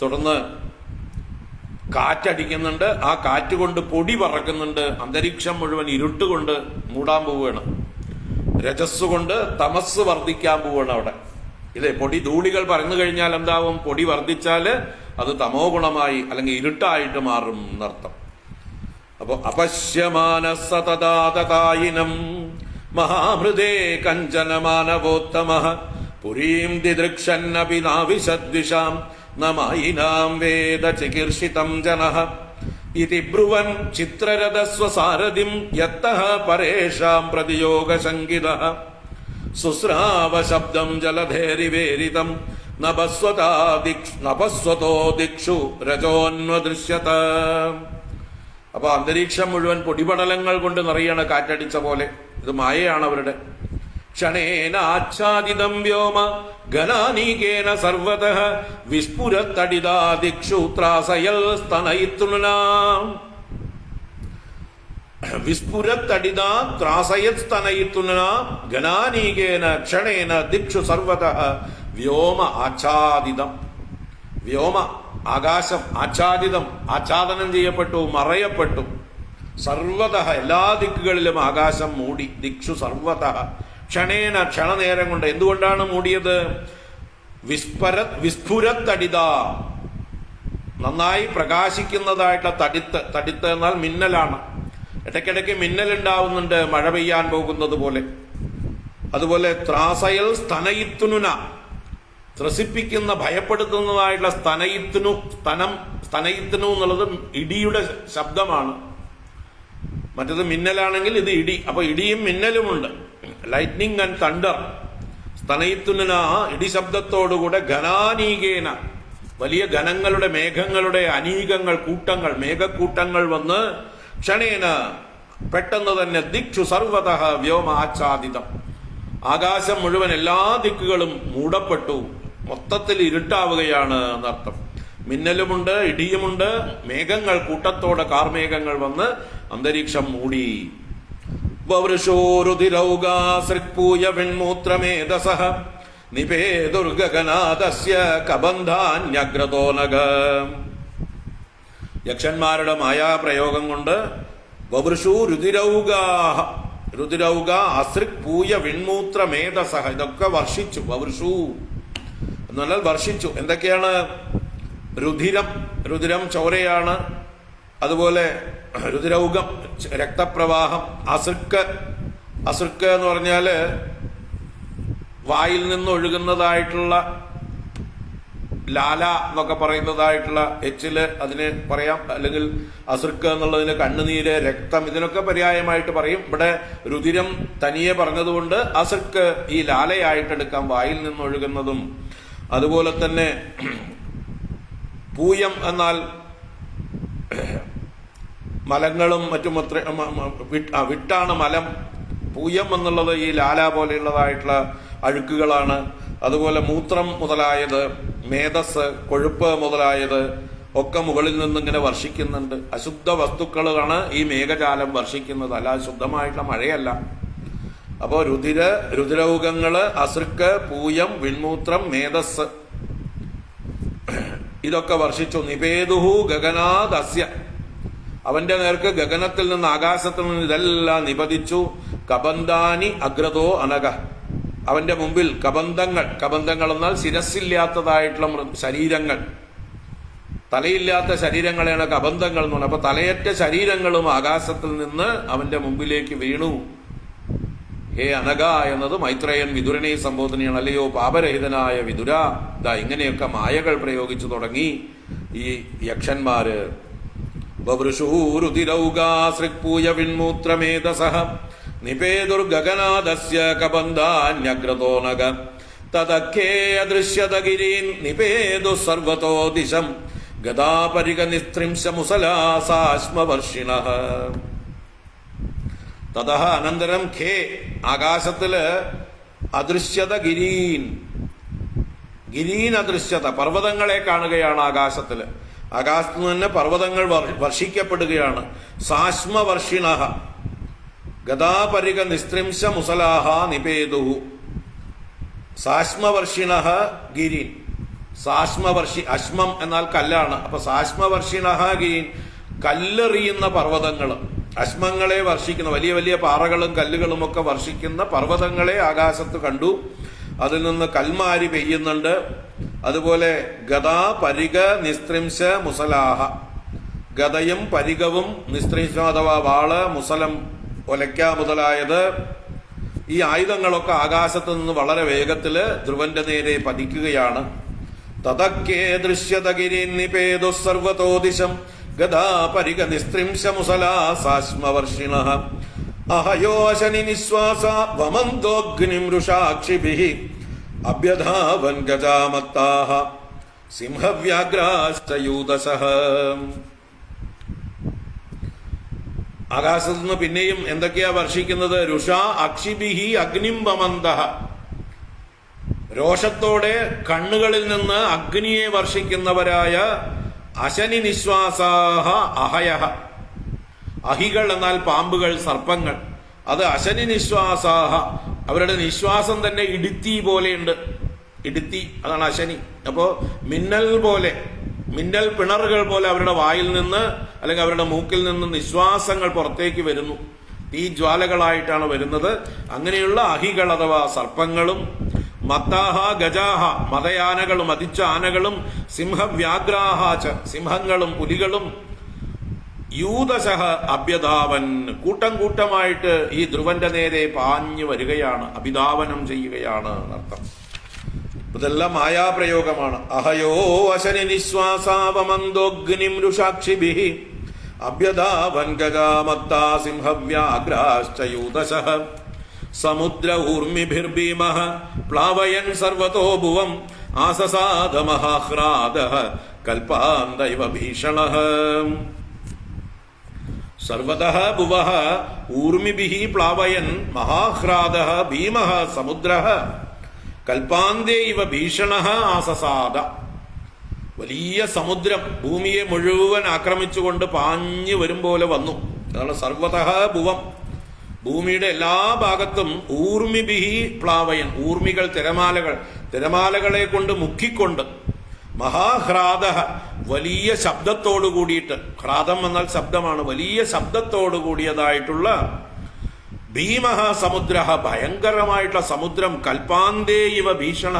തുടർന്ന് കാറ്റടിക്കുന്നുണ്ട്, ആ കാറ്റ് കൊണ്ട് പൊടി പറക്കുന്നുണ്ട്. അന്തരീക്ഷം മുഴുവൻ ഇരുട്ടുകൊണ്ട് മൂടാൻ പോവുകയാണ്. രജസ്സുകൊണ്ട് തമസ് വർദ്ധിക്കാൻ പോവുകയാണ് അവിടെ. ഇതേ പൊടി ധൂളികൾ പറന്നു കഴിഞ്ഞാൽ എന്താവും? പൊടി വർദ്ധിച്ചാല് അത് തമോ ഗുണമായി അല്ലെങ്കിൽ ഇരുട്ടായിട്ട് മാറും എന്നർത്ഥം. അപ്പൊ അപശ്യമാനസതദാതതായിനം മഹാമൃതേ കഞ്ചന മാനവോത്തമഃ പുരീം ദിദൃക്ഷന്നപി നാവിശദ്വിഷാം നമായിനാം വേദ ചികീർഷിതം ജനഃ ഇതി ബ്രുവൻ ചിത്രരഥസ്വസാരഥിം യത്തഃ പരേഷാം പ്രതിയോഗശങ്കിതഃ സുസ്രാവ ശബ്ദം ജലധേരിവേരിതം നഭസ്വതോ ദിക്ഷു രജോന്വദൃശ്യത. അപ്പൊ അന്തരീക്ഷം മുഴുവൻ പൊടിപടലങ്ങൾ കൊണ്ട് നിറയാണ്, കാറ്റടിച്ച പോലെ. ഇത് മായയാണ് അവരുടെ. ക്ഷണേന ആച്ഛാദിതം വ്യോമ ഗനാനീകേന സർവതഃ വിസ്ഫുരത്തടിതാ ദിക്ഷു ത്രാസയൽ സ്തനയിത്തുനാ. വിസ്ഫുരത്തടിതാ ത്രാസയത് സ്തനയിത്തുനാ ഗനാനീകേന ക്ഷണേന ദിക്ഷു സർവതഃ വ്യോമ ആച്ഛാദിതം. വ്യോമ ആകാശം, ആച്ഛാദിതം ആച്ഛാദനം ചെയ്യപ്പെട്ടു, മറയപ്പെട്ടു. സർവതഃ എല്ലാ ദിക്കുകളിലും ആകാശം മൂടി. ദിക്ഷു സർവതഃ ക്ഷണേന, ക്ഷണനേരം കൊണ്ട്. എന്തുകൊണ്ടാണ് മൂടിയത്? വിസ്ഫുരത്തടിത, നന്നായി പ്രകാശിക്കുന്നതായിട്ടുള്ള തടിത്ത്. തടിത്ത് എന്നാൽ മിന്നലാണ്. ഇടയ്ക്കിടയ്ക്ക് മിന്നൽ ഉണ്ടാവുന്നുണ്ട്, മഴ പെയ്യാൻ പോകുന്നത് പോലെ. അതുപോലെ ത്രാസയൽ സ്തനയിത്തുനുന, ത്രസിപ്പിക്കുന്ന ഭയപ്പെടുത്തുന്നതായിട്ടുള്ള സ്തനയിത്തുനു. സ്തനയിത്തുനു എന്നുള്ളത് ഇടിയുടെ ശബ്ദമാണ്. മറ്റത് മിന്നലാണെങ്കിൽ ഇത് ഇടി. അപ്പൊ ഇടിയും മിന്നലുമുണ്ട്, ലൈറ്റ്നിങ് ആൻഡ് തണ്ടർ. സ്തനയിത്തുന ഇടി ശബ്ദത്തോടുകൂടെ ഘനാനീകേന, വലിയ ഘനങ്ങളുടെ മേഘങ്ങളുടെ അനീകങ്ങൾ, കൂട്ടങ്ങൾ, മേഘക്കൂട്ടങ്ങൾ വന്ന് ക്ഷണേന, പെട്ടെന്ന് തന്നെ ദിക്ഷു സർവതഃ വ്യോമ ആച്ഛാദിതം, ആകാശം മുഴുവൻ എല്ലാ ദിക്കുകളും മൂടപ്പെട്ടു, മൊത്തത്തിൽ ഇരുട്ടാവുകയാണ് എന്നർത്ഥം. മിന്നലുമുണ്ട്, ഇടിയുമുണ്ട്, മേഘങ്ങൾ കൂട്ടത്തോടെ, കാർമേഘങ്ങൾ വന്ന് അന്തരീക്ഷം മൂടി. വവൃഷോരുതിരൗഗാസൃക്പൂയ വിൺമൂത്രമേധസഃ നിപേതുർഗഗനാദസ്യ കബന്ധാന്യഗ്രതോനഗ. യക്ഷന്മാരുടെ മായാപ്രയോഗം കൊണ്ട് വവൃഷു രുതിരൗഗാഹ, രുതിരൗഗ അസൃക് പൂയ വിൺമൂത്രമേധസഃ, ഇതൊക്കെ വർഷിച്ചു. വവൃഷു എന്ന് പറഞ്ഞാൽ വർഷിച്ചു. എന്തൊക്കെയാണ്? രുധിരം, രുധിരം ചോരയാണ്. അതുപോലെ രുതിരൗകം, രക്തപ്രവാഹം. അസൃക്ക്, അസൃക്ക് എന്ന് പറഞ്ഞാല് വായിൽ നിന്നൊഴുകുന്നതായിട്ടുള്ള ലാല എന്നൊക്കെ പറയുന്നതായിട്ടുള്ള എച്ചില് അതിന് പറയാം, അല്ലെങ്കിൽ അസൃക്ക് എന്നുള്ളതിന് കണ്ണുനീര്, രക്തം, ഇതിനൊക്കെ പര്യായമായിട്ട് പറയും. ഇവിടെ രുതിരം തനിയെ പറഞ്ഞതുകൊണ്ട് അസൃക്ക് ഈ ലാലയായിട്ടെടുക്കാം, വായിൽ നിന്നൊഴുകുന്നതും. അതുപോലെ തന്നെ പൂയം എന്നാൽ മലങ്ങളും മറ്റും വിട്ടാണ് മലം. പൂയം എന്നുള്ളത് ഈ ലാല പോലെയുള്ളതായിട്ടുള്ള അഴുക്കുകളാണ്. അതുപോലെ മൂത്രം മുതലായത്, മേധസ്, കൊഴുപ്പ് മുതലായത് ഒക്കെ മുകളിൽ നിന്നിങ്ങനെ വർഷിക്കുന്നുണ്ട്. അശുദ്ധ വസ്തുക്കളാണ് ഈ മേഘജാലം വർഷിക്കുന്നത്, അല്ല ശുദ്ധമായിട്ടുള്ള മഴയല്ല. അപ്പോൾ രുതിരൗകങ്ങള്, അസൃക്ക്, പൂയം, വിൺമൂത്രം, മേധസ് ഇതൊക്കെ വർഷിച്ചു. നിപേതുഹു ഗഗനാദസ്യ, അവന്റെ നേർക്ക് ഗഗനത്തിൽ നിന്ന്, ആകാശത്തിൽ നിന്ന് ഇതെല്ലാം നിപതിച്ചു. കബന്ധാനി അഗ്രതോ അനക, അവന്റെ മുമ്പിൽ കബന്ധങ്ങൾ എന്നാൽ ശിരസ്സില്ലാത്തതായിട്ടുള്ള ശരീരങ്ങൾ, തലയില്ലാത്ത ശരീരങ്ങളെയാണ് കബന്ധങ്ങൾ എന്ന് പറയുന്നത്. അപ്പൊ തലയറ്റ ശരീരങ്ങളും ആകാശത്തിൽ നിന്ന് അവന്റെ മുമ്പിലേക്ക് വീണു. ഹേ അനക എന്നത് മൈത്രേയൻ വിതുരനെ സംബോധനയാണ്. അല്ലയോ പാപരഹിതനായ വിതുര, ഇതാ ഇങ്ങനെയൊക്കെ മായകൾ പ്രയോഗിച്ചു തുടങ്ങി ഈ യക്ഷന്മാര്. വൃഷൂരുതിരൗകാസൃക്പൂയ വിൺമൂത്രമേധസഃ നിപേതുർഗഗനാദസ്യ കബന്ധാന്യഗ്രതോ നഗ തദഖേ അദൃശ്യത ഗിരീൻ നിപേതു സർവതോ ദിശം ഗദാപരിക നിസ്ത്രിംശ മുസലാസാശ്മവർഷിണഃ. തതഃ അനന്തരം ഖേ, ആകാശത്തില് അദൃശ്യത ഗിരീൻ അദൃശ്യത, പർവ്വതങ്ങളെ കാണുകയാണ് ആകാശത്തില്. ആകാശത്ത് നിന്ന് പർവ്വതങ്ങൾ വർഷിക്കപ്പെടുകയാണ്. സാശ്മവർഷിണഃ ഗദാപരിക നിസ്ത്രിംശ മുസലാഹ നിപേതുഹു. സാശ്മവർഷിണഃ ഗിരീൻ, സാശ്മവർഷി, അശ്മം എന്നാൽ കല്ലാണ്. അപ്പൊ സാശ്മവർഷിണഃ ഗിരീൻ, കല്ലെറിയുന്ന പർവ്വതങ്ങൾ, അശ്മങ്ങളെ വർഷിക്കുന്ന വലിയ വലിയ പാറകളും കല്ലുകളും ഒക്കെ വർഷിക്കുന്ന പർവ്വതങ്ങളെ ആകാശത്ത് കണ്ടു. അതിൽ നിന്ന് കൽമാരി പെയ്യുന്നുണ്ട്. അതുപോലെ ഗദാ പരിക നിസ്ത്രിംശ മുസലാഹ, ഗദയും പരികവും നിസ്ത്രിംശം അഥവാ വാള്, മുസലം, ഒലയ്ക്ക മുതലായത്, ഈ ആയുധങ്ങളൊക്കെ ആകാശത്ത് നിന്ന് വളരെ വേഗത്തില് ധ്രുവന്റെ നേരെ പതിക്കുകയാണ്. തദക്കേ ദൃശ്യത ഗിരീൻ നിപേതു സർവതോ ദിശം ഗദാ പരിക നിസ്ത്രിംശ മുസലാസാശ്മവർഷിണഃ അഹയോ ശനി നിശ്വാസ വമന്തോഗ്നിം ഋഷാക്ഷിഭിഃ അഭ്യധാവൻ ഗജാമത്താഃ സിംഹവ്യാഘ്രാശ്ചയൂദശഃ. ആകാശത്ത് നിന്ന് പിന്നെയും എന്തൊക്കെയാ വർഷിക്കുന്നത്? രുഷാ അക്ഷിഭിഹി അഗ്നിം വമന്തഃ, രോഷത്തോടെ കണ്ണുകളിൽ നിന്ന് അഗ്നിയെ വർഷിക്കുന്നവരായ അശനി നിശ്വാസാഹ അഹയഃ, അഹികൾ എന്നാൽ പാമ്പുകൾ, സർപ്പങ്ങൾ. അത് അശനി നിശ്വാസാഹ, അവരുടെ നിശ്വാസം തന്നെ ഇടുത്തി പോലെയുണ്ട്. ഇടുത്തി, അതാണ് അശനി. അപ്പോ മിന്നൽ പോലെ, മിന്നൽ പിണറുകൾ പോലെ അവരുടെ വായിൽ നിന്ന് അല്ലെങ്കിൽ അവരുടെ മൂക്കിൽ നിന്ന് നിശ്വാസങ്ങൾ പുറത്തേക്ക് വരുന്നു. ഈ ജ്വാലകളായിട്ടാണ് വരുന്നത്. അങ്ങനെയുള്ള അഹികൾ അഥവാ സർപ്പങ്ങളും, മത്താഹ ഗജാഹ, മതയാനകളും മതിച്ച ആനകളും, സിംഹവ്യാഘ്രാഹാച, സിംഹങ്ങളും പുലികളും, യൂദശഃ അഭ്യധാവൻ, കൂട്ടം കൂട്ടമായിട്ട് ഈ ധ്രുവന്റെ നേരെ പാഞ്ഞു വരികയാണ്, അഭിധാവനം ചെയ്യുകയാണ് എന്നർത്ഥം. ഇതെല്ലാം മായാപ്രയോഗമാണ്. അഹയോ അശനി നിശ്വാസാവമന്തോഗ്നിം രുഷാക്ഷിഭിഃ അഭ്യധാവൻ ഗജാമത്താ സിംഹവ്യാഘ്രാശ്ചയൂദശഃ സമുദ്ര ഊർമിഭിർഭീമഃ പ്ലാവയൻ സർവതോ ഭുവം ആസസാദ മഹാഹ്രാദഃ കൽപാന്തൈവ ഭീഷണഃ. സർവതഃ ഭുവഃ ഊർമിഭിഃ പ്ലാവയൻ മഹാഹ്രാദഃ ഭീമഃ സമുദ്രഃ കൽപാന്തേ ഇവ ഭീഷണഃ ആസസാദ. വലിയ സമുദ്രം ഭൂമിയെ മുഴുവൻ ആക്രമിച്ചുകൊണ്ട് പാഞ്ഞു വരും പോലെ വന്നു. അതാണ് സർവതഃ ഭുവം, ഭൂമിയുടെ എല്ലാ ഭാഗത്തും. ഊർമിഭിഹി പ്ലാവയൻ, ഊർമികൾ തിരമാലകൾ, തിരമാലകളെ കൊണ്ട് മുക്കിക്കൊണ്ട്. മഹാഹ്രാദ, വലിയ ശബ്ദത്തോടു കൂടിയിട്ട്, ഹ്രാദം എന്നാൽ ശബ്ദമാണ്, വലിയ ശബ്ദത്തോടു കൂടിയതായിട്ടുള്ള ഭീമഃ സമുദ്ര, ഭയങ്കരമായിട്ടുള്ള സമുദ്രം. കൽപ്പാന്തേ ഇവ ഭീഷണ,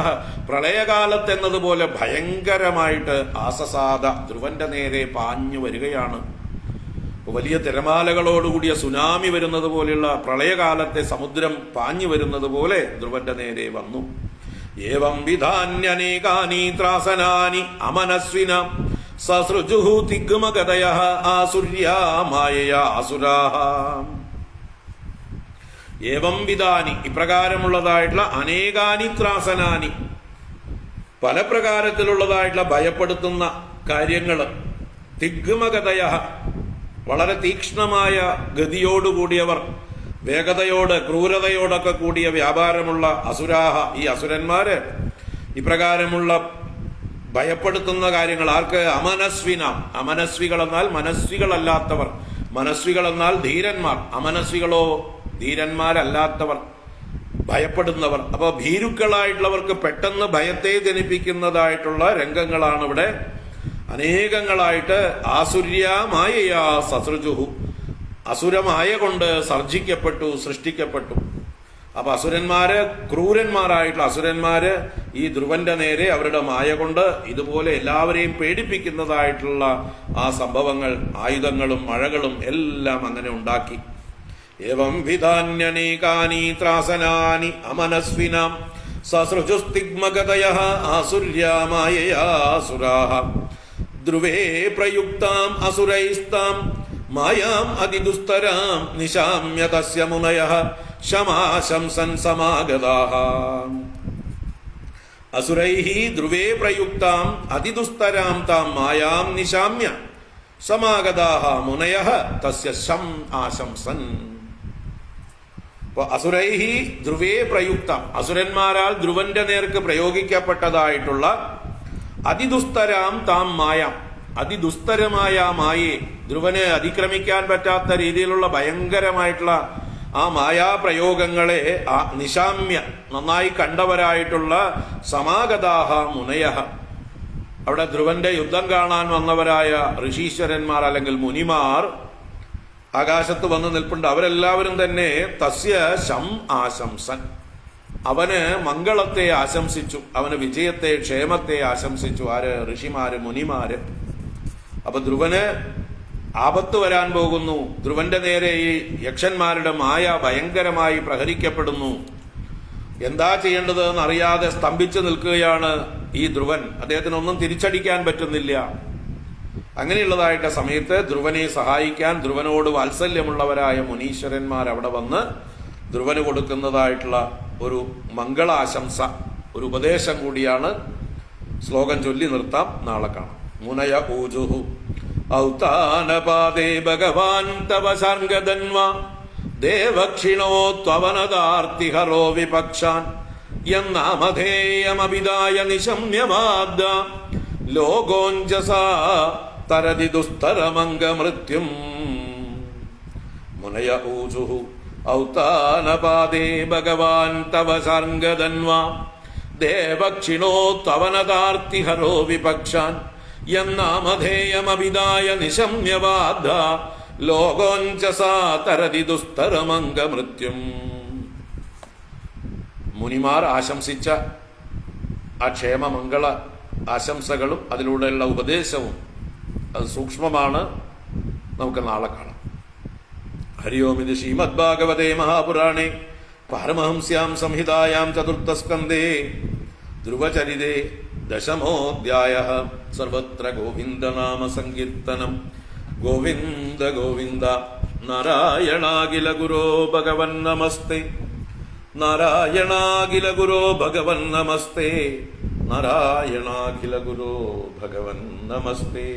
പ്രളയകാലത്തെന്നതുപോലെ എന്നതുപോലെ ഭയങ്കരമായിട്ട്. ആസസാദ, ധ്രുവന്റെ നേരെ പാഞ്ഞു വരികയാണ്. വലിയ തിരമാലകളോടുകൂടിയ സുനാമി വരുന്നത് പോലെയുള്ള പ്രളയകാലത്തെ സമുദ്രം പാഞ്ഞു വരുന്നത് പോലെ ധ്രുവന്റെ നേരെ വന്നു. ഏവം വിധാന്യനേകാനി ത്രാസനാനി അമനസ്വിന സസൃജുഹു തിഗ്മഗതയഃ ആസുര്യാ മായയാ അസുരാഃ. ഏവം വിധാനി, ഇപ്രകാരമുള്ളതായിട്ടുള്ള അനേകാനി ത്രാസനാനി, പല പ്രകാരത്തിലുള്ളതായിട്ടുള്ള ഭയപ്പെടുത്തുന്ന കാര്യങ്ങൾ, തിഗ്മഗതയഃ, വളരെ തീക്ഷ്ണമായ ഗതിയോടുകൂടിയവർ, വേഗതയോട് ക്രൂരതയോടൊക്കെ കൂടിയ വ്യാപാരമുള്ള അസുരാഹ, ഈ അസുരന്മാര് ഇപ്രകാരമുള്ള ഭയപ്പെടുത്തുന്ന കാര്യങ്ങൾ ആർക്ക്? അമനസ്വിന. അമനസ്വികൾ എന്നാൽ മനസ്വികളല്ലാത്തവർ, മനസ്വികൾ എന്നാൽ ധീരന്മാർ, അമനസ്വികളോ ധീരന്മാരല്ലാത്തവർ, ഭയപ്പെടുന്നവർ. അപ്പൊ ഭീരുക്കളായിട്ടുള്ളവർക്ക് പെട്ടെന്ന് ഭയത്തെ ജനിപ്പിക്കുന്നതായിട്ടുള്ള രംഗങ്ങളാണ് ഇവിടെ അനേകങ്ങളായിട്ട്. ആസുര്യാ മായയാ സസൃജുഹു, അസുരമായ കൊണ്ട് സർജിക്കപ്പെട്ടു, സൃഷ്ടിക്കപ്പെട്ടു. അപ്പൊ അസുരന്മാര്, ക്രൂരന്മാരായിട്ടുള്ള അസുരന്മാര് ഈ ധ്രുവന്റെ നേരെ അവരുടെ മായ കൊണ്ട് ഇതുപോലെ എല്ലാവരെയും പേടിപ്പിക്കുന്നതായിട്ടുള്ള ആ സംഭവങ്ങൾ, ആയുധങ്ങളും മഴകളും എല്ലാം അങ്ങനെ ഉണ്ടാക്കി. ഏവം വിധാന്യനേകാനി ത്രാസനാനി അമനസ്വിനാം സസൃജുസ്തിഗ്മഗതയഃ ആസുര്യാ മായയാ അസുരാഃ. ധ്രുവേ പ്രയുക്താം അസുരൈസ്താം മായാം അതിദുസ്തരാം നിശാമ്യ തസ്യ മുനയഃ ശമാശംസൻ സമാഗതാഃ. അസുരൈഃ ധ്രുവേ പ്രയുക്താം അതിദുസ്തരാം താം മായാം നിശാമ്യ സമാഗതാഃ മുനയഃ തസ്യ ശം ആശംസൻ. അസുരൈഹി ധ്രുവേ പ്രയുക്തം, അസുരന്മാരാൽ ധ്രുവന്റെ നേർക്ക് പ്രയോഗിക്കപ്പെട്ടതായിട്ടുള്ള അതിദുസ്തരാം താം മായാം, അതിദുസ്തരമായ മായയെ, ധ്രുവന് അതിക്രമിക്കാൻ പറ്റാത്ത രീതിയിലുള്ള ഭയങ്കരമായിട്ടുള്ള ആ മായാപ്രയോഗങ്ങളെ നിശാമ്യ, നന്നായി കണ്ടവരായിട്ടുള്ള സമാഗതാഹ മുനയഃ, അവിടെ ധ്രുവന്റെ യുദ്ധം കാണാൻ വന്നവരായ ഋഷീശ്വരന്മാർ അല്ലെങ്കിൽ മുനിമാർ ആകാശത്ത് വന്ന് നിൽപ്പുണ്ട്. അവരെല്ലാവരും തന്നെ തസ്യ ശം ആശംസൻ, അവന് മംഗളത്തെ ആശംസിച്ചു, അവന് വിജയത്തെ, ക്ഷേമത്തെ ആശംസിച്ചു. ആര്? ഋഷിമാര്, മുനിമാര്. അപ്പൊ ധ്രുവന് ആപത്ത് വരാൻ പോകുന്നു. ധ്രുവന്റെ നേരെ ഈ യക്ഷന്മാരുടെ മായ ഭയങ്കരമായി പ്രഹരിക്കപ്പെടുന്നു. എന്താ ചെയ്യേണ്ടത് എന്നറിയാതെ സ്തംഭിച്ചു നിൽക്കുകയാണ് ഈ ധ്രുവൻ. അദ്ദേഹത്തിനൊന്നും തിരിച്ചടിക്കാൻ പറ്റുന്നില്ല. അങ്ങനെയുള്ളതായിട്ട് സമയത്ത് ധ്രുവനെ സഹായിക്കാൻ ധ്രുവനോട് വാത്സല്യമുള്ളവരായ മുനീശ്വരന്മാർ അവിടെ വന്ന് ധ്രുവന് കൊടുക്കുന്നതായിട്ടുള്ള ഒരു മംഗളാശംസ, ഒരു ഉപദേശം കൂടിയാണ്. ശ്ലോകം ചൊല്ലി നിർത്താം, നാളെ കാണാം. മുനയ ഊജുഹു ഔതാനപാദേ ഭഗവാൻ തവ ശർഗധന്വാ ദേവക്ഷിണോ ത്വവനദാർത്തിഹരോ വിപക്ഷാൻ യന്നാമധേയമഭിദായ നിശമ്യവാദ ലോകോഞ്ജസാ തരതി ദുസ്തരമംഗമൃത്യും. മുനയ ഊജുഹു ഔതാനപാദേ ഭഗവാൻ തവ ശർഗധന്വാ ദേവക്ഷിണോ ത്വവനദാർത്തിഹരോ വിപക്ഷാൻ യന്നാമധേയമഭിദായ നിശമ്യവാദ ലോകോഞ്ജസാ തരതി ദുസ്തരമംഗമൃത്യും. മുനിമാർ ആശംസിച്ച ആ ക്ഷേമമംഗള ആശംസകളും അതിലൂടെയുള്ള ഉപദേശവും അത് സൂക്ഷ്മമാണ്. നമുക്ക് നാളെ കാണാം. ഹരി ഓം. ഇത് ശ്രീമദ് ഭാഗവതേ മഹാപുരാണേ പാരമഹംസ്യാം സംഹിതായാം ചതുർത്ഥസ്കന്ധേ ധ്രുവചരിതേ ദശമോധ്യായഃ. സർവത്ര ഗോവിന്ദനാമ സങ്കീർത്തനം. ഗോവിന്ദ ഗോവിന്ദ. നാരായണാഖില ഗുരോ ഭഗവൻ നമസ്തേ. നാരായണാഖില ഗുരോ ഭഗവൻ നമസ്തേ. നാരായണാഖില ഗുരോ ഭഗവൻ നമസ്തേ.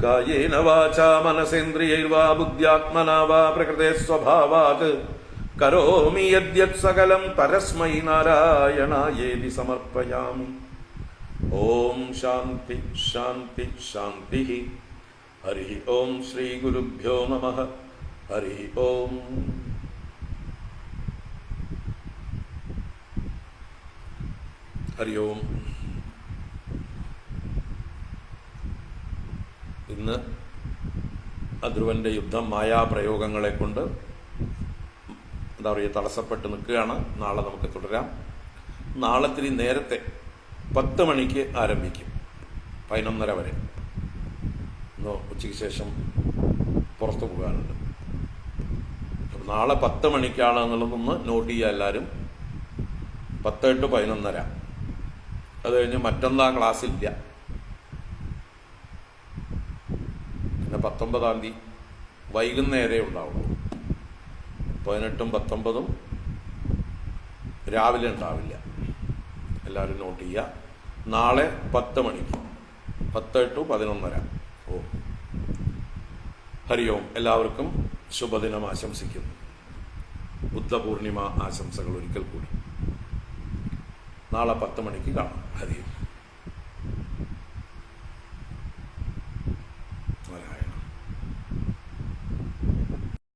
കായേന വാചാ മനസേന്ദ്രിയൈർവാ ബുദ്ധ്യാത്മനാ വാ പ്രകൃതേ സ്വഭാവാത് കരോമി യദ്യത് സകലം പരസ്മൈ നാരായണായേതി സമർപ്പയാമി. ഓം ശാന്തി ശാന്തി ശാന്തി. ഹരി ഓം. ശ്രീ ഗുരുഭ്യോ നമഃ. ഹരി ഓം. ഹരി ഓം. ഇന്ന് ധ്രുവന്റെ യുദ്ധം മായാപ്രയോഗങ്ങളെ കൊണ്ട് എന്താ പറയുക തടസ്സപ്പെട്ട് നിൽക്കുകയാണ്. നാളെ നമുക്ക് തുടരാം. നാളെ ഇത്തിരി നേരത്തെ 10 മണിക്ക് ആരംഭിക്കും, 11:30 വരെ. ഉച്ചയ്ക്ക് ശേഷം പുറത്തു പോകാനുണ്ട്. അപ്പം നാളെ 10 മണിക്കാണ് എന്നുള്ളതൊന്ന് നോട്ട് ചെയ്യുക എല്ലാവരും. 10 to 11:30. അത് കഴിഞ്ഞ് മറ്റന്നാ ക്ലാസ്സില്ല. പിന്നെ 19-ാം തീയതി വൈകുന്നേരമേ ഉണ്ടാവുള്ളൂ. 18-ഉം 19-ഉം രാവിലെ ഉണ്ടാവില്ല. എല്ലാവരും നോട്ട് ചെയ്യുക. നാളെ 10 മണിക്ക് 10 to 11:30. ഹരി ഓം. എല്ലാവർക്കും ശുഭദിനം ആശംസിക്കുന്നു. ബുദ്ധപൂർണിമ ആശംസകൾ ഒരിക്കൽ കൂടി. നാളെ 10 മണിക്ക് കാണാം. ഹരി ഓം.